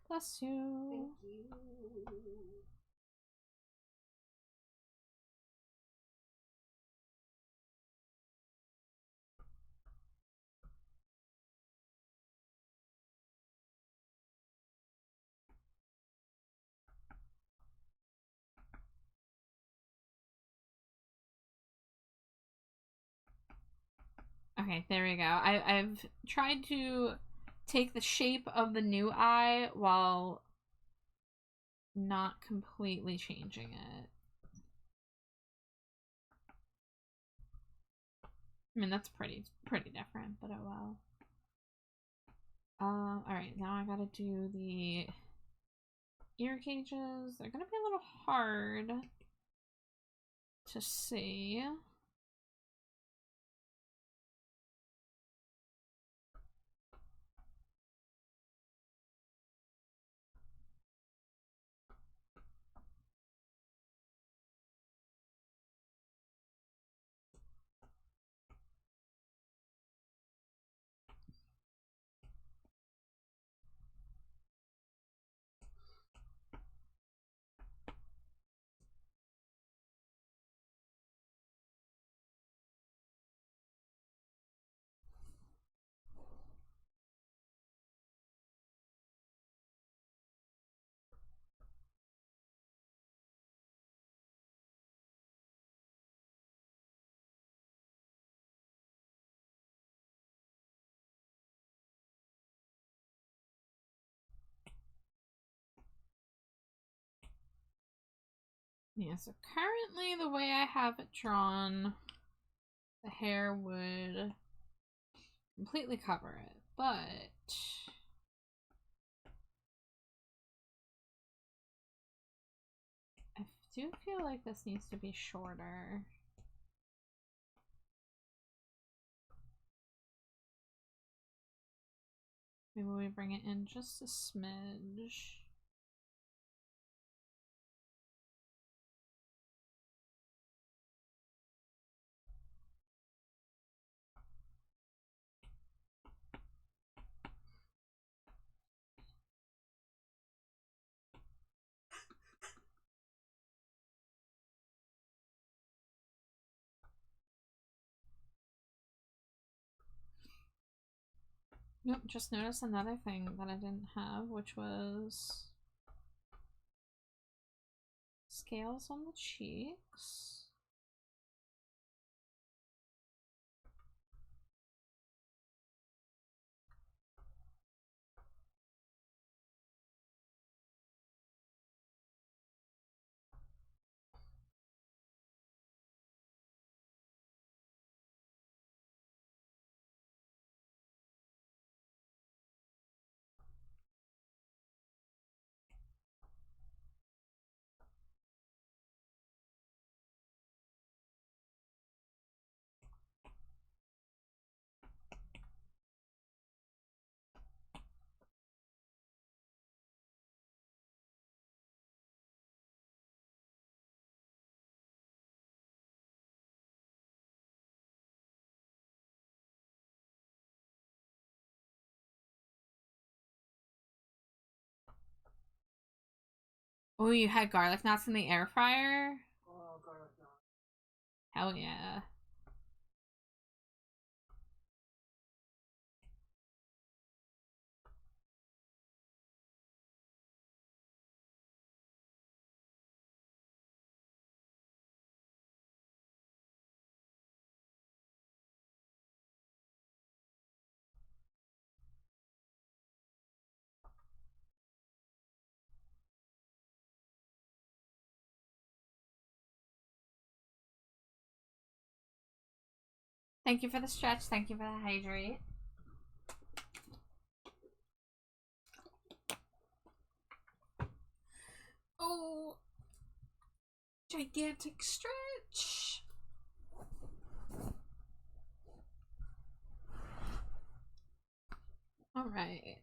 Bless you. Thank you. Okay, there we go. I've tried to take the shape of the new eye while not completely changing it. I mean, that's pretty different, but oh well. Alright, now I gotta do the ear gauges. They're gonna be a little hard to see. Yeah, so currently the way I have it drawn, the hair would completely cover it, but I do feel like this needs to be shorter. Maybe we bring it in just a smidge. Nope, just noticed another thing that I didn't have, which was scales on the cheeks. Oh, you had garlic knots in the air fryer? Oh, garlic knot. Hell yeah. Thank you for the stretch. Thank you for the hydrate. Oh, gigantic stretch. All right.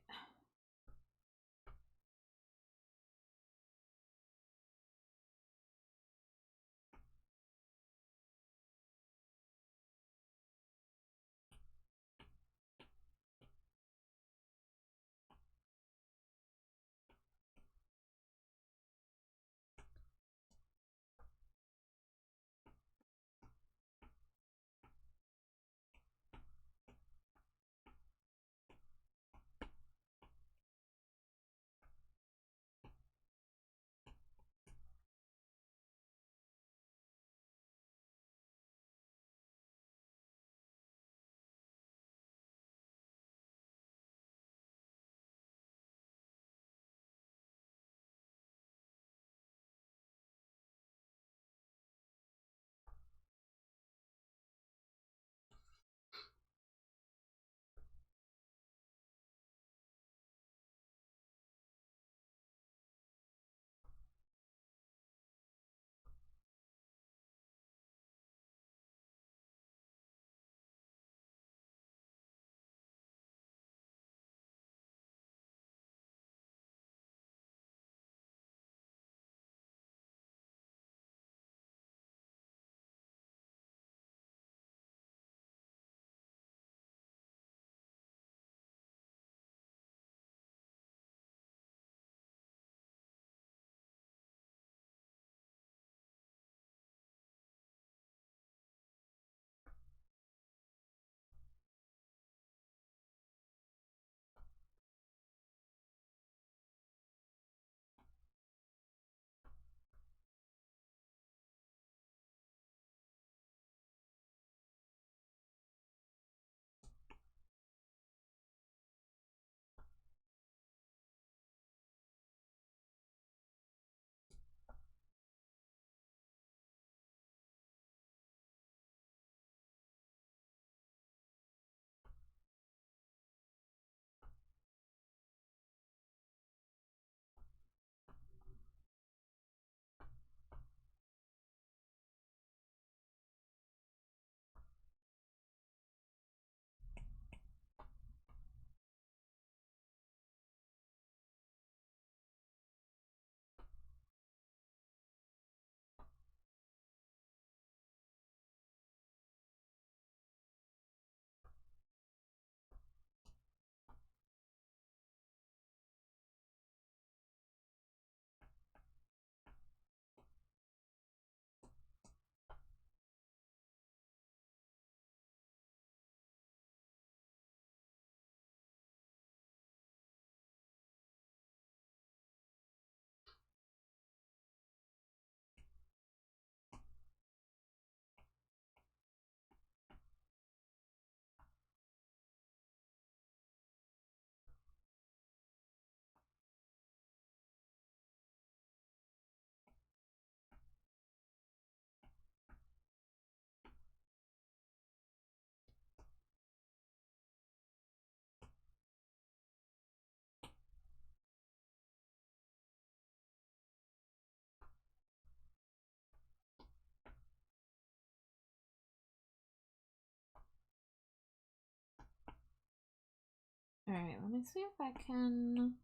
Alright, let me see if I can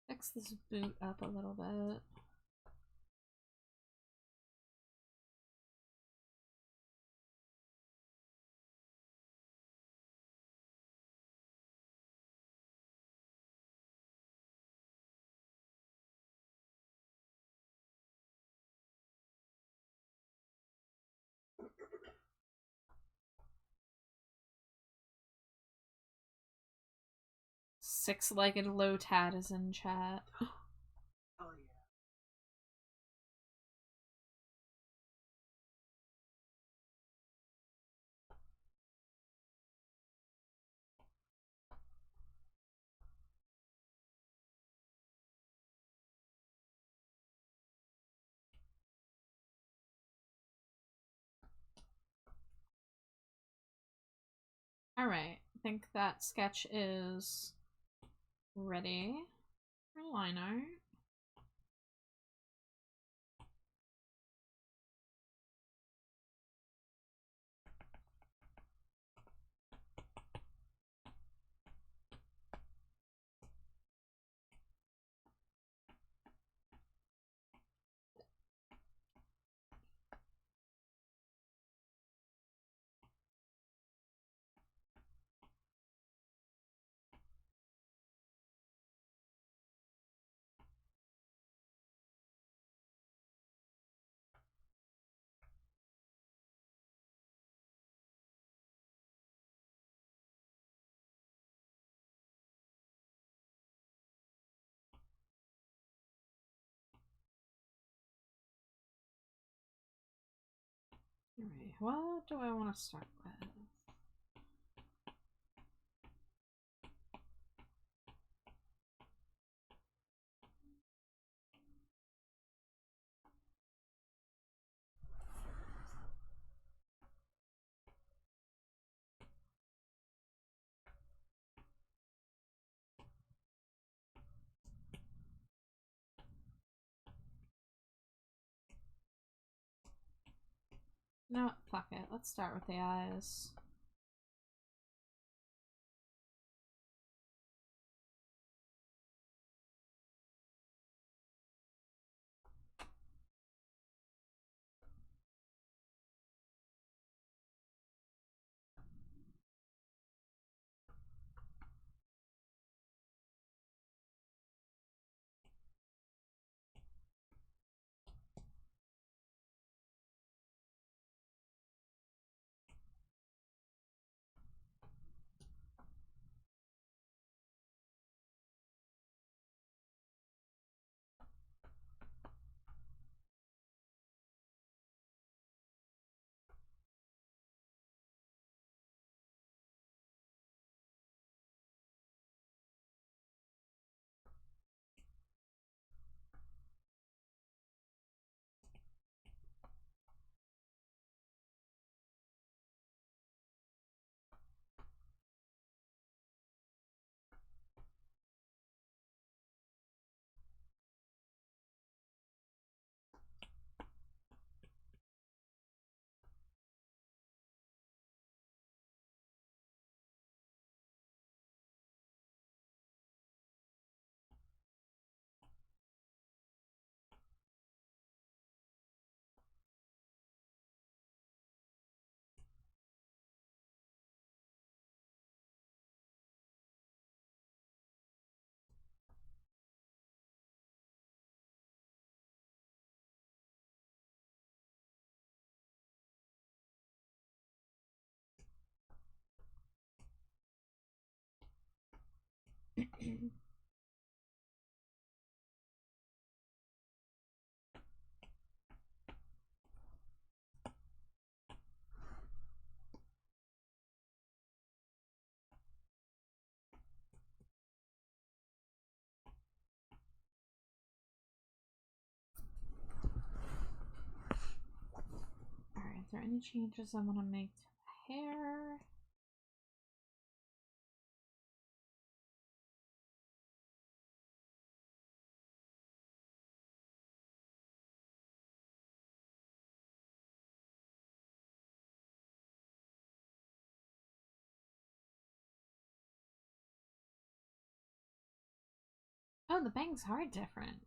fix this boot up a little bit. Six-legged Lotad is in chat. Oh yeah. Alright, I think that sketch is ready for line art. Alright, what do I want to start with? No, fuck it. Let's start with the eyes. Alright, is there any changes I want to make to the hair? Oh, the bangs are different.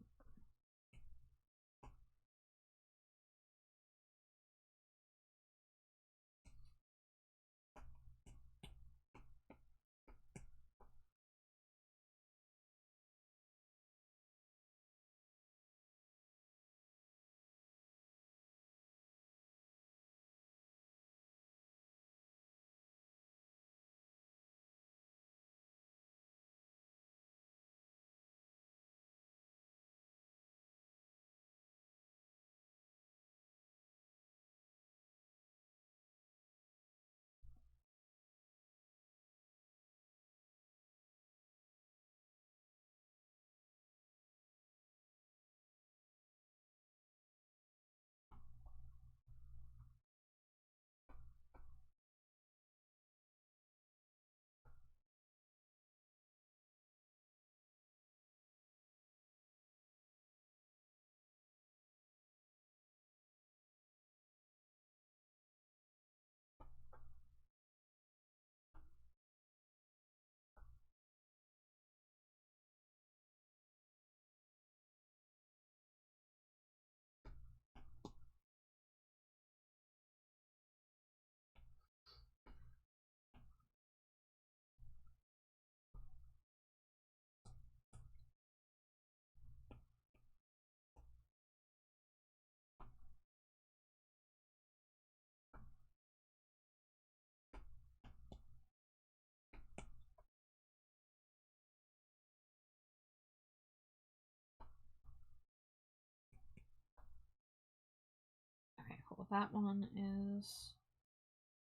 Okay, cool. That one is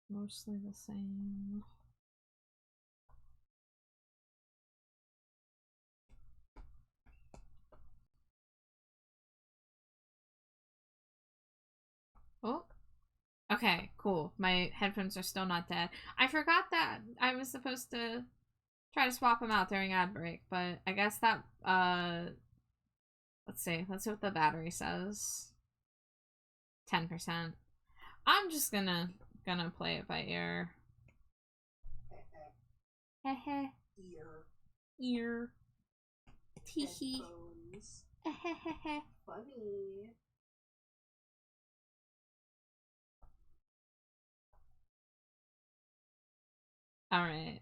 mostly the same. Oh, okay, cool. My headphones are still not dead. I forgot that I was supposed to try to swap them out during ad break, but I guess that, let's see. Let's see what the battery says. 10%. I'm just gonna play it by ear. Hehe. Ear. Teehee. Hehehe. Funny. Alright.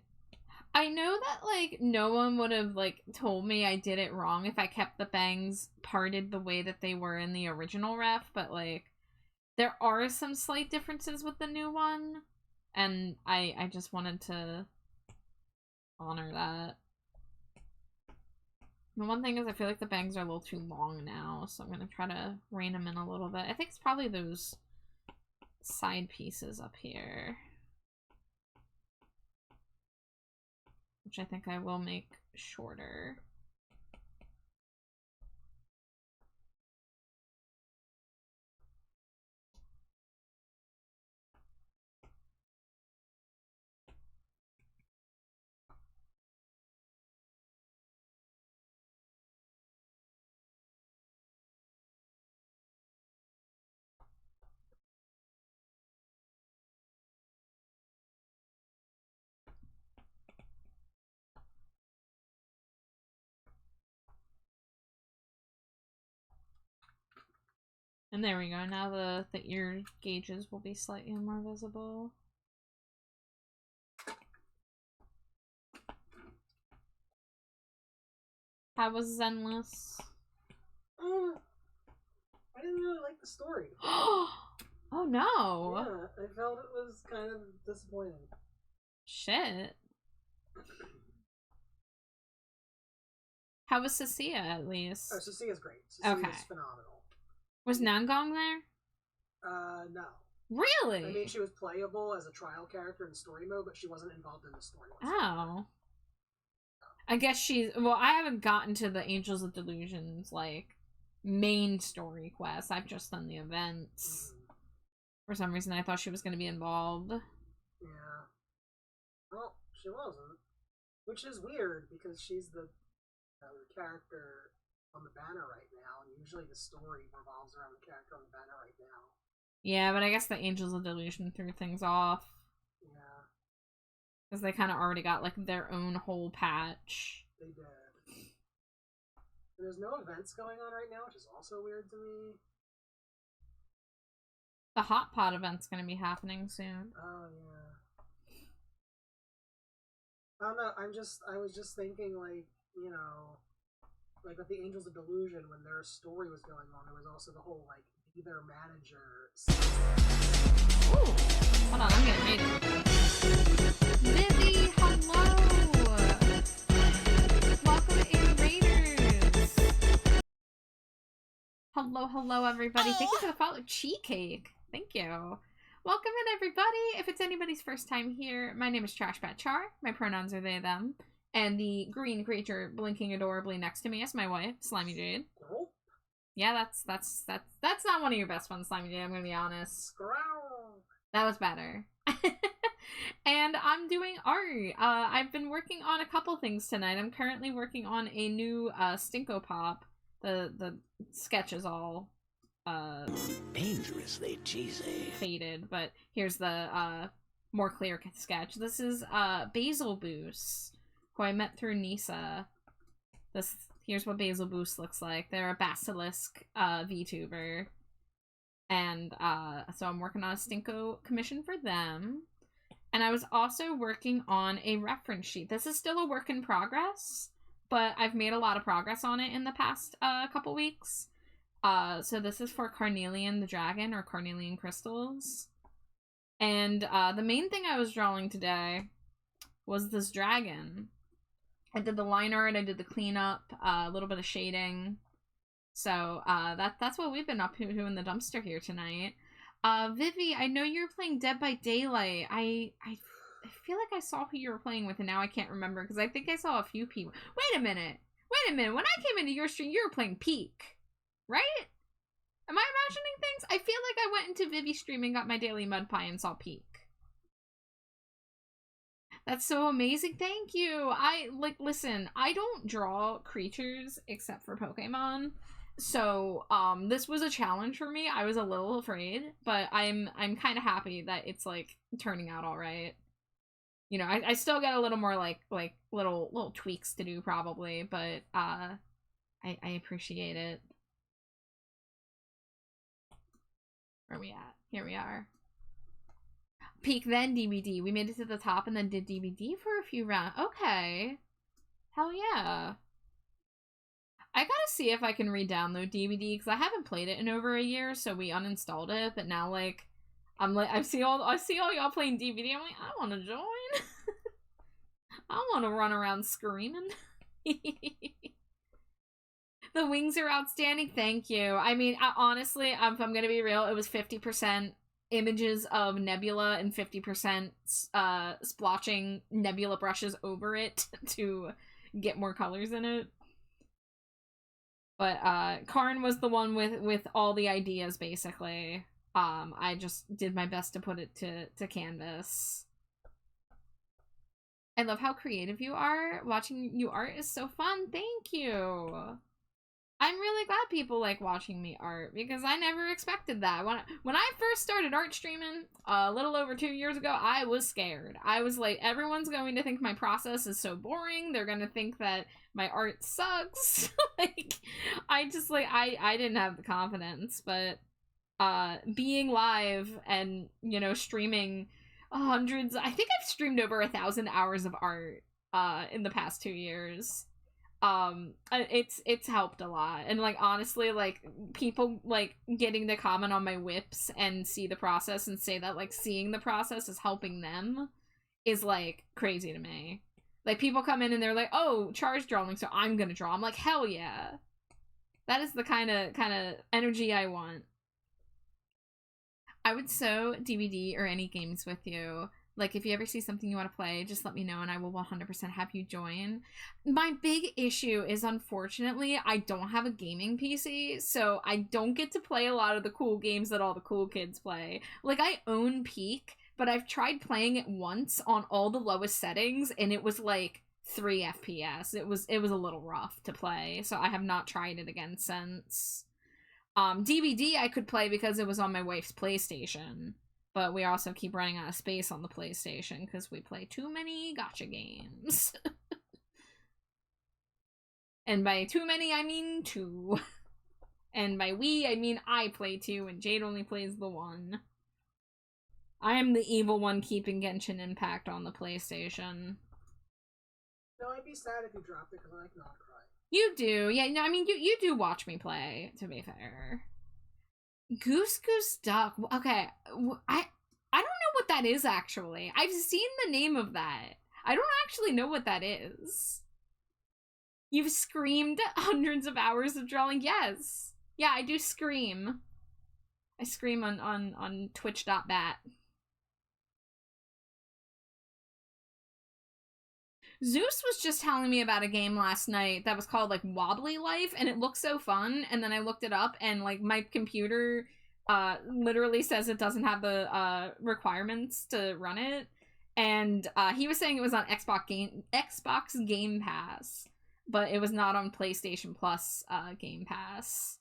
I know that, like, no one would have, like, told me I did it wrong if I kept the bangs parted the way that they were in the original ref, but, like, there are some slight differences with the new one, and I just wanted to honor that. The one thing is I feel like the bangs are a little too long now, so I'm gonna try to rein them in a little bit. I think it's probably those side pieces up here, which I think I will make shorter. And there we go. Now the ear gauges will be slightly more visible. How was Zenless? I didn't really like the story. Oh no! Yeah, I felt it was kind of disappointing. Shit. How was Cecilia, at least? Oh, Cecilia's great. Cecilia's Okay. phenomenal. Was Nangong there? No. Really? I mean, she was playable as a trial character in story mode, but she wasn't involved in the story whatsoever. Oh. I guess she's... Well, I haven't gotten to the Angels of Delusions, like, main story quest. I've just done the events. For some reason, I thought she was going to be involved. Yeah. Well, she wasn't. Which is weird, because she's the character on the banner right now, and usually the story revolves around the character on the banner right now. Yeah, but I guess the Angels of Delusion threw things off. Yeah. Because they kind of already got, like, their own whole patch. They did. And there's no events going on right now, which is also weird to me. The Hot Pot event's gonna be happening soon. Oh, yeah. I don't know, I was just thinking, like, you know, like with the Angels of Delusion, when their story was going on, there was also the whole, like, be their manager. Ooh. Hold on, I'm getting rated. Vivi, hello! Welcome in, Raiders! Hello, everybody. Thank you for the follow. Cheesecake. Thank you. Welcome in, everybody. If it's anybody's first time here, my name is Trashbat Char. My pronouns are they, them. And the green creature blinking adorably next to me is my wife, Slimy Jade. Oh. Yeah, that's not one of your best ones, Slimy Jade, I'm gonna be honest. Growl. That was better. And I'm doing art. I've been working on a couple things tonight. I'm currently working on a new Stinko Pop. The sketch is all Dangerously cheesy. faded, but here's the more clear sketch. This is Basil Boos, who I met through Nisa. Here's what Basil Boos looks like. They're a basilisk VTuber. And so I'm working on a Stinko commission for them. And I was also working on a reference sheet. This is still a work in progress, but I've made a lot of progress on it in the past couple weeks. So this is for Carnelian the Dragon, or Carnelian Crystals. And the main thing I was drawing today was this dragon. I did the line art, I did the cleanup, a little bit of shading. So that's what we've been up to in the dumpster here tonight. Vivi, I know you were playing Dead by Daylight. I feel like I saw who you were playing with, and now I can't remember, because I think I saw a few people. Wait a minute. When I came into your stream, you were playing Peak, right? Am I imagining things? I feel like I went into Vivi's stream and got my daily mud pie and saw Peak. That's so amazing. Thank you. Listen, I don't draw creatures except for Pokemon. So, this was a challenge for me. I was a little afraid, but I'm kind of happy that it's, like, turning out all right. You know, I still got a little more, like little tweaks to do, probably, but, I appreciate it. Where are we at? Here we are. Peak, then DVD. We made it to the top and then did DVD for a few rounds. Okay. Hell yeah. I gotta see if I can re-download DVD, because I haven't played it in over a year, so we uninstalled it, but now, like, I see all y'all playing DVD, I'm like, I wanna join. I wanna run around screaming. The wings are outstanding, thank you. I mean, honestly, if I'm gonna be real, it was 50% images of Nebula and 50% splotching Nebula brushes over it to get more colors in it. But Karn was the one with all the ideas, basically. I just did my best to put it to canvas. I love how creative you are. Watching you art is so fun. Thank you. I'm really glad people like watching me art, because I never expected that. When I first started art streaming a little over 2 years ago, I was scared. I was like, everyone's going to think my process is so boring. They're going to think that my art sucks. Like, I didn't have the confidence, but being live and, you know, streaming hundreds, I think I've streamed over 1,000 hours of art in the past 2 years. It's helped a lot, and like, honestly, like, people like getting to comment on my whips and see the process and say that, like, seeing the process is helping them is, like, crazy to me. Like, people come in and they're like, oh, Char's drawing, so I'm gonna draw. I'm like, hell yeah. That is the kind of energy I want. I would sew DVD or any games with you. Like, if you ever see something you want to play, just let me know and I will 100% have you join. My big issue is, unfortunately, I don't have a gaming PC, so I don't get to play a lot of the cool games that all the cool kids play. Like, I own Peak, but I've tried playing it once on all the lowest settings, and it was like 3 FPS. It was a little rough to play, so I have not tried it again since. DVD I could play because it was on my wife's PlayStation. But we also keep running out of space on the PlayStation because we play too many gacha games. And by too many, I mean 2. And by we, I mean I play 2, and Jade only plays the 1. I am the evil one keeping Genshin Impact on the PlayStation. No, I'd be sad if you dropped it because I like not cry. You do, yeah. No, I mean you do watch me play. To be fair, Goose Goose Duck. Okay, I don't know what that is actually. I've seen the name of that. I don't actually know what that is. You've screamed hundreds of hours of drawing. Yes, yeah, I do scream. I scream on Twitch.bat. Zeus was just telling me about a game last night that was called like Wobbly Life, and it looked so fun. And then I looked it up, and like my computer literally says it doesn't have the requirements to run it. And he was saying it was on Xbox Game Pass, but it was not on PlayStation Plus Game Pass.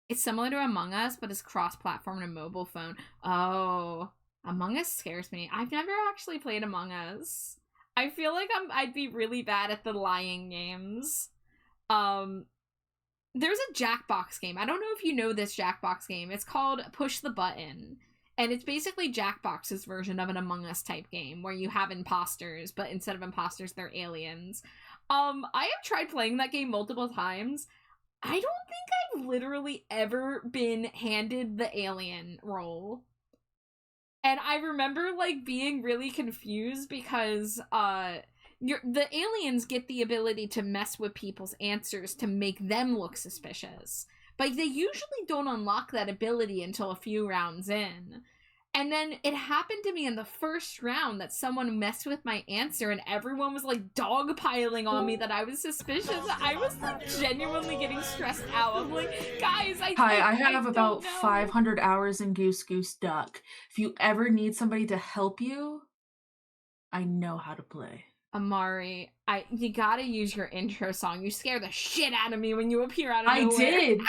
It's similar to Among Us, but it's cross-platform and mobile phone. Oh. Among Us scares me. I've never actually played Among Us. I feel like I'd be really bad at the lying games. There's a Jackbox game. I don't know if you know this Jackbox game. It's called Push the Button. And it's basically Jackbox's version of an Among Us type game where you have imposters, but instead of imposters, they're aliens. I have tried playing that game multiple times. I don't think I've literally ever been handed the alien role. And I remember, like, being really confused because, the aliens get the ability to mess with people's answers to make them look suspicious. But they usually don't unlock that ability until a few rounds in. And then it happened to me in the first round that someone messed with my answer and everyone was like dogpiling on me that I was suspicious. I was like genuinely getting stressed out. I'm like, guys, I have about 500 hours in Goose Goose Duck. If you ever need somebody to help you, I know how to play. Amari, you gotta use your intro song. You scare the shit out of me when you appear out of nowhere. I did.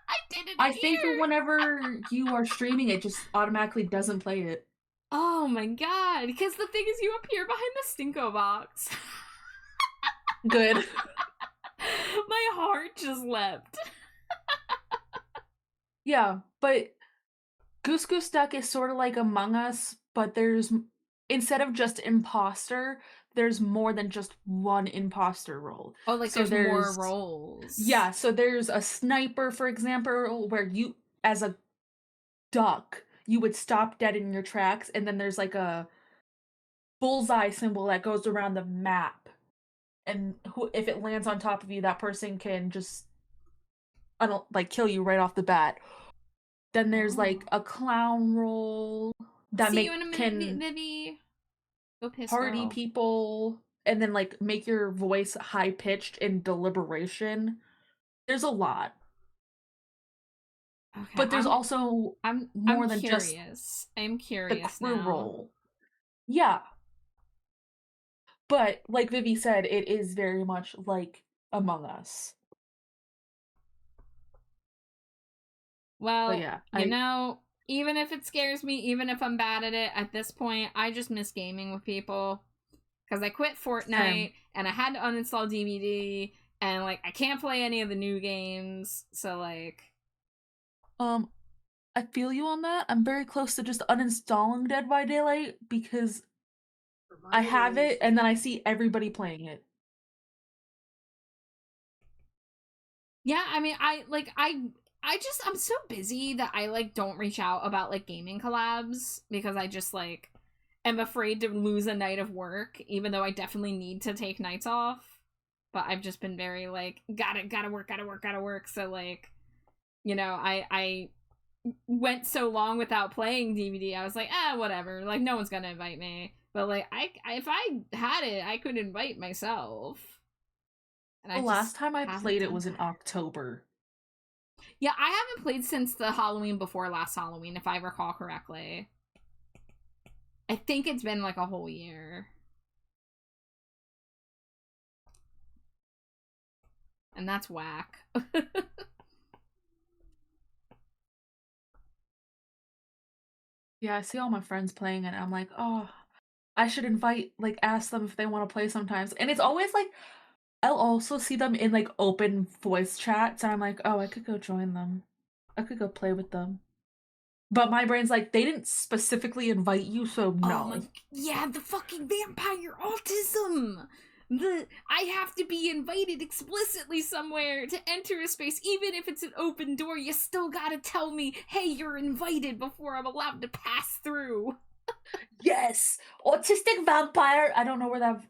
I did it. I think whenever you are streaming, it just automatically doesn't play it. Oh my god! Because the thing is, you appear behind the Stinko box. Good. My heart just leapt. Yeah, but Goose Goose Duck is sort of like Among Us, but there's, instead of just imposter, there's more than just one imposter role. Oh, like so there's more roles. Yeah, so there's a sniper, for example, where you, as a duck, you would stop dead in your tracks, and then there's like a bullseye symbol that goes around the map. And if it lands on top of you, that person can just like kill you right off the bat. Then there's like a clown role that can party people and then like make your voice high pitched in deliberation. There's a lot. Okay, but there's also more than curious. I'm curious. The crew role. Yeah. But like Vivi said, it is very much like Among Us. Well, yeah, you know, even if it scares me, even if I'm bad at it, at this point, I just miss gaming with people. Because I quit Fortnite, and I had to uninstall DVD, and, like, I can't play any of the new games, so, like... I feel you on that. I'm very close to just uninstalling Dead by Daylight, because I have it, and then I see everybody playing it. Yeah, I mean, I'm so busy that I, like, don't reach out about, like, gaming collabs, because I just, like, am afraid to lose a night of work, even though I definitely need to take nights off. But I've just been very, like, gotta work, so, like, you know, I went so long without playing DVD, I was like, whatever, like, no one's gonna invite me. But, like, if I had it, I could invite myself. And the last time I played it was in October. Yeah, I haven't played since the Halloween before last Halloween, if I recall correctly. I think it's been, like, a whole year. And that's whack. Yeah, I see all my friends playing it, and I'm like, oh, I should invite, like, ask them if they want to play sometimes. And it's always like, I'll also see them in like open voice chats, and I'm like, oh, I could go join them. I could go play with them. But my brain's like, they didn't specifically invite you, so Oh my, no. yeah, the fucking vampire autism. I have to be invited explicitly somewhere to enter a space, even if it's an open door. You still gotta tell me, hey, you're invited before I'm allowed to pass through. Yes, autistic vampire. I don't know where that.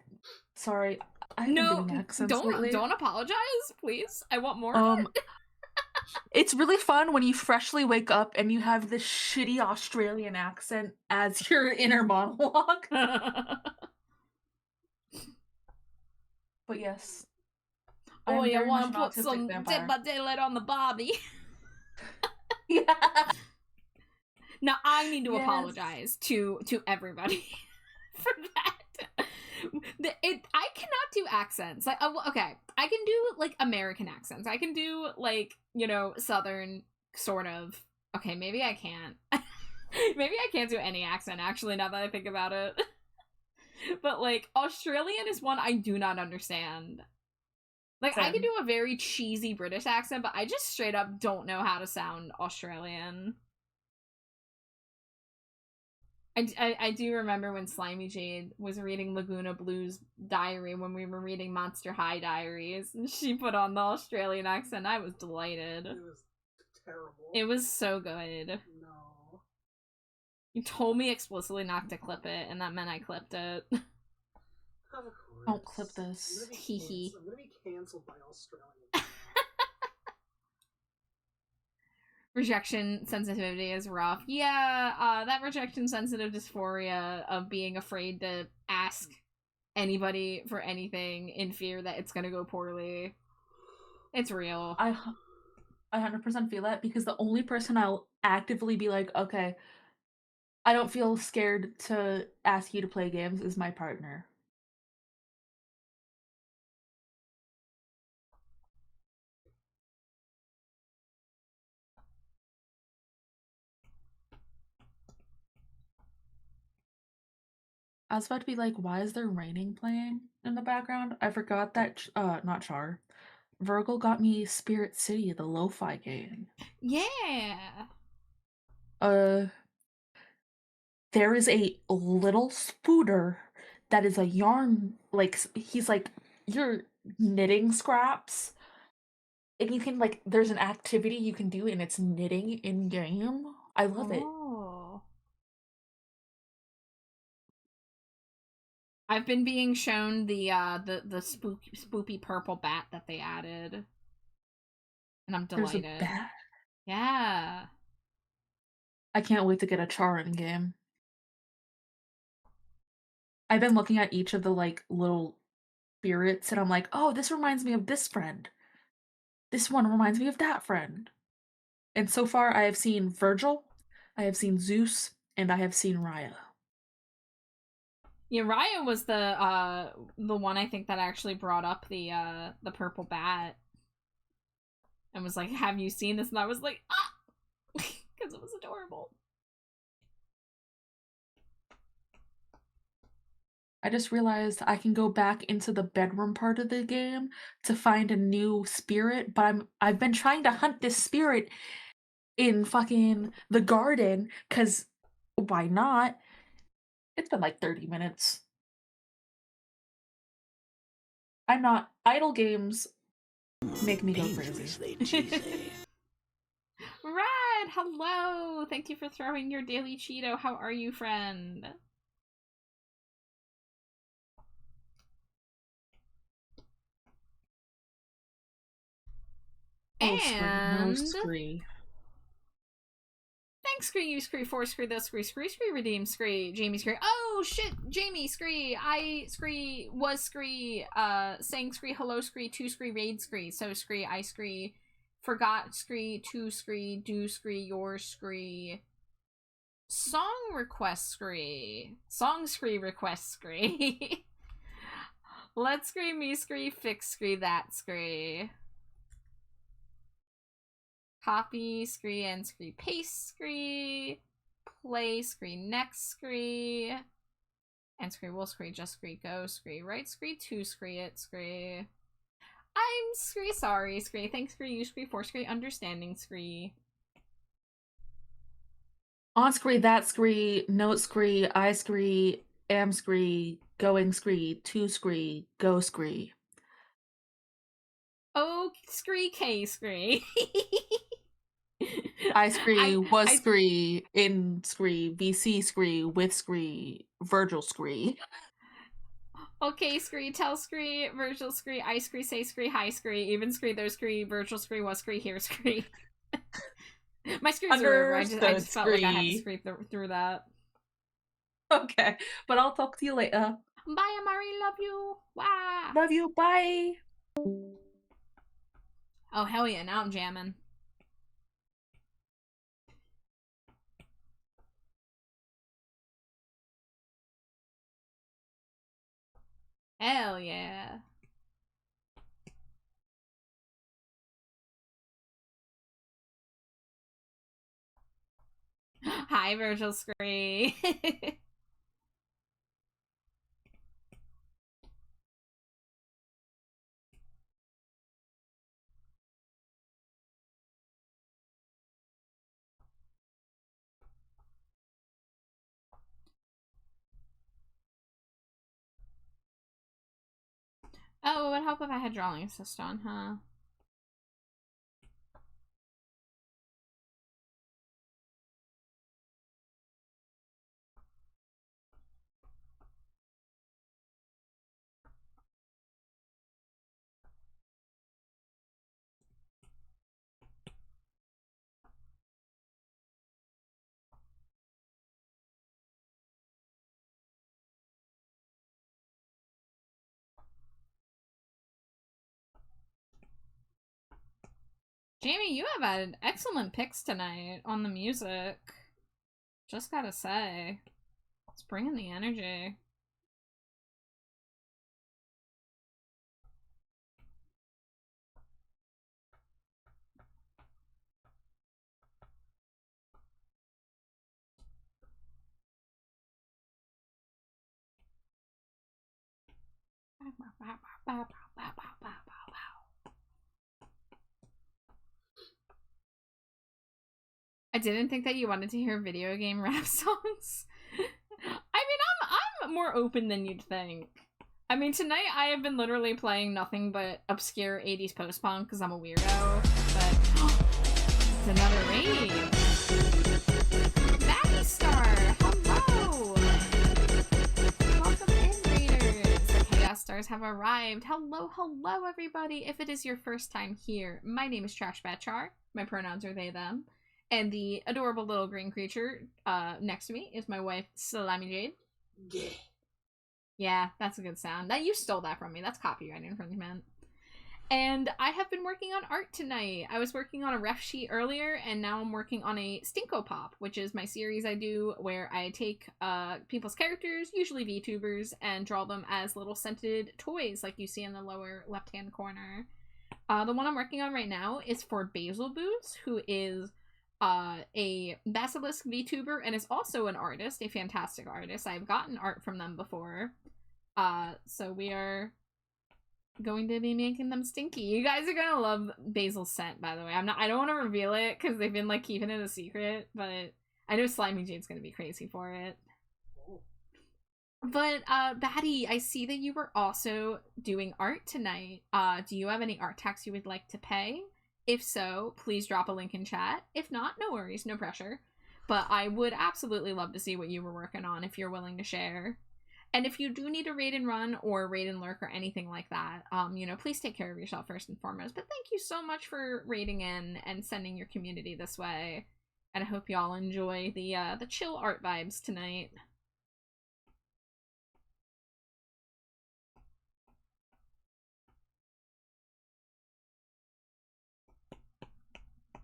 Sorry, I've been doing accents lately. Don't apologize, please. I want more. It's really fun when you freshly wake up and you have this shitty Australian accent as your inner monologue. But yes. Oh, you want want to put some Dead by Daylight on the Bobby? Yeah. Now I need to apologize to everybody for that. I cannot do accents. Like, okay, I can do like American accents. I can do like, you know, Southern sort of. Okay, maybe I can't. Maybe I can't do any accent actually. Now that I think about it, but like Australian is one I do not understand. Like, I can do a very cheesy British accent, but I just straight up don't know how to sound Australian. I do remember when Slimy Jade was reading Laguna Blue's diary when we were reading Monster High Diaries, and she put on the Australian accent. I was delighted. It was terrible. It was so good. No. You told me explicitly not to clip it, and that meant I clipped it. Of course. Don't clip this. Hee hee. I'm gonna be cancelled by Australia. Rejection sensitivity is rough. Yeah, that rejection sensitive dysphoria of being afraid to ask anybody for anything in fear that it's gonna go poorly. It's real. I 100% feel that, because the only person I'll actively be like, okay, I don't feel scared to ask you to play games is my partner. I was about to be like, why is there raining playing in the background? I forgot that, not Char. Virgil got me Spirit City, the lo-fi game. Yeah. There is a little spooter that is a yarn, like, he's like, you're knitting scraps. And you can, like, there's an activity you can do, and it's knitting in-game. I love it. Oh. I've been being shown the spoopy purple bat that they added. And I'm delighted. There's a bat? Yeah. I can't wait to get a Char in game. I've been looking at each of the, like, little spirits, and I'm like, oh, this reminds me of this friend. This one reminds me of that friend. And so far, I have seen Virgil, I have seen Zeus, and I have seen Raya. Yeah, Raya was the one I think that actually brought up the purple bat. And was like, have you seen this? And I was like, ah! Because it was adorable. I just realized I can go back into the bedroom part of the game to find a new spirit, but I've been trying to hunt this spirit in fucking the garden, cause why not? It's been like 30 minutes. I'm not. Idle games make me go crazy. Dangerously cheesy. Red, hello! Thank you for throwing your daily Cheeto. How are you, friend? Oh, scree, no scree. Thanks, Scree, you Scree, for Scree, the Scree, Scree, Scree, redeem Scree, Jamie Scree. Oh shit, Jamie Scree, I Scree, was Scree, saying Scree, hello Scree, to Scree, raid Scree, so Scree, I Scree, forgot Scree, to Scree, do Scree, your Scree, song request Scree, song Scree request Scree. Let's Scree, me Scree, fix Scree, that Scree. Copy, Scree, and Scree, paste Scree, play Scree, next Scree, And scree, will scree, just scree, go scree, right scree, two scree, it scree. I'm scree, sorry scree, thanks scree, you scree, for scree, understanding scree. On scree, that scree, note scree, I scree, am scree, going scree, to scree, go scree. Oh, scree, K scree. I scree, was scree, in scree, VC scree, with scree, Virgil scree. Okay, scree, tell scree, Virgil scree, I scree, say scree, hi scree, even scree, there scree, Virgil scree, was scree, here scree. My screes are over. I just felt like I had to scree through that. Okay, but I'll talk to you later. Bye, Amari. Love you. Wow. Love you. Bye. Oh, hell yeah. Now I'm jamming. Hell yeah. Hi, Virgil Scree. Oh, it would help if I had drawing assist on, huh? Jamie, you have had excellent picks tonight on the music. Just gotta say. It's bringing the energy. I didn't think that you wanted to hear video game rap songs. I mean, I'm more open than you'd think. I mean, tonight I have been literally playing nothing but obscure 80s post-punk because I'm a weirdo, but it's another raid. Batty Star, hello! Welcome in, raiders! The Chaos Stars have arrived. Hello, hello, everybody! If it is your first time here, my name is Trash Batchar. My pronouns are they, them. And the adorable little green creature next to me is my wife, Salami Jade. Yeah. Yeah, that's a good sound. That you stole that from me. That's copyright infringement. And I have been working on art tonight. I was working on a ref sheet earlier, and now I'm working on a Stinko Pop, which is my series I do where I take people's characters, usually VTubers, and draw them as little scented toys like you see in the lower left-hand corner. The one I'm working on right now is for Basil Boots, who is a Basilisk VTuber and is also an artist, a fantastic artist. I've gotten art from them before. So we are going to be making them stinky. You guys are gonna love Basil's scent, by the way. I don't want to reveal it because they've been like keeping it a secret, but I know Slimy Jade's gonna be crazy for it. But Batty, I see that you were also doing art tonight. Do you have any art tax you would like to pay? If so, please drop a link in chat. If not, no worries, no pressure. But I would absolutely love to see what you were working on if you're willing to share. And if you do need a raid and run or raid and lurk or anything like that, please take care of yourself first and foremost. But thank you so much for raiding in and sending your community this way. And I hope y'all enjoy the chill art vibes tonight.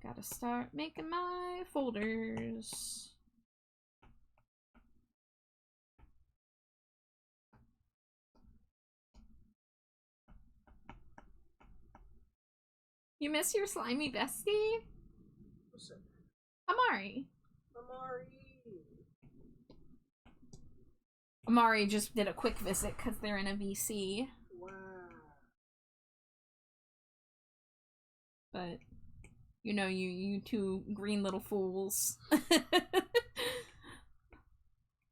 Gotta start making my folders. You miss your slimy bestie? What's it? Amari. Amari. Amari just did a quick visit because they're in a VC. Wow. But, you know, you two green little fools.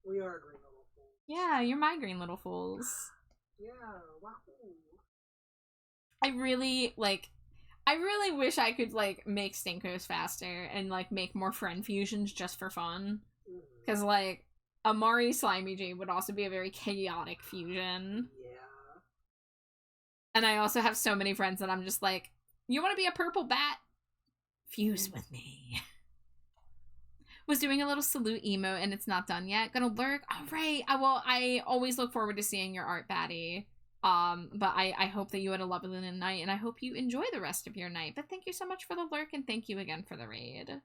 We are green little fools. Yeah, you're my green little fools. Yeah, wow. I really wish I could, like, make stinkers faster and, like, make more friend fusions just for fun. Because, like, Amari Slimy J would also be a very chaotic fusion. Yeah. And I also have so many friends that I'm just like, you want to be a purple bat? Fuse with me. Was doing a little salute emo and it's not done yet. Gonna lurk? Alright. I always look forward to seeing your art, Batty. But I hope that you had a lovely night, and I hope you enjoy the rest of your night. But thank you so much for the lurk, and thank you again for the raid.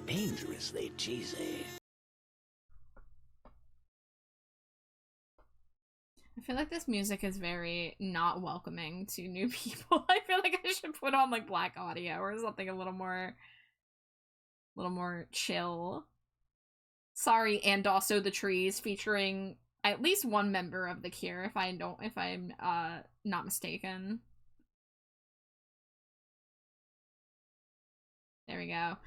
Dangerously cheesy. I feel like this music is very not welcoming to new people. I feel like I should put on, like, black audio or something a little more chill. Sorry, and also the trees, featuring at least one member of the Cure, if I'm not mistaken. There we go.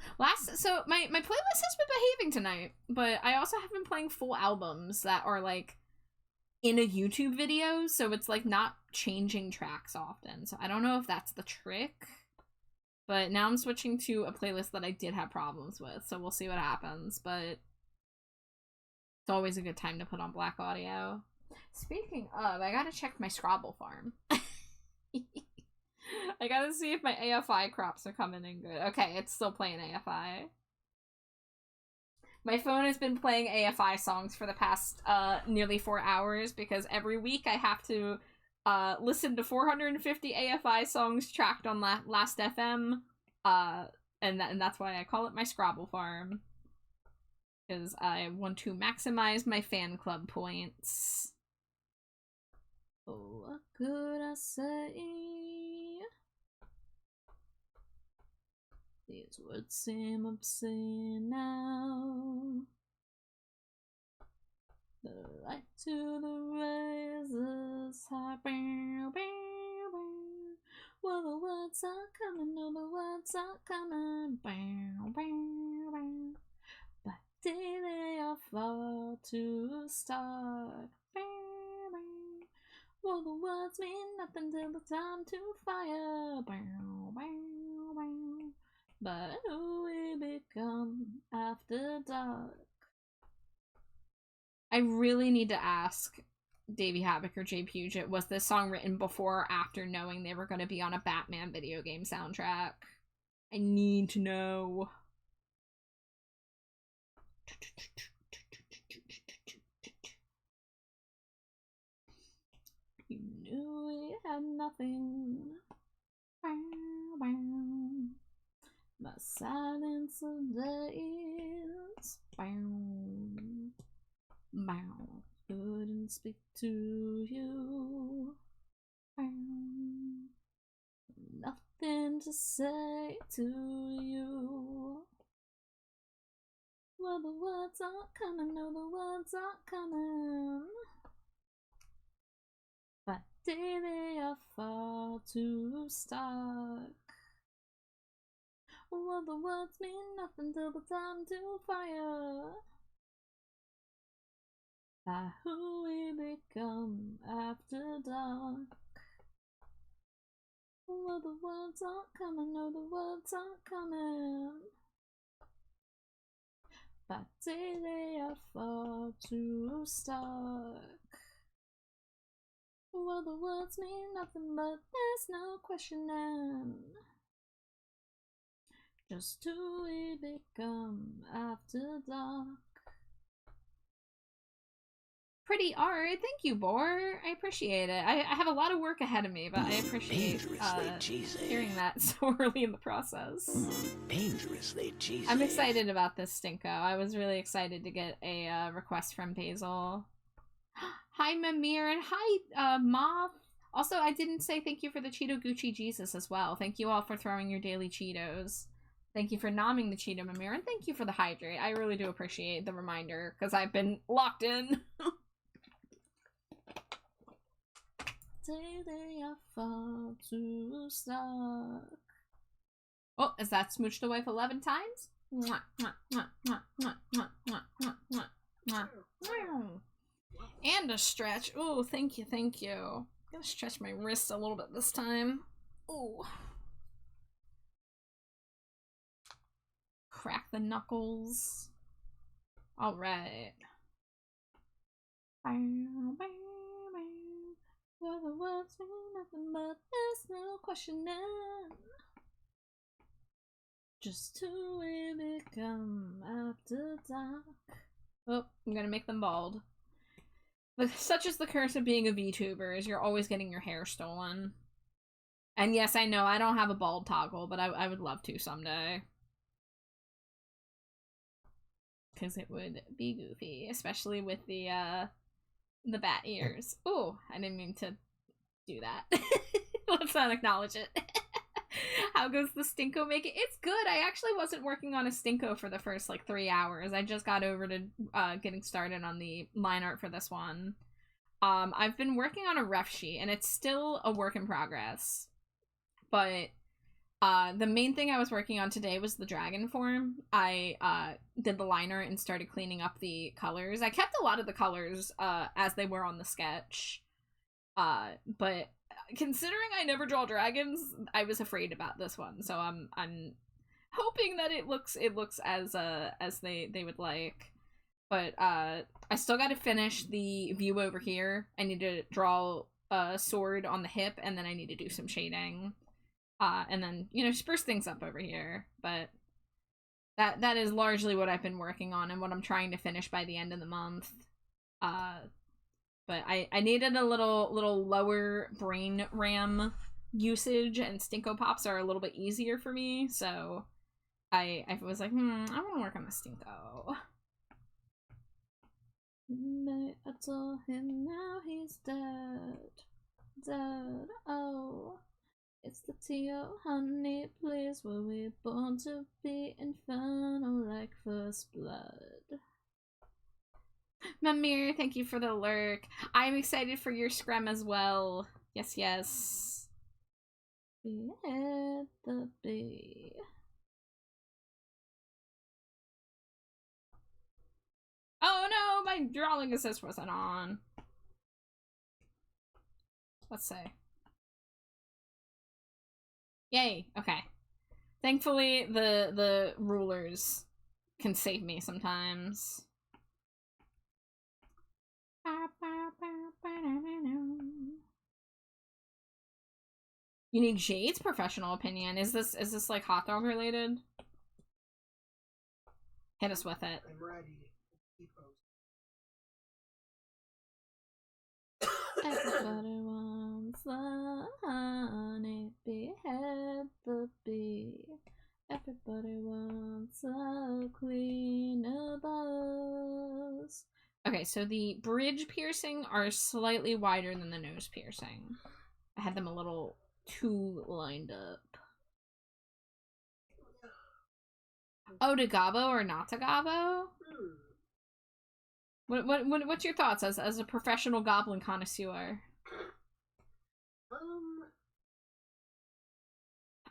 So my playlist has been behaving tonight, but I also have been playing full albums that are, like, in a YouTube video, so it's, like, not changing tracks often. So I don't know if that's the trick, but now I'm switching to a playlist that I did have problems with, so we'll see what happens, but it's always a good time to put on black audio. Speaking of, I gotta check my Scrabble farm. I gotta see if my AFI crops are coming in good. Okay, it's still playing AFI. My phone has been playing AFI songs for the past nearly 4 hours because every week I have to listen to 450 AFI songs tracked on Last FM. And that's why I call it my Scrabble farm. Because I want to maximize my fan club points. Oh, what could I say? These words seem obscene now. The light to the razor's high. Well, the words are coming, no, the words are coming. But they are far to start. Well, the words mean nothing till the time to fire. But who we become after dark. I really need to ask Davey Havoc or Jay Puget, was this song written before or after knowing they were going to be on a Batman video game soundtrack? I need to know. You knew we had nothing. My silence of days. Couldn't speak to you. Nothing to say to you. Well, the words aren't coming, no, the words aren't coming. But they are far too stark. Well, the words mean nothing till the time to fire. By who we become after dark. Well, the words aren't coming, no, the words aren't coming. But they are far too stark. Well, the words mean nothing, but there's no questioning just who we become after dark. Pretty art, thank you, Boar. I appreciate it. I have a lot of work ahead of me, but I appreciate hearing that so early in the process. Dangerously cheesy. I'm excited about this Stinko. I was really excited to get a request from Basil. Hi, Mimir, and hi, Moth. Also, I didn't say thank you for the Cheeto Gucci Jesus as well. Thank you all for throwing your daily Cheetos. Thank you for nomming the Cheetah Mimir, and thank you for the hydrate. I really do appreciate the reminder, because I've been locked in. Say they are far too stuck. Oh, is that smooch the wife 11 times? Mwah, mwah, mwah, mwah, mwah, mwah, mwah, mwah, mwah, mwah. Mwah. And a stretch. Oh, thank you, thank you. I'm gonna stretch my wrist a little bit this time. Ooh. Crack the knuckles. All right. Well, the world's been nothing but there's no questioning just who we become after dark. Oh, I'm gonna make them bald. But such is the curse of being a VTuber, is you're always getting your hair stolen. And yes, I know I don't have a bald toggle, but I would love to someday. Because it would be goofy, especially with the bat ears. Oh, I didn't mean to do that. Let's not acknowledge it. How goes the Stinko make it? It's good. I actually wasn't working on a Stinko for the first like 3 hours. I just got over to getting started on the line art for this one. I've been working on a ref sheet and it's still a work in progress. But the main thing I was working on today was the dragon form. I did the liner and started cleaning up the colors. I kept a lot of the colors as they were on the sketch. But considering I never draw dragons, I was afraid about this one. So I'm hoping that it looks as they would like. But I still got to finish the view over here. I need to draw a sword on the hip, and then I need to do some shading. And then, you know, spruce things up over here. But that is largely what I've been working on and what I'm trying to finish by the end of the month. But I needed a little lower brain RAM usage, and Stinko Pops are a little bit easier for me, so I was like, I want to work on the Stinko. I told him now he's dead. Dead, oh. It's the T.O. honey, please, were we born to be infernal like first blood? Mamir, thank you for the lurk. I'm excited for your scrim as well. Yes, yes. Behead the bee. Oh no, my drawing assist wasn't on. Let's see. Yay, okay. Thankfully, the rulers can save me sometimes. You need Jade's professional opinion. Is this like hot dog related? Hit us with it. I'm ready. Everybody wants the honey, behead the bee. Everybody wants a cleaner buzz. Okay, so the bridge piercing are slightly wider than the nose piercing. I had them a little too lined up. Oh, to Gabo or not to Gabo? What's your thoughts as a professional goblin connoisseur?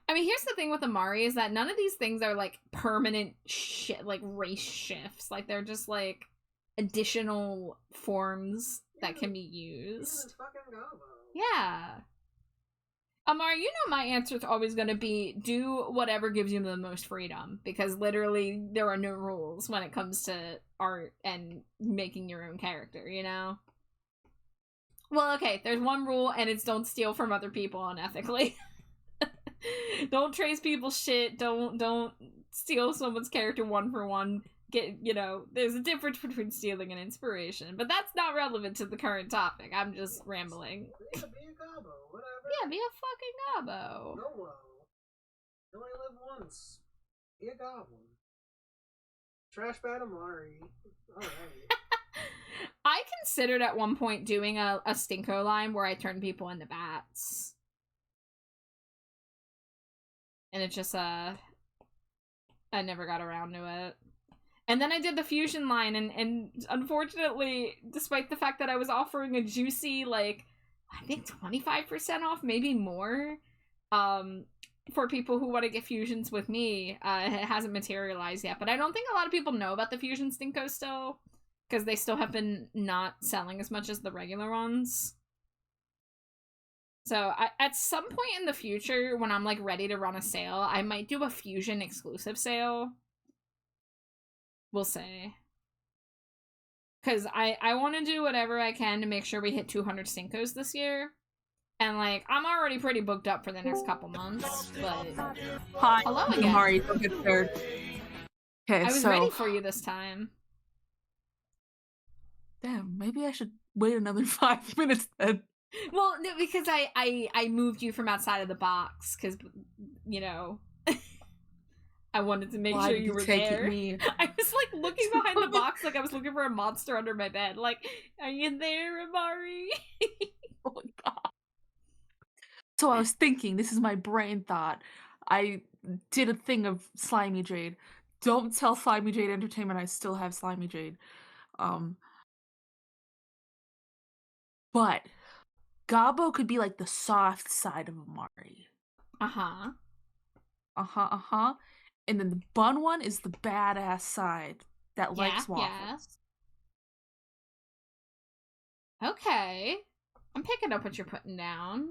I mean, here's the thing with Amari is that none of these things are like permanent shit, like race shifts. Like they're just like additional forms that can be used. Yeah. Amari, you know my answer is always going to be do whatever gives you the most freedom, because literally there are no rules when it comes to art and making your own character, you know? Well, okay, there's one rule, and it's don't steal from other people unethically. Don't trace people's shit, don't steal someone's character one for one. There's a difference between stealing and inspiration, but that's not relevant to the current topic. I'm just rambling. Yeah, be a gobbo, whatever. Yeah, be a fucking gobbo. YOLO. You only live once. Be a goblin. Trash bad Amari. Alright. I considered at one point doing a Stinko line where I turn people into bats. And it just, I never got around to it. And then I did the fusion line, and unfortunately, despite the fact that I was offering a juicy, like, I think 25% off, maybe more, for people who want to get fusions with me, it hasn't materialized yet. But I don't think a lot of people know about the fusion Stinko still, because they still have been not selling as much as the regular ones. So at some point in the future, when I'm like ready to run a sale, I might do a fusion exclusive sale. We'll see. Because I want to do whatever I can to make sure we hit 200 Stinkos this year. And, like, I'm already pretty booked up for the next couple months, but... Hi, hello again. Mari, don't get scared. Okay, I was ready for you this time. Damn, maybe I should wait another 5 minutes then. Well, no, because I moved you from outside of the box, because, you know... I wanted to make sure you were there. I was like looking behind the box like I was looking for a monster under my bed. Like, are you there, Amari? Oh my god. So I was thinking, this is my brain thought. I did a thing of Slimy Jade. Don't tell Slimy Jade Entertainment I still have Slimy Jade. But Gabo could be like the soft side of Amari. Uh-huh. Uh-huh. And then the bun one is the badass side that likes waffles. Yeah. Okay. I'm picking up what you're putting down.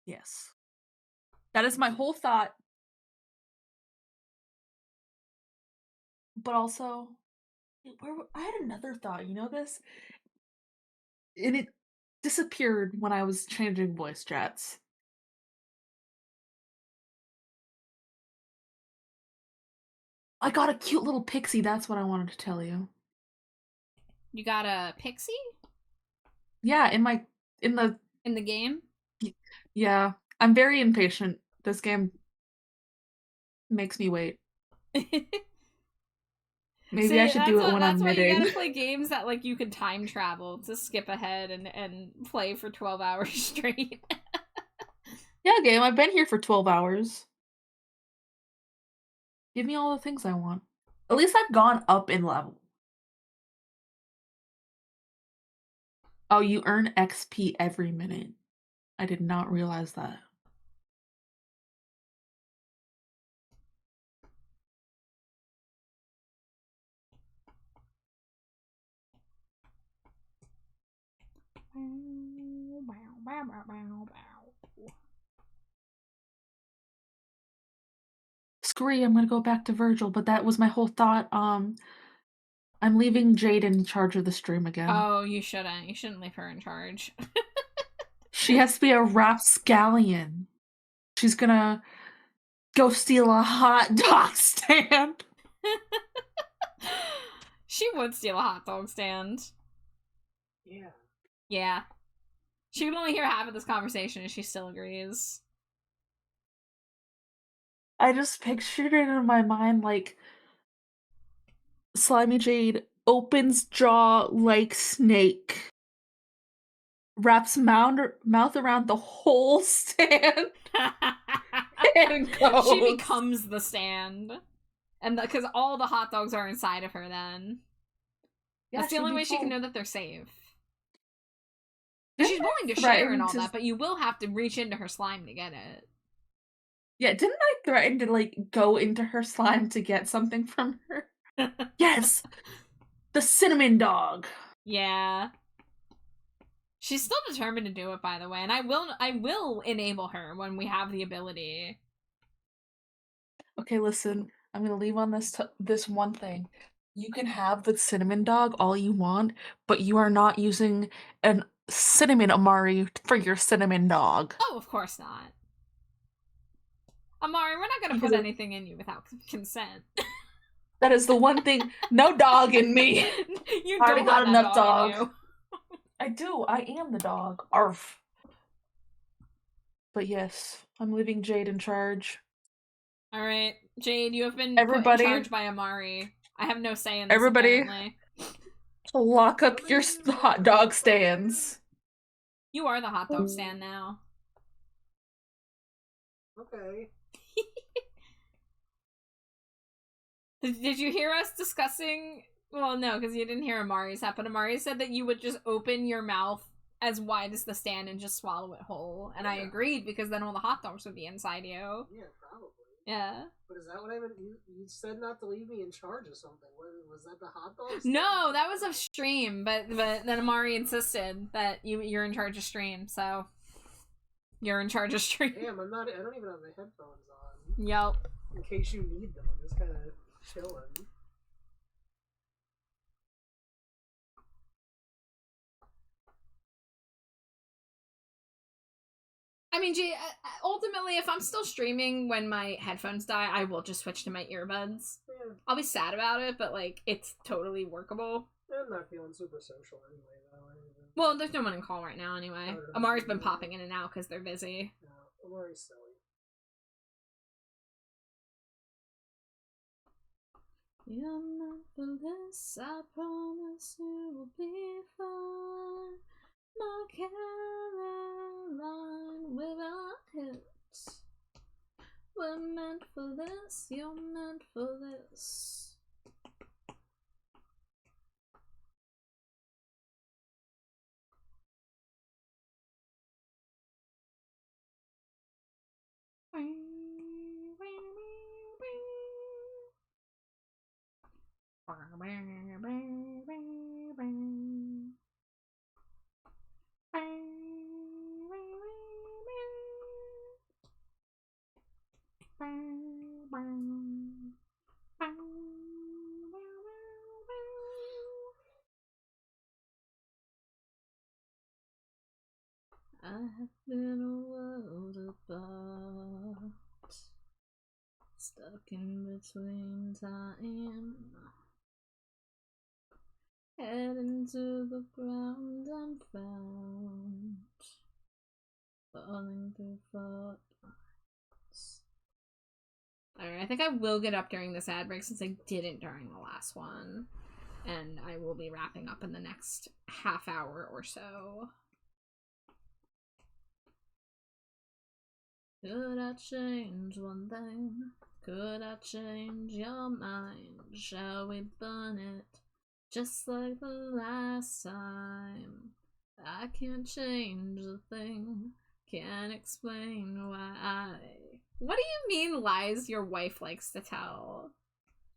Yes. That is my whole thought. But also, I had another thought, you know this? And it disappeared when I was changing voice chats. I got a cute little pixie, that's what I wanted to tell you. You got a pixie? Yeah, in the game? Yeah. I'm very impatient. This game makes me wait. Maybe I should do it when I'm knitting. That's why you gotta play games that, like, you can time travel to skip ahead and play for 12 hours straight. Yeah, game, I've been here for 12 hours. Give me all the things I want. At least I've gone up in level. Oh, you earn XP every minute. I did not realize that. Scree, I'm gonna go back to Virgil, but that was my whole thought. I'm leaving Jade in charge of the stream again. Oh, you shouldn't. You shouldn't leave her in charge. She has to be a rapscallion. She's gonna go steal a hot dog stand. She would steal a hot dog stand. Yeah. Yeah. She would only hear half of this conversation and she still agrees. I just pictured it in my mind like Slimy Jade opens jaw like snake, wraps mouth around the whole stand, and goes. She becomes the stand. And because all the hot dogs are inside of her then. Yeah, that's the only way she can know that they're safe. She's willing to share and all that, but you will have to reach into her slime to get it. Yeah, didn't I threaten to, like, go into her slime to get something from her? Yes! The cinnamon dog! Yeah. She's still determined to do it, by the way, and I will enable her when we have the ability. Okay, listen, I'm gonna leave on this one thing. You can have the cinnamon dog all you want, but you are not using an cinnamon Amari for your cinnamon dog. Oh, of course not. Amari, we're not gonna put anything in you without consent. That is the one thing. No dog in me. You I already got enough dog. I do. I am the dog. Arf. But yes, I'm leaving Jade in charge. Alright, Jade, you have been put in charge by Amari. I have no say in this, apparently. Lock up your hot dog stands. You are the hot dog stand now. Okay. Did you hear us discussing? Well, no, because you didn't hear Amari's happen. Amari said that you would just open your mouth as wide as the stand and just swallow it whole. And I agreed, because then all the hot dogs would be inside you. Yeah, probably. Yeah. But is that what I meant? You said not to leave me in charge of something. What, was that the hot dogs? No, that was off stream, but then Amari insisted that you're in charge of stream, so you're in charge of stream. Damn, I'm not. I don't even have the headphones on. Yep. In case you need them, I'm just kind of chilling. I mean, gee, ultimately, if I'm still streaming when my headphones die, I will just switch to my earbuds. Yeah. I'll be sad about it, but, like, it's totally workable. I'm not feeling super social anyway, though. Well, there's no one in call right now anyway. Amari's been popping in and out because they're busy. No, Amari's silly. You're meant for this, I promise you will be fine. My Caroline with a hit. We're meant for this, you're meant for this. I have been a world apart, stuck in between time, heading to the ground I'm found, falling through thoughts. Alright, I think I will get up during this ad break since I didn't during the last one, and I will be wrapping up in the next half hour or so. Could I change one thing? Could I change your mind? Shall we burn it just like the last time? I can't change a thing. Can't explain why I... What do you mean lies your wife likes to tell?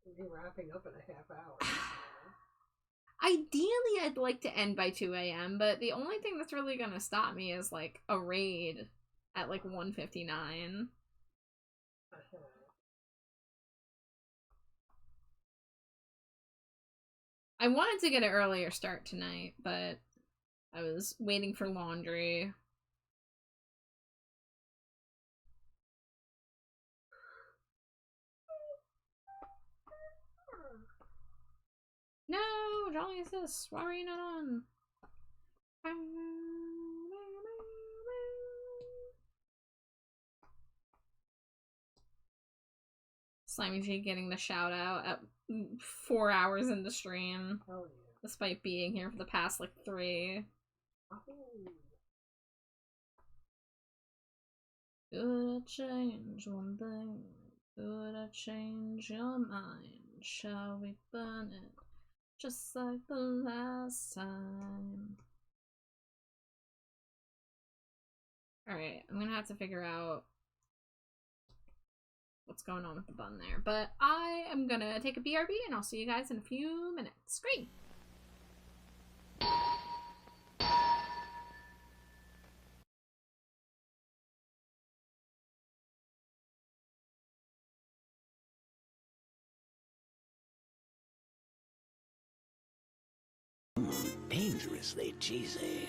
We'll be wrapping up in a half hour. Ideally, I'd like to end by 2 a.m., but the only thing that's really gonna stop me is, like, a raid at, like, 1:59. I wanted to get an earlier start tonight, but I was waiting for laundry. No, Jolly Sis, why are you not on? Slimy G getting the shout out at 4 hours in the stream. Oh yeah. Despite being here for the past, like, 3. Oh. Could I change one thing? Could I change your mind? Shall we burn it just like the last time? Alright, I'm gonna have to figure out what's going on with the bun there. But I am gonna take a BRB and I'll see you guys in a few minutes. Great! Dangerously cheesy.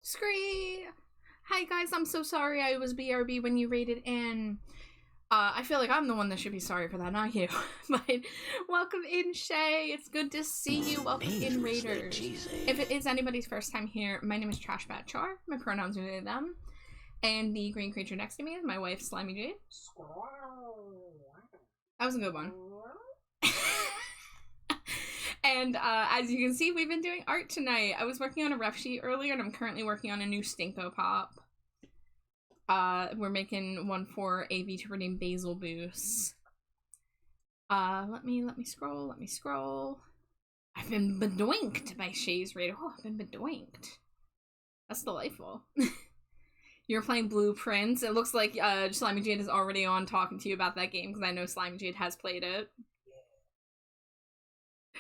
Scree! Hi guys, I'm so sorry I was BRB when you raided in. I feel like I'm the one that should be sorry for that, not you. But welcome in, Shay. It's good to see you. Welcome in, Raiders. If it is anybody's first time here, my name is Trashbat Char. My pronouns are they, them. And the green creature next to me is my wife, Slimy Jade. That was a good one. And as you can see, we've been doing art tonight. I was working on a ref sheet earlier, and I'm currently working on a new Stinko pop. We're making one for a VTuber named Basil Boos. Let me scroll. I've been bedoinked by Shay's raid. Oh, I've been bedoinked. That's delightful. You're playing Blueprints. It looks like Slimy Jade is already on talking to you about that game, because I know Slimy Jade has played it.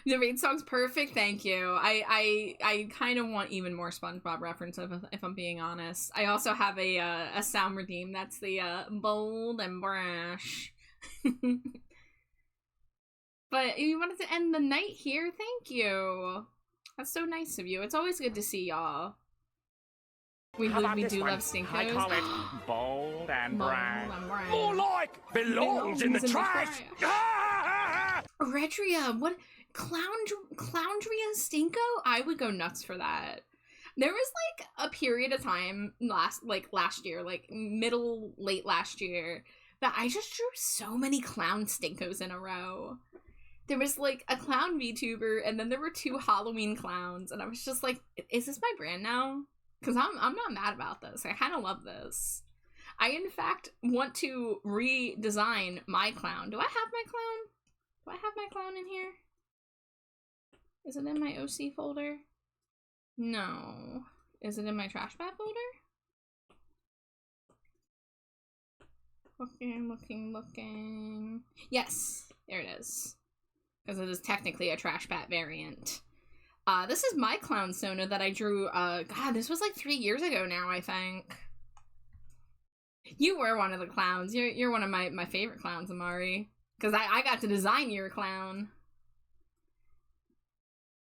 The raid song's perfect, thank you. I kind of want even more SpongeBob reference if I'm being honest. I also have a sound redeem. That's the bold and brash. But you wanted to end the night here, thank you. That's so nice of you. It's always good to see y'all. We do love Stinkos. I call it bold and brash. More like belongs in the trash. Retria, what? Cloundria Stinko? I would go nuts for that. There was like a period of time last year, like late last year, that I just drew so many clown Stinkos in a row. There was like a clown VTuber, and then there were 2 Halloween clowns, and I was just like, is this my brand now? Because I'm not mad about this. I kind of love this. I, in fact, want to redesign my clown. Do I have my clown? Do I have my clown in here? Is it in my OC folder? No. Is it in my trash bag folder? Looking. Yes, there it is. Because it is technically a trash bat variant. This is my clown Sona that I drew, God, this was like 3 years ago now, I think. You were one of the clowns. You're one of my favorite clowns, Amari. Because I got to design your clown.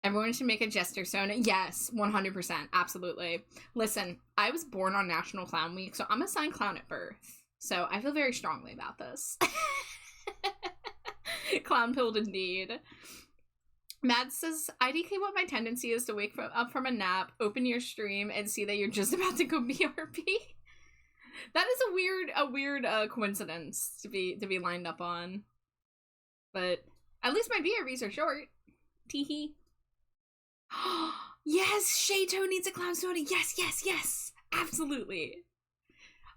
Everyone should make a Jester Sona. Yes, 100%. Absolutely. Listen, I was born on National Clown Week, so I'm assigned clown at birth. So I feel very strongly about this. Clown pilled indeed. Mad says, IDK what my tendency is to wake up from a nap, open your stream, and see that you're just about to go BRB. That is a weird coincidence to be lined up on. But at least my BRBs are short. Teehee. Yes, Shato needs a clown soda. Yes. Absolutely.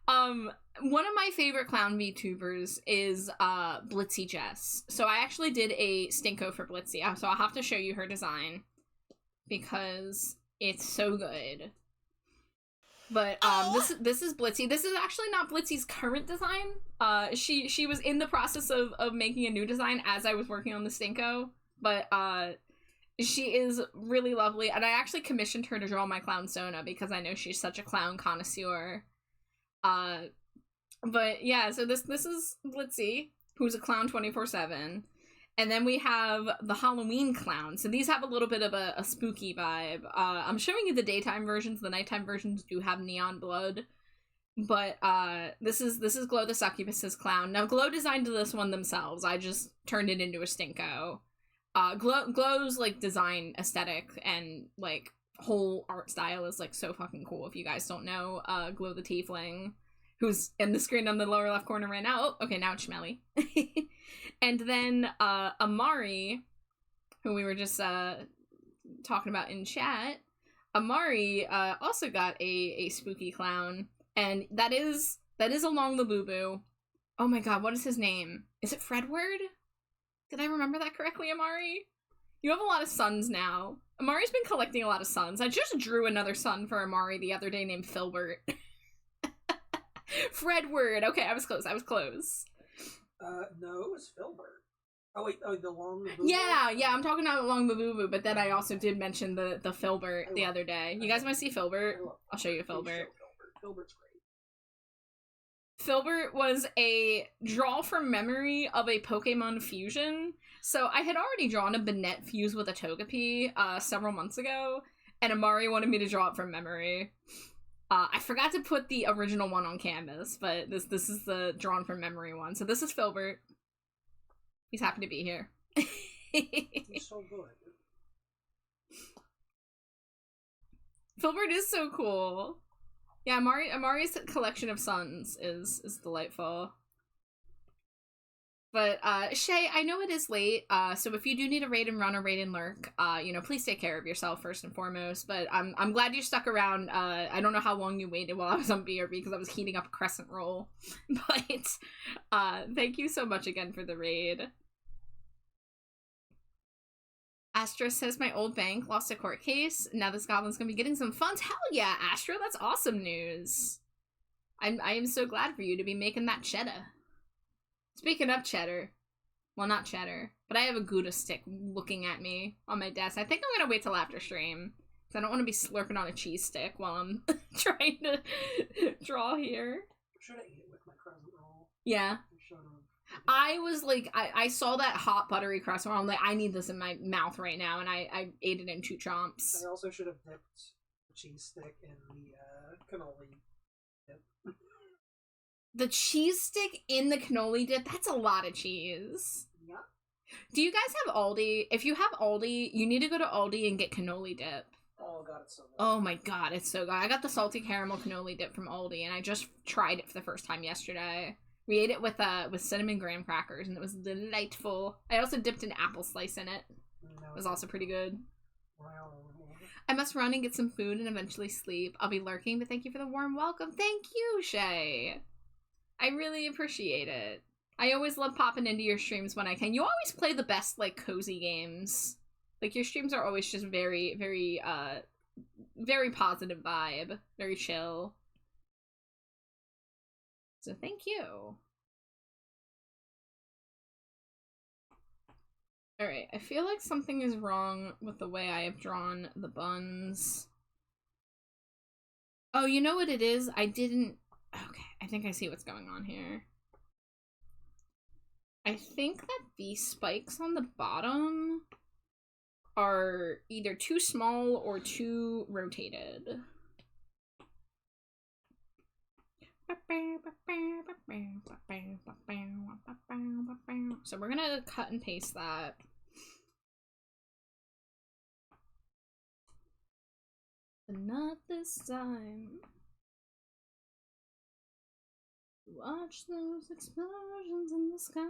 One of my favorite clown VTubers is Blitzy Jess. So I actually did a Stinko for Blitzy. So I'll have to show you her design because it's so good. But this is Blitzy. This is actually not Blitzy's current design. She was in the process of making a new design as I was working on the Stinko. But she is really lovely, and I actually commissioned her to draw my clown Sona because I know she's such a clown connoisseur. But yeah, so this is Blitzy, who's a clown 24/7. And then we have the Halloween clown. So these have a little bit of a spooky vibe. I'm showing you the daytime versions. The nighttime versions do have neon blood. But this is Glow the Succubus's clown. Now Glow designed this one themselves. I just turned it into a Stinko. Glow's like design aesthetic and like whole art style is like so fucking cool. If you guys don't know, Glow the Tiefling, who's in the screen on the lower left corner right now. Oh, okay, now it's Schmelly. And then Amari, who we were just talking about in chat. Amari also got a spooky clown, and that is Along the Boo Boo. Oh my god, what is his name? Is it Fredward? Did I remember that correctly, Amari? You have a lot of sons now. Amari's been collecting a lot of sons. I just drew another son for Amari the other day named Filbert. Fredward. Okay, I was close. No, it was Filbert. Oh wait, the Long Boo Boo? Yeah, I'm talking about Long Boo Boo, but then I also did mention the Filbert the other day. You guys want to see Filbert? I'll show you Filbert. Filbert's great. Filbert was a draw from memory of a Pokemon fusion. So I had already drawn a Banette fused with a Togepi several months ago, And Amari wanted me to draw it from memory. I forgot to put the original one on canvas, but this is the drawn from memory one. So this is Filbert. He's happy to be here. He's so good. Filbert is so cool. Yeah, Amari's collection of suns is delightful. But, Shay, I know it is late, so if you do need a raid and run or raid and lurk, you know, please take care of yourself first and foremost, but I'm glad you stuck around. I don't know how long you waited while I was on BRB because I was heating up a crescent roll, but, thank you so much again for the raid. Astra says my old bank lost a court case. Now this goblin's gonna be getting some funds. Hell yeah, Astra, that's awesome news. I am so glad for you to be making that cheddar. Speaking of cheddar, well, not cheddar, but I have a Gouda stick looking at me on my desk. I think I'm gonna wait till after stream, because I don't want to be slurping on a cheese stick while I'm trying to draw here. Should I eat it with my crescent roll? Yeah. I was like, I saw that hot buttery crescent roll. I'm like, I need this in my mouth right now, and I ate it in 2 chomps. I also should have dipped the cheese stick in the cannoli dip. The cheese stick in the cannoli dip, that's a lot of cheese. Yeah. Do you guys have Aldi? If you have Aldi, you need to go to Aldi and get cannoli dip. Oh god, it's so good. Oh my god, it's so good. I got the salty caramel cannoli dip from Aldi, and I just tried it for the first time yesterday. We ate it with cinnamon graham crackers, and it was delightful. I also dipped an apple slice in it. It was also pretty good. Wow. I must run and get some food and eventually sleep. I'll be lurking, but thank you for the warm welcome. Thank you, Shay. I really appreciate it. I always love popping into your streams when I can. You always play the best, like, cozy games. Like, your streams are always just very, very, very positive vibe. Very chill. So thank you. Alright, I feel like something is wrong with the way I have drawn the buns. Oh, you know what it is? I didn't... Okay, I think I see what's going on here. I think that these spikes on the bottom are either too small or too rotated. So we're gonna cut and paste that. But not this time. Watch those explosions in the sky.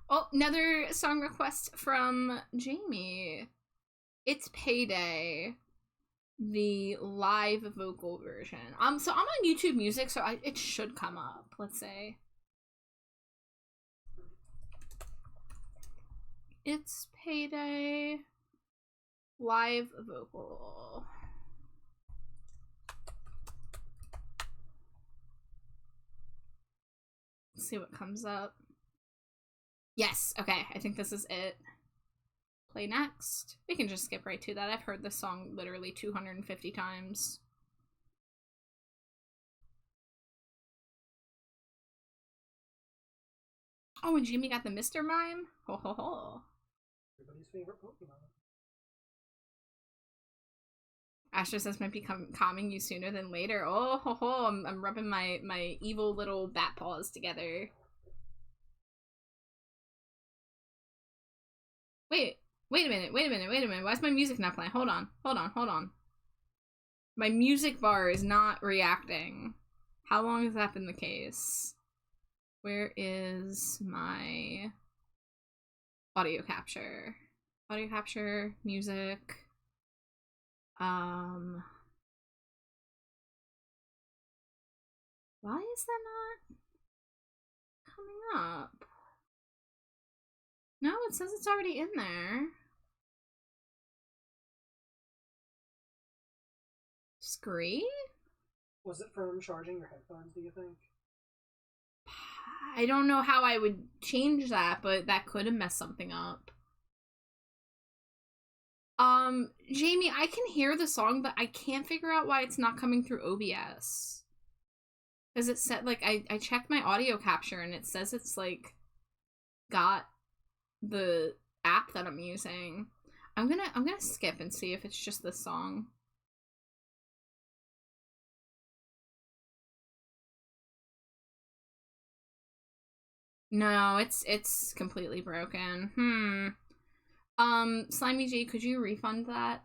Oh, another song request from Jamie. It's Payday. The live vocal version. So I'm on YouTube Music, so it should come up, let's say. It's Payday. Live vocal. Let's see what comes up. Yes, okay, I think this is it. Play next. We can just skip right to that. I've heard this song literally 250 times. Oh, and Jimmy got the Mr. Mime? Ho ho ho. Everybody's favorite Pokemon. Astra says might be calming you sooner than later. Oh ho ho, I'm rubbing my evil little bat paws together. Wait a minute. Why is my music not playing? Hold on. My music bar is not reacting. How long has that been the case? Where is my audio capture? Audio capture, music. Why is that not coming up? No, it says it's already in there. Scree? Was it from charging your headphones, do you think? I don't know how I would change that, but that could have messed something up. Jamie, I can hear the song, but I can't figure out why it's not coming through OBS. Because it said, like, I checked my audio capture and it says it's, like, got the app that I'm using. I'm gonna skip and see if it's just this song. No, it's completely broken. Slimy G, could you refund that?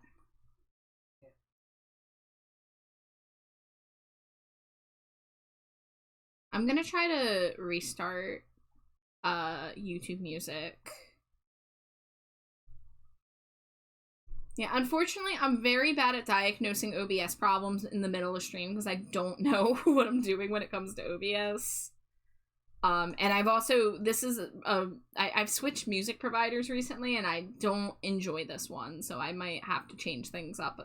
I'm gonna try to restart YouTube Music. Yeah, unfortunately, I'm very bad at diagnosing OBS problems in the middle of stream because I don't know what I'm doing when it comes to OBS. And I've also, I've switched music providers recently and I don't enjoy this one, so I might have to change things up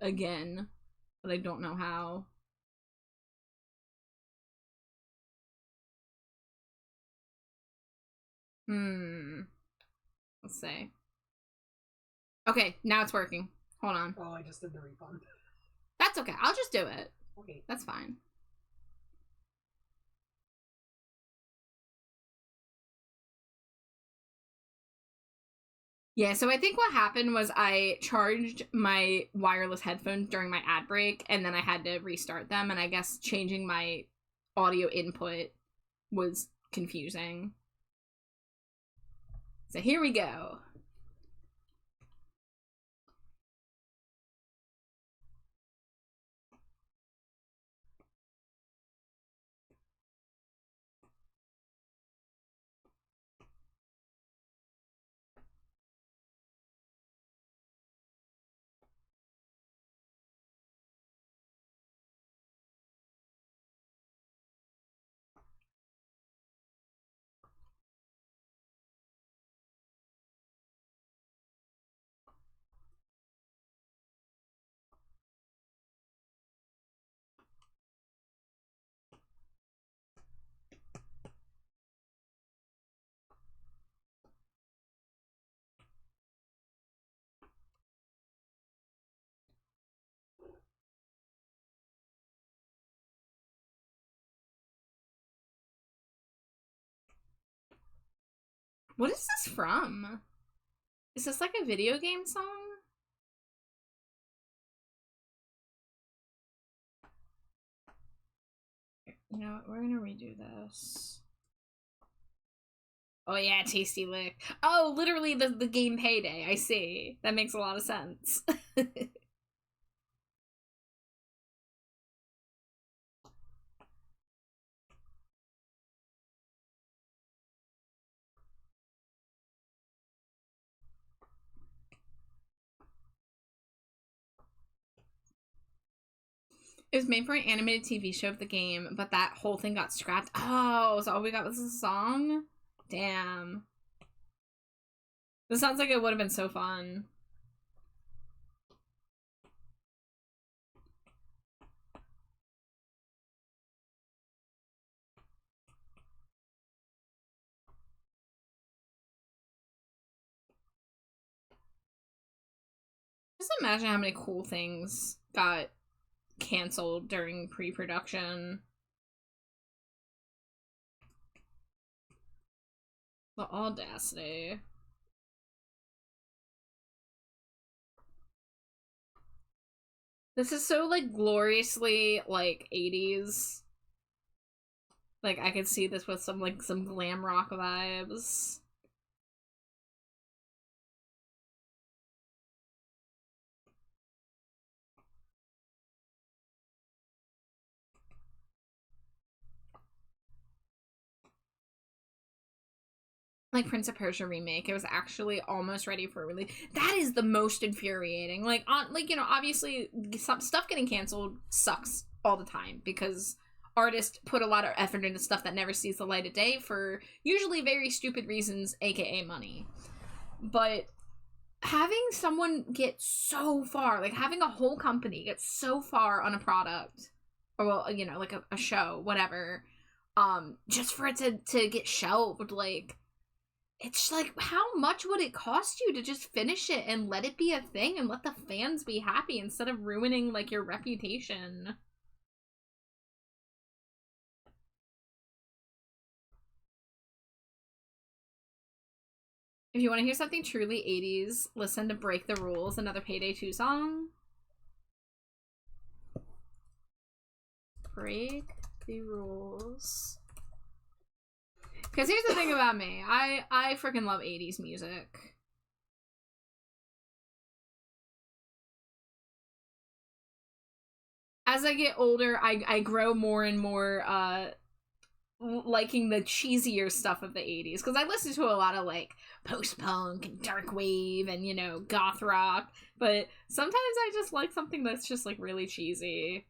again, but I don't know how. Let's see. Okay, now it's working. Hold on. Oh, I just did the refund. That's okay. I'll just do it. Okay. That's fine. Yeah, so I think what happened was I charged my wireless headphones during my ad break, and then I had to restart them, and I guess changing my audio input was confusing. So here we go. What is this from? Is this like a video game song? You know what? We're gonna redo this. Oh yeah, Tasty Lick. Oh, literally the game Payday. I see. That makes a lot of sense. It was made for an animated TV show of the game, but that whole thing got scrapped. Oh, so all we got was a song? Damn. This sounds like it would have been so fun. Just imagine how many cool things got canceled during pre-production. The audacity. This is so, like, gloriously, like, 80s. Like, I could see this with some, like, some glam rock vibes. Like Prince of Persia remake, it was actually almost ready for release. That is the most infuriating. Like, you know, obviously some stuff getting canceled sucks all the time because artists put a lot of effort into stuff that never sees the light of day for usually very stupid reasons, aka money. But having someone get so far, like having a whole company get so far on a product, or well, you know, like a show, whatever, just for it to get shelved, like, it's like, how much would it cost you to just finish it and let it be a thing and let the fans be happy instead of ruining, like, your reputation? If you want to hear something truly 80s, listen to Break the Rules, another Payday 2 song. Break the Rules. Because here's the thing about me. I freaking love 80s music. As I get older, I grow more and more liking the cheesier stuff of the 80s. Because I listen to a lot of, like, post-punk and dark wave and, you know, goth rock. But sometimes I just like something that's just, like, really cheesy.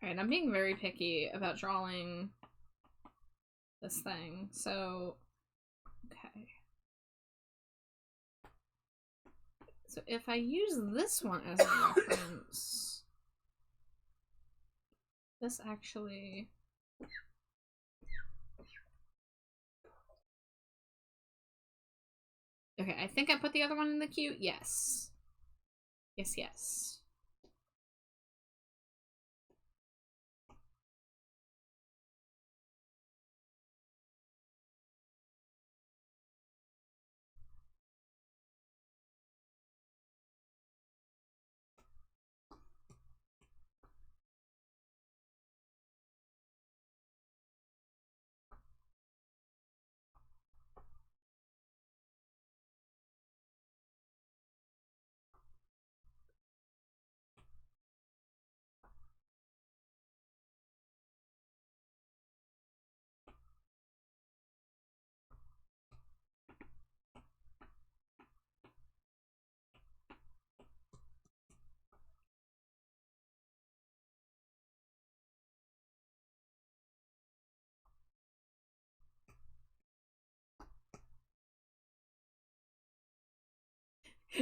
Alright, I'm being very picky about drawing this thing, so... Okay. So if I use this one as a reference... This actually... Okay, I think I put the other one in the queue. Yes. Yes, yes.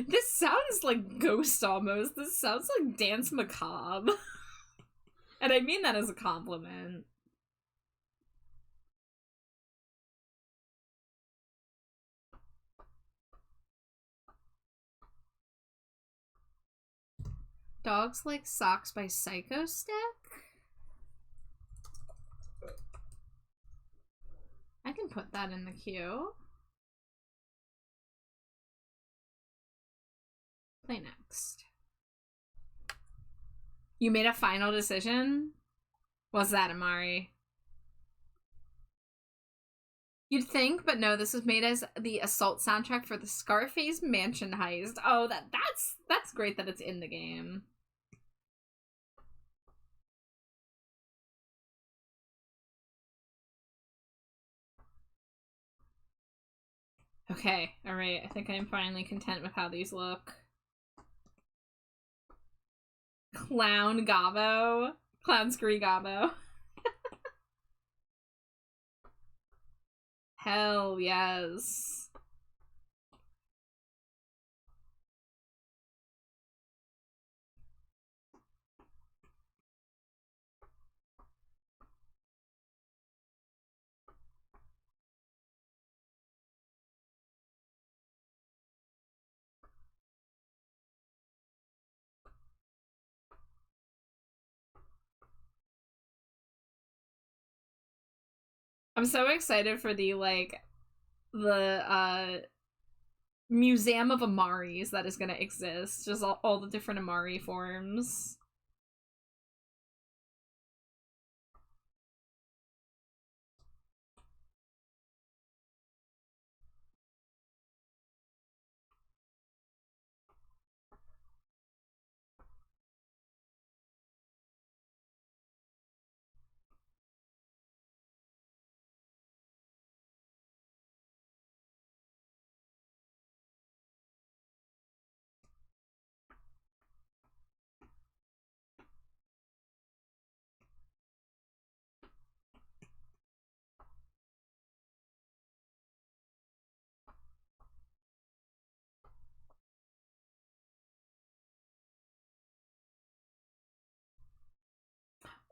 This sounds like Ghost almost. This sounds like Dance Macabre. And I mean that as a compliment. Dogs Like Socks by Psycho Stick? I can put that in the queue. Play next. You made a final decision? What's that, Amari? You'd think, but no, this was made as the assault soundtrack for the Scarface Mansion heist. Oh, that's great that it's in the game. Okay, alright, I think I'm finally content with how these look. Clown Gabo. Clown Scree Gabo. Hell yes. I'm so excited for the, like, the, museum of Amaris that is gonna exist. Just all the different Amari forms.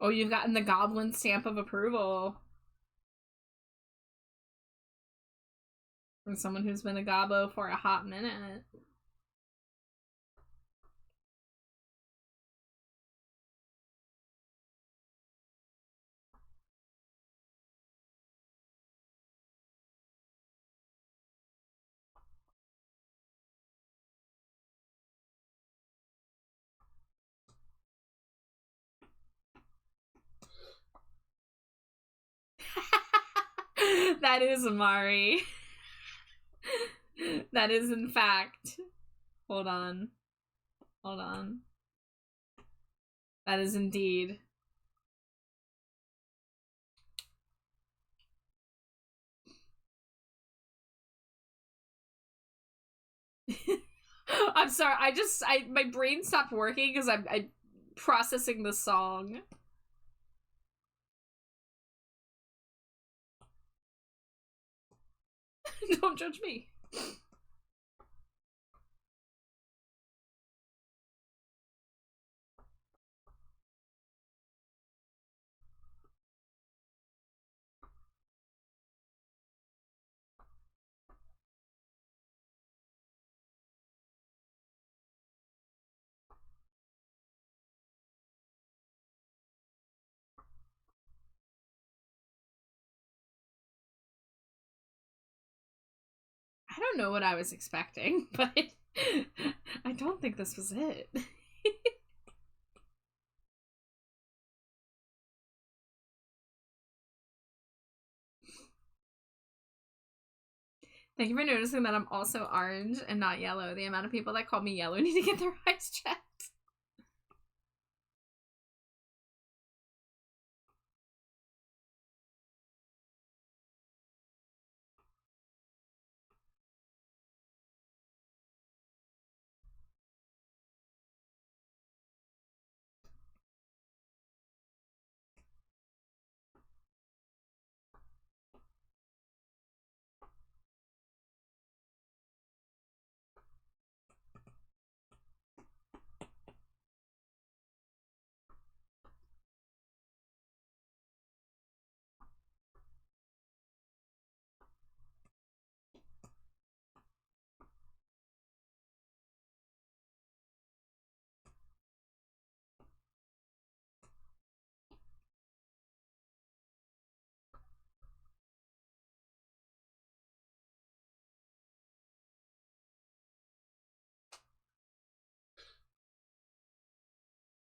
Oh, you've gotten the goblin stamp of approval. From someone who's been a gobbo for a hot minute. That is Amari. That is in fact. Hold on. Hold on. That is indeed. I'm sorry, my brain stopped working because I'm processing the song. Don't judge me. I don't know what I was expecting, but I don't think this was it. Thank you for noticing that I'm also orange and not yellow. The amount of people that call me yellow need to get their eyes checked.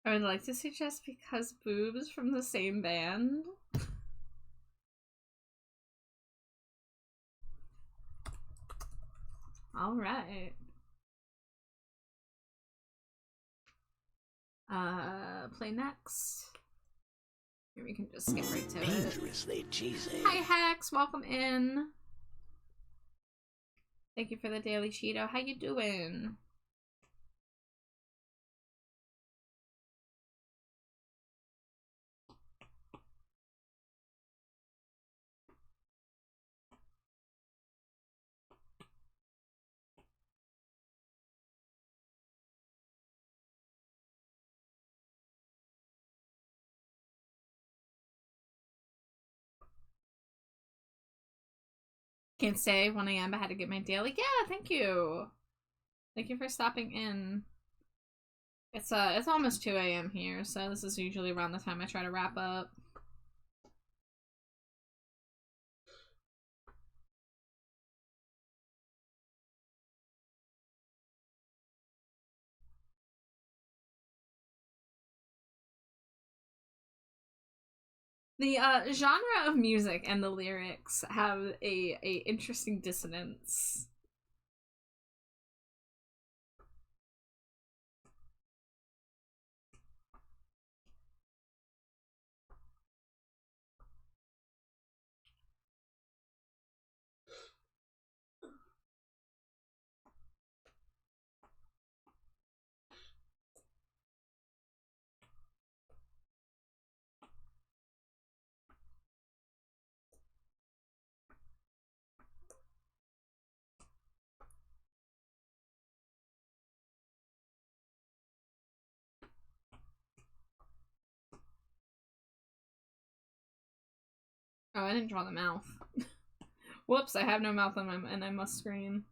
I would like to suggest Because Boobs from the same band. Alright. Play next. Here we can just skip right to it. Dangerously cheesy. Hi Hex, welcome in. Thank you for the daily Cheeto. How you doing? Can't stay 1 a.m. I had to get my daily. Yeah, thank you. Thank you for stopping in. It's almost 2 a.m. here, so this is usually around the time I try to wrap up. The genre of music and the lyrics have a interesting dissonance. Oh, I didn't draw the mouth. Whoops, I have no mouth on my and I must scream.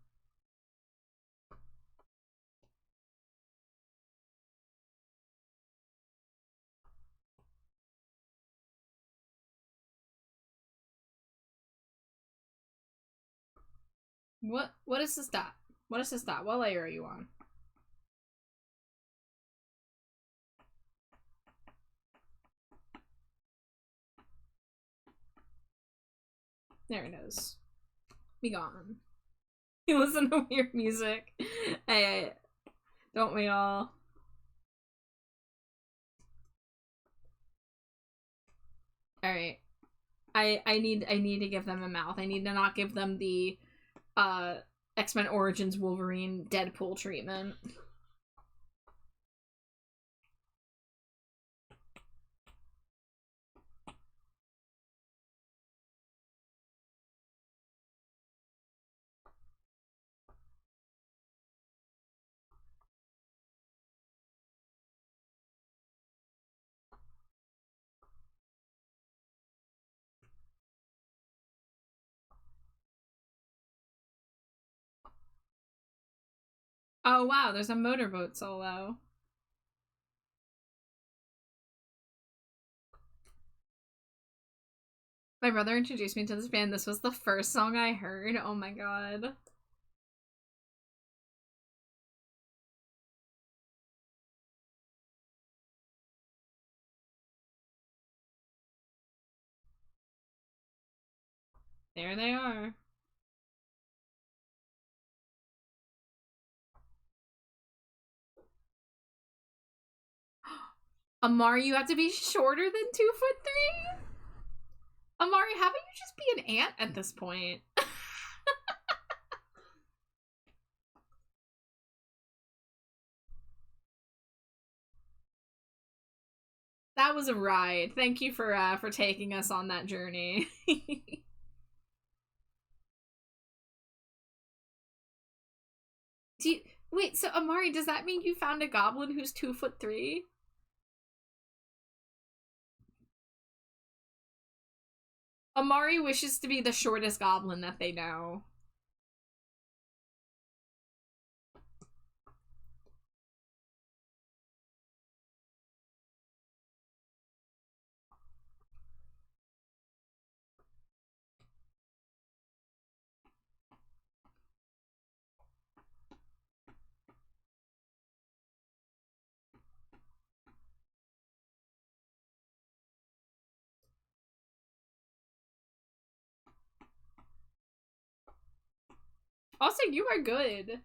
What is this dot? What is this dot? What layer are you on? There it is. Be gone. You listen to weird music. Hey, don't we all? Alright. I need to give them a mouth. I need to not give them the X-Men Origins Wolverine Deadpool treatment. Oh wow, there's a motorboat solo. My brother introduced me to this band. This was the first song I heard. Oh my god. There they are. Amari, you have to be shorter than 2'3"? Amari, how about you just be an ant at this point? That was a ride. Thank you for taking us on that journey. Wait, so Amari, does that mean you found a goblin who's 2'3"? Amari wishes to be the shortest goblin that they know. Also, you are good.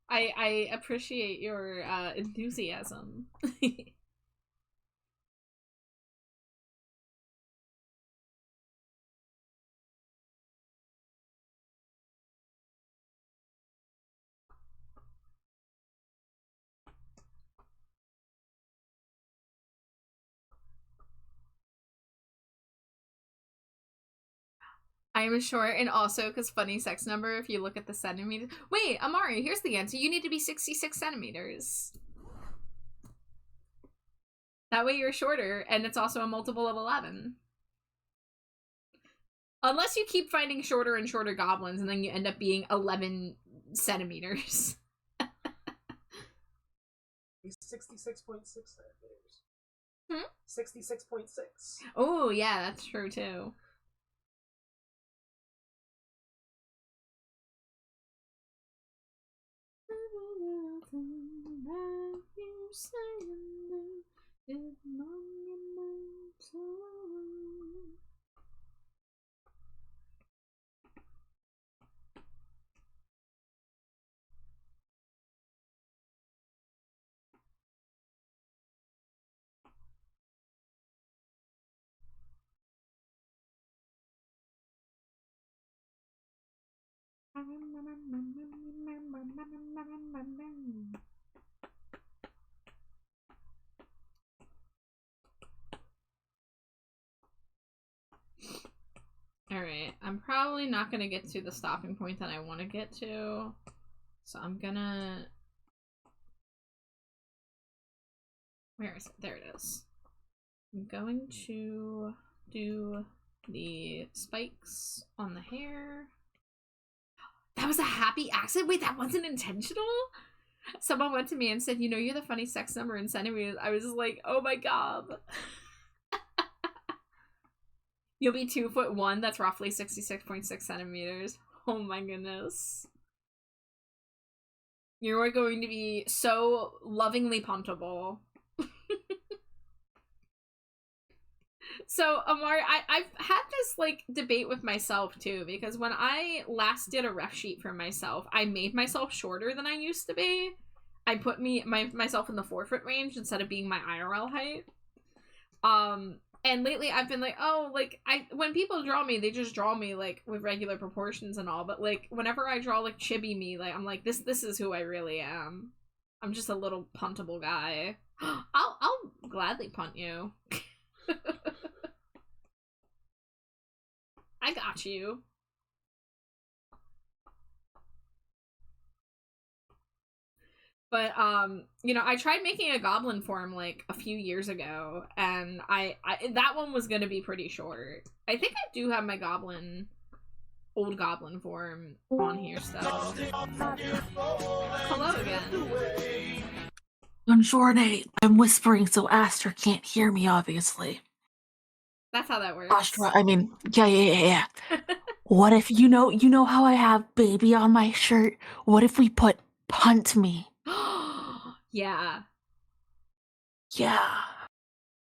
I appreciate your enthusiasm. I am short, and also because funny sex number, if you look at the centimeters. Wait, Amari, here's the answer. You need to be 66 centimeters. That way you're shorter, and it's also a multiple of 11. Unless you keep finding shorter and shorter goblins, and then you end up being 11 centimeters. 66.6 centimeters. 66.6. Oh, yeah, that's true, too. Alright, I'm probably not gonna get to the stopping point that I want to get to. So I'm gonna... Where is it? There it is. I'm going to do the spikes on the hair. That was a happy accident? Wait, that wasn't intentional? Someone went to me and said, you know, you're the funny sex number in centimeters. I was like, oh my god. You'll be 2'1", that's roughly 66.6 centimeters. Oh my goodness. You are going to be so lovingly puntable. So, Amari, I've had this, like, debate with myself, too, because when I last did a ref sheet for myself, I made myself shorter than I used to be. I put myself in the 4-foot range instead of being my IRL height. And lately I've been like, oh, like, when people draw me, they just draw me, like, with regular proportions and all, but, like, whenever I draw, like, chibi me, like, I'm like, this is who I really am. I'm just a little puntable guy. I'll gladly punt you. I got you. But, you know, I tried making a goblin form, like, a few years ago, and that one was gonna be pretty short. I think I do have my old goblin form on here still. Hello again. Buongiorno. I'm whispering so Astra can't hear me, obviously. That's how that works. Astra, I mean, yeah. What if, you know how I have baby on my shirt? What if we put punt me? Yeah. Yeah.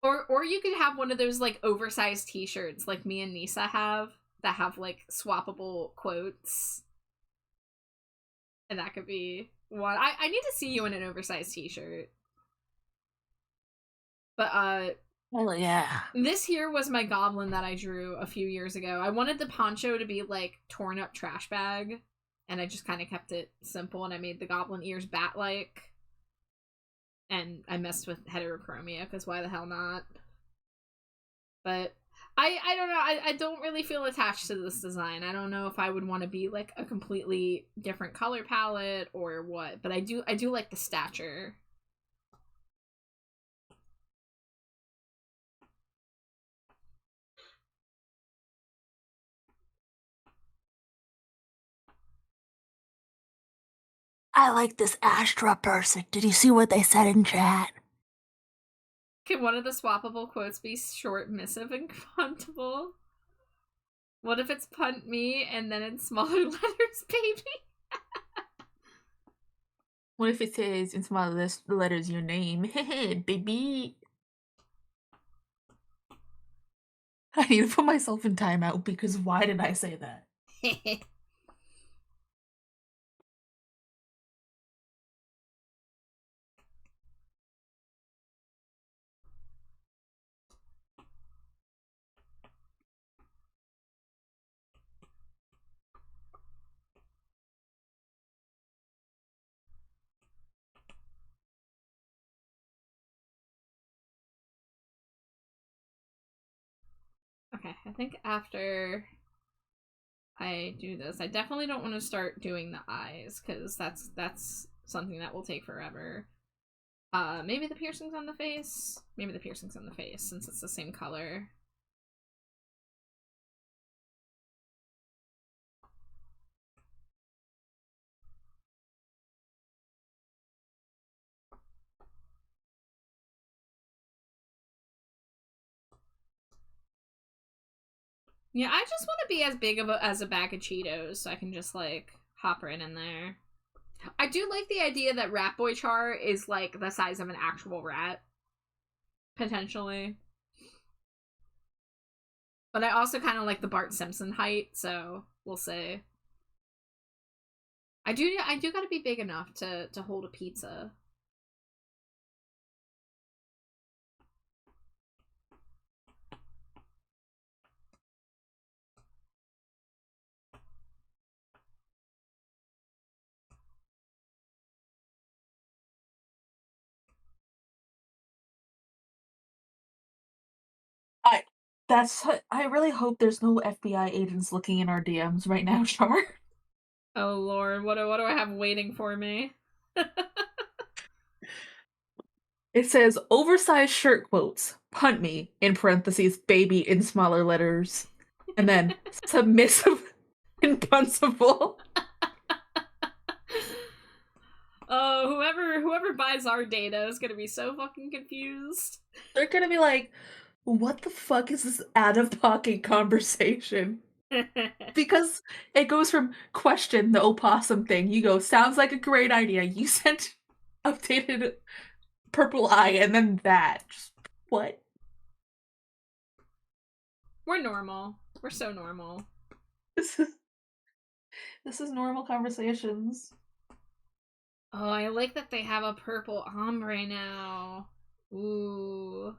Or you could have one of those, like, oversized t-shirts like me and Nisa have that have, like, swappable quotes. And that could be one. I need to see you in an oversized t-shirt. But, oh yeah. This here was my goblin that I drew a few years ago. I wanted the poncho to be, like, torn up trash bag. And I just kind of kept it simple, and I made the goblin ears bat-like. And I messed with heterochromia, because why the hell not? But I don't know. I don't really feel attached to this design. I don't know if I would want to be, like, a completely different color palette or what. But I do like the stature. I like this Astra person. Did you see what they said in chat? Can one of the swappable quotes be short, missive, and puntable? What if it's punt me and then in smaller letters, baby? What if it says in smaller letters your name? Hey, baby. I need to put myself in timeout because why did I say that? Okay, I think after I do this, I definitely don't want to start doing the eyes, because that's something that will take forever. Maybe the piercings on the face? Maybe the piercings on the face, since it's the same color. Yeah, I just want to be as big as a bag of Cheetos, so I can just, like, hop right in there. I do like the idea that Rat Boy Char is, like, the size of an actual rat. Potentially. But I also kind of like the Bart Simpson height, so we'll see. I do gotta be big enough to hold a pizza. I really hope there's no FBI agents looking in our DMs right now, Char. Oh lord, what do I have waiting for me? It says oversized shirt quotes, punt me, in parentheses, baby in smaller letters. And then submissive and punchable. Oh, whoever buys our data is gonna be so fucking confused. They're gonna be like, what the fuck is this out-of-pocket conversation? Because it goes from question the opossum thing. You go, sounds like a great idea. You sent updated purple eye, and then that. Just what? We're normal. We're so normal. This is normal conversations. Oh, I like that they have a purple ombre now. Ooh.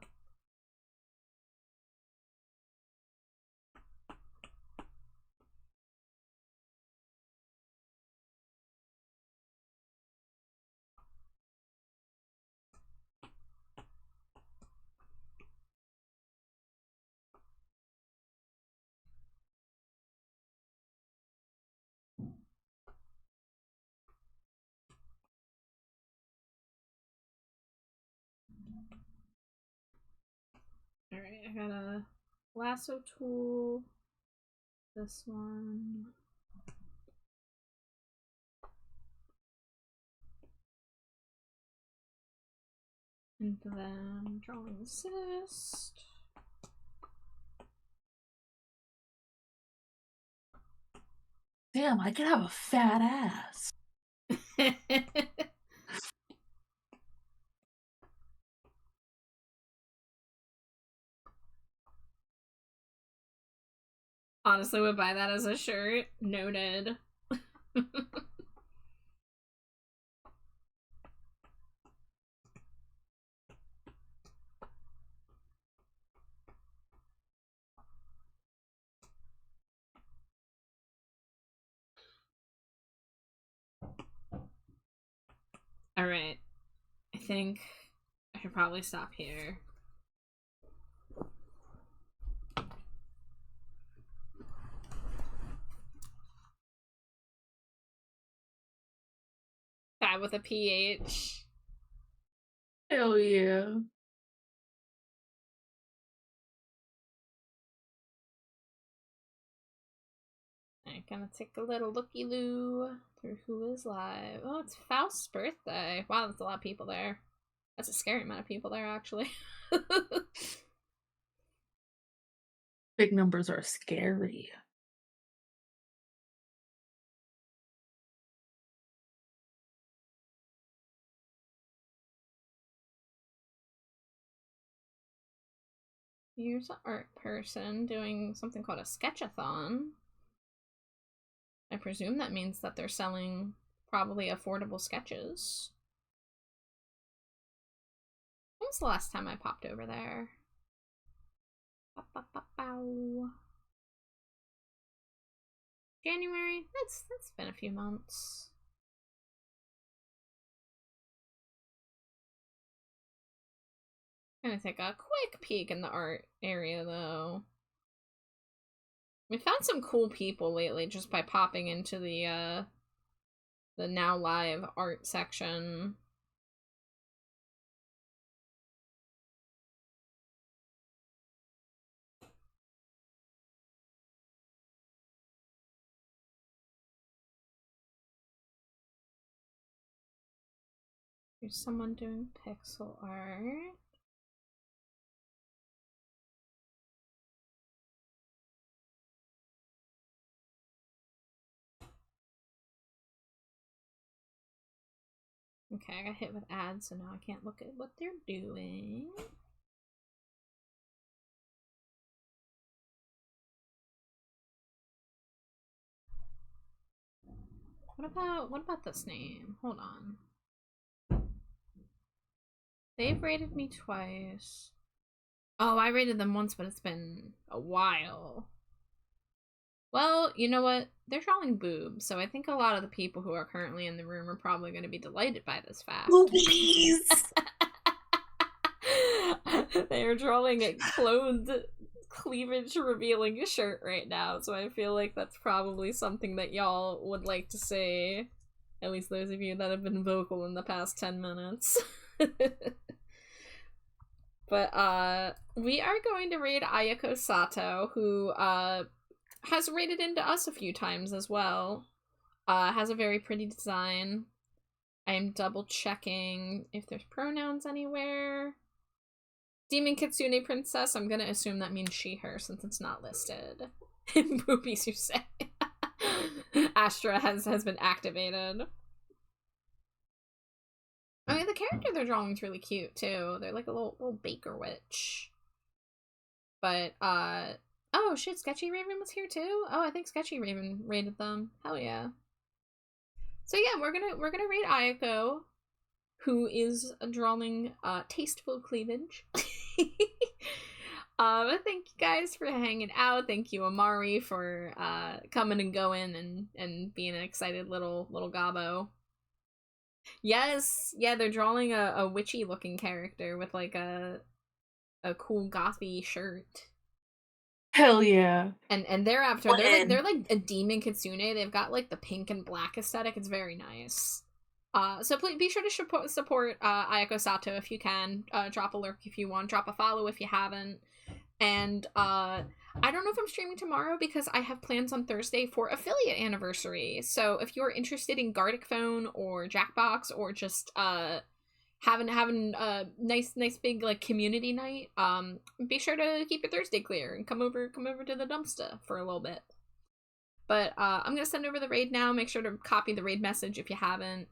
Alright, I got a lasso tool. This one. And then drawing assist. Damn, I could have a fat ass. Honestly, would buy that as a shirt. Noted. Alright. I think I should probably stop here. That with a PH. Hell yeah. I'm gonna take a little looky-loo through who is live. Oh, it's Faust's birthday. Wow, that's a lot of people there. That's a scary amount of people there, actually. Big numbers are scary. Here's an art person doing something called a sketchathon. I presume that means that they're selling probably affordable sketches. When was the last time I popped over there? Ba-ba-ba-bow. January? That's been a few months. I'm gonna take a quick peek in the art area though. We found some cool people lately just by popping into the now live art section. There's someone doing pixel art. Okay, I got hit with ads, so now I can't look at what they're doing. What about this name? Hold on. They've rated me twice. Oh, I rated them once, but it's been a while. Well, you know what? They're drawing boobs, so I think a lot of the people who are currently in the room are probably going to be delighted by this fact. Boobies! They are drawing a clothed, cleavage-revealing shirt right now, so I feel like that's probably something that y'all would like to see. At least those of you that have been vocal in the past 10 minutes. But, we are going to raid Ayako Sato, who, has raided into us a few times as well. Has a very pretty design. I'm double checking if there's pronouns anywhere. Demon Kitsune Princess, I'm gonna assume that means she, her, since it's not listed. Boobies, you say. Astra has been activated. I mean, the character they're drawing is really cute, too. They're like a little baker witch. But, oh, Oh shit, Sketchy Raven was here too? Oh, I think Sketchy Raven raided them. Hell yeah. So yeah, we're gonna raid Ayako, who is drawing tasteful cleavage. Thank you guys for hanging out. Thank you, Amari, for coming and going and being an excited little gobbo. Yes, yeah, they're drawing a witchy looking character with like a cool gothy shirt. Hell yeah. And they're after they're like a demon kitsune. They've got like the pink and black aesthetic. It's very nice. So please be sure to support Ayako Sato if you can. Drop a lurk if you want. Drop a follow if you haven't. And I don't know if I'm streaming tomorrow because I have plans on Thursday for affiliate anniversary. So if you're interested in Gardic Phone or Jackbox or just having a nice big like community night, be sure to keep your Thursday clear and come over to the dumpster for a little bit. But I'm gonna send over the raid now. Make sure to copy the raid message if you haven't.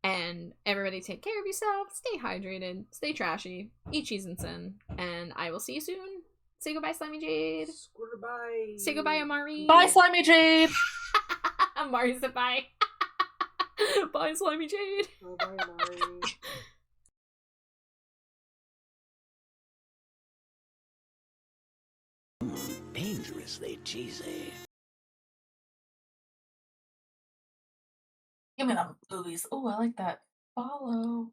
And everybody take care of yourself, stay hydrated, stay trashy, eat cheese and sin, and I will see you soon. Say goodbye, Slimy Jade. Goodbye. Say goodbye, Amari. Bye, Slimy Jade. Amari said bye. Bye, Slimy Jade. Oh, bye, Amari. Dangerously cheesy. Give me them boobies. Oh, I like that. Follow.